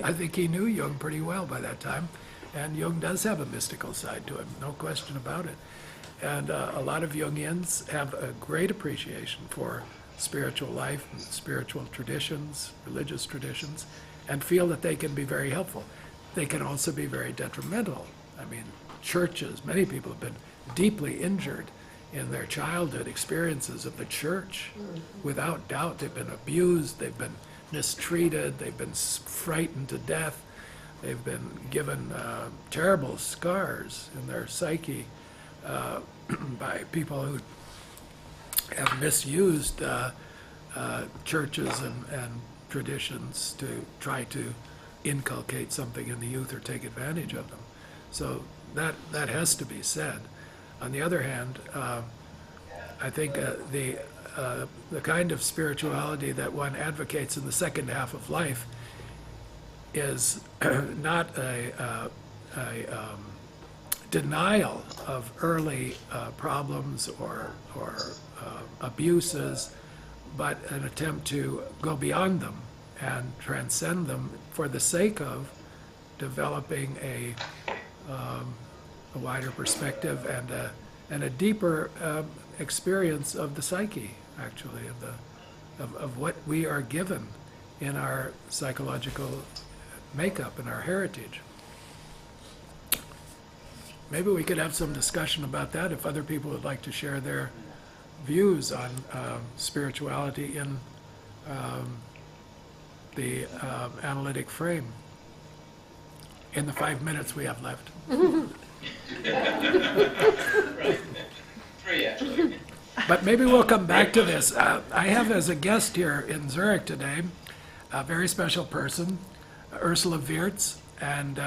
I think he knew Jung pretty well by that time. And Jung does have a mystical side to him, no question about it. And a lot of Jungians have a great appreciation for spiritual life, and spiritual traditions, religious traditions, and feel that they can be very helpful. They can also be very detrimental. I mean, churches, many people have been deeply injured in their childhood experiences of the church. Without doubt, they've been abused, they've been mistreated, they've been frightened to death, they've been given terrible scars in their psyche by people who have misused churches and traditions to try to inculcate something in the youth or take advantage of them. So that has to be said. On the other hand, I think the kind of spirituality that one advocates in the second half of life is not a denial of early problems or abuses, but an attempt to go beyond them and transcend them for the sake of developing a wider perspective and a deeper experience of the psyche, actually, of what we are given in our psychological makeup and our heritage. Maybe we could have some discussion about that if other people would like to share their views on spirituality in the analytic frame in the 5 minutes we have left. Right. 3, actually. But maybe we'll come back to this. I have as a guest here in Zurich today a very special person, Ursula Wirtz, and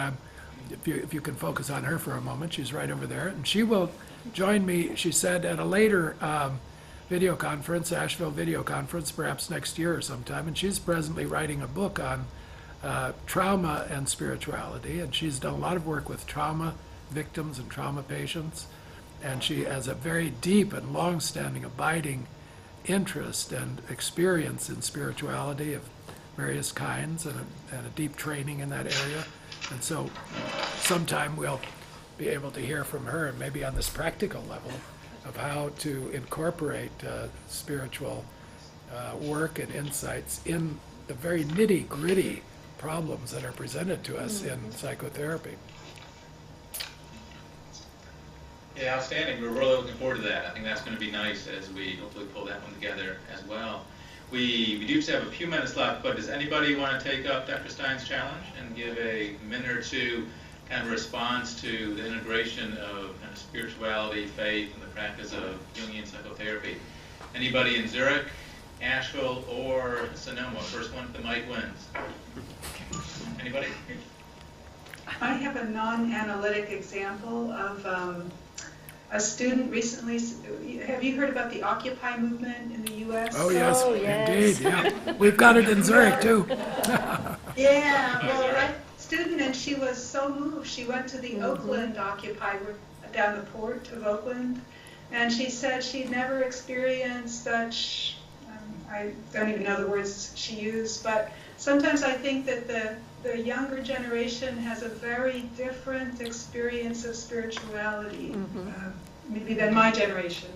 if you can focus on her for a moment, she's right over there, and she will join me, she said, at a later video conference, Asheville video conference, perhaps next year or sometime, and she's presently writing a book on trauma and spirituality, and she's done a lot of work with trauma victims and trauma patients, and she has a very deep and long-standing, abiding interest and experience in spirituality of various kinds and a deep training in that area. And so sometime we'll be able to hear from her, maybe on this practical level, of how to incorporate spiritual work and insights in the very nitty-gritty problems that are presented to us in psychotherapy. Yeah, outstanding. We're really looking forward to that. I think that's going to be nice as we hopefully pull that one together as well. We do just have a few minutes left, but does anybody want to take up Dr. Stein's challenge and give a minute or two kind of response to the integration of kind of spirituality, faith, and the practice of Jungian psychotherapy? Anybody in Zurich, Asheville, or Sonoma? First one at the mic wins. Anybody? I have a non-analytic example of a student recently. Have you heard about the Occupy movement in the U.S.? Oh, yes, Oh, yes. indeed, yeah. We've got it in Zurich, too. Yeah, well, my student, and she was so moved. She went to the Oakland Occupy, down the port of Oakland, and she said she'd never experienced such, I don't even know the words she used, but sometimes I think that the younger generation has a very different experience of spirituality, maybe than my generation.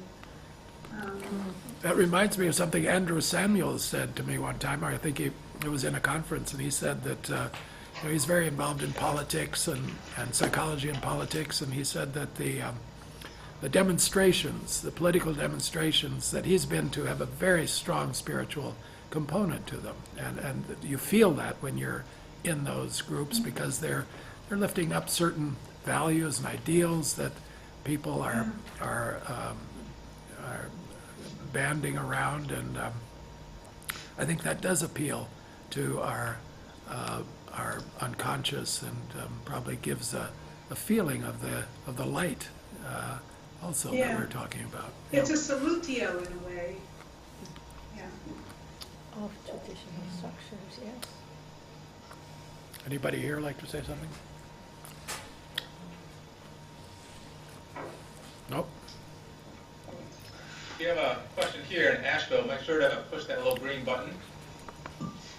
That reminds me of something Andrew Samuels said to me one time. I think it was in a conference, and he said that he's very involved in politics and psychology and politics, and he said that the demonstrations, the political demonstrations that he's been to, have a very strong spiritual component to them, and you feel that when you're in those groups, because they're lifting up certain values and ideals that people are banding around, and I think that does appeal to our unconscious, and probably gives a feeling of the light also that we're talking about. It's a salutio in a way. Yeah. Of traditional structures, yes. Anybody here like to say something? Nope. If you have a question here in Asheville, make sure to push that little green button,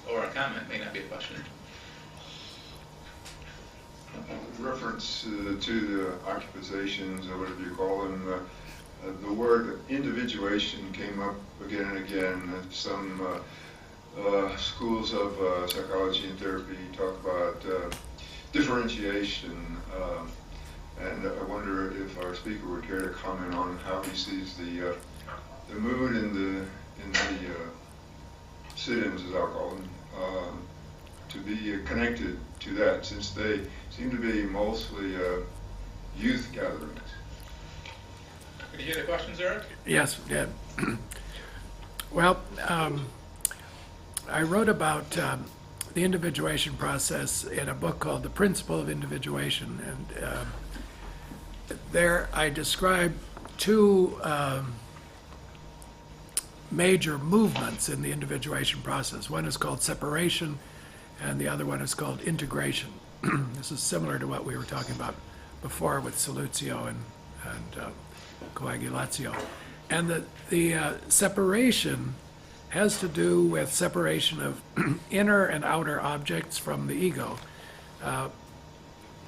or a comment, may not be a question. Reference to the occupations, or whatever you call them, the word individuation came up again and again. Some schools of psychology and therapy talk about differentiation, And I wonder if our speaker would care to comment on how he sees the mood in the sit-ins, as I'll call them, to be connected to that, since they seem to be mostly youth gatherings. Did you hear the questions, Eric? Yes, yeah. Well, I wrote about the individuation process in a book called The Principle of Individuation, and there I describe two major movements in the individuation process. One is called separation, and the other one is called integration. This is similar to what we were talking about before with solutio and coagulatio. And the separation has to do with separation of inner and outer objects from the ego,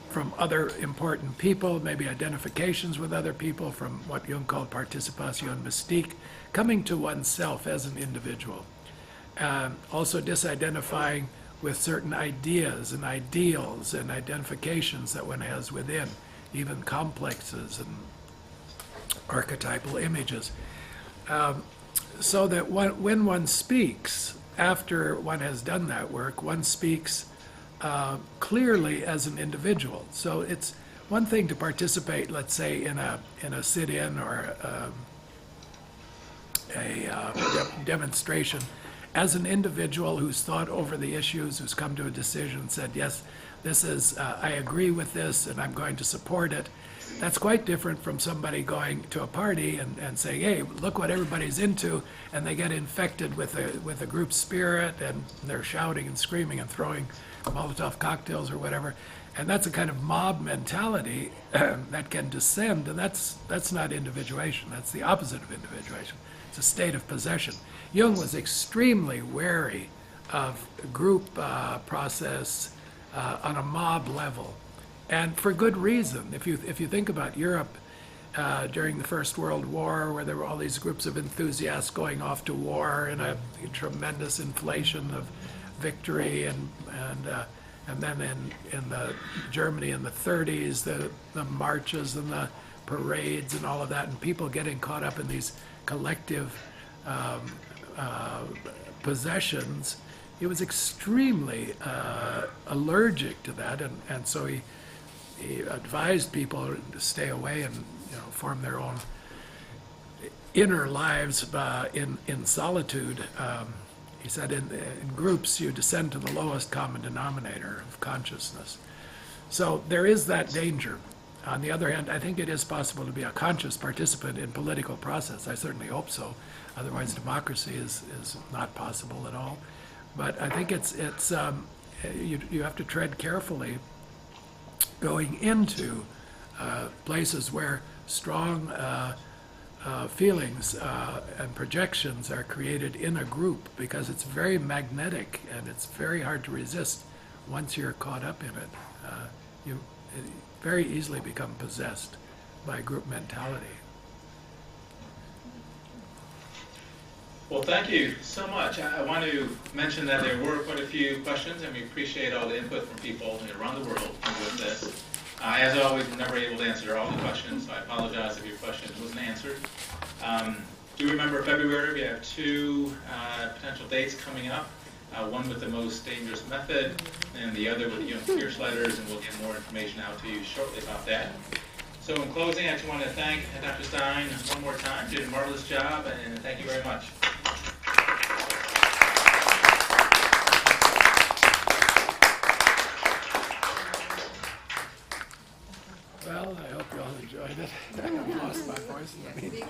from other important people, maybe identifications with other people, from what Jung called participation mystique, coming to oneself as an individual. Also disidentifying with certain ideas and ideals and identifications that one has within, even complexes and archetypal images. So that when one speaks, after one has done that work, one speaks clearly as an individual. So it's one thing to participate, let's say, in a sit-in or a demonstration as an individual who's thought over the issues, who's come to a decision and said, yes, this is, I agree with this and I'm going to support it. That's quite different from somebody going to a party and saying, hey, look what everybody's into, and they get infected with a group spirit, and they're shouting and screaming and throwing Molotov cocktails or whatever. And that's a kind of mob mentality that can descend, and that's not individuation. That's the opposite of individuation. It's a state of possession. Jung was extremely wary of group process on a mob level. And for good reason. If you think about Europe during the First World War, where there were all these groups of enthusiasts going off to war and a tremendous inflation of victory, and then in the Germany in the 30s, the marches and the parades and all of that, and people getting caught up in these collective possessions. He was extremely allergic to that, and so he advised people to stay away and form their own inner lives in solitude. He said in groups you descend to the lowest common denominator of consciousness. So there is that danger. On the other hand, I think it is possible to be a conscious participant in political process. I certainly hope so. Otherwise, democracy is not possible at all. But I think you have to tread carefully going into places where strong feelings and projections are created in a group, because it's very magnetic and it's very hard to resist once you're caught up in it. You very easily become possessed by group mentality. Well, thank you so much. I want to mention that there were quite a few questions, and we appreciate all the input from people around the world with this. As always, we're never able to answer all the questions, so I apologize if your question wasn't answered. Do remember February, we have two potential dates coming up, one with the most dangerous method, and the other with Pierce letters, and we'll get more information out to you shortly about that. So in closing, I just want to thank Dr. Stein one more time. You did a marvelous job, and thank you very much. Well, I hope you all enjoyed it. I lost my voice in the meantime.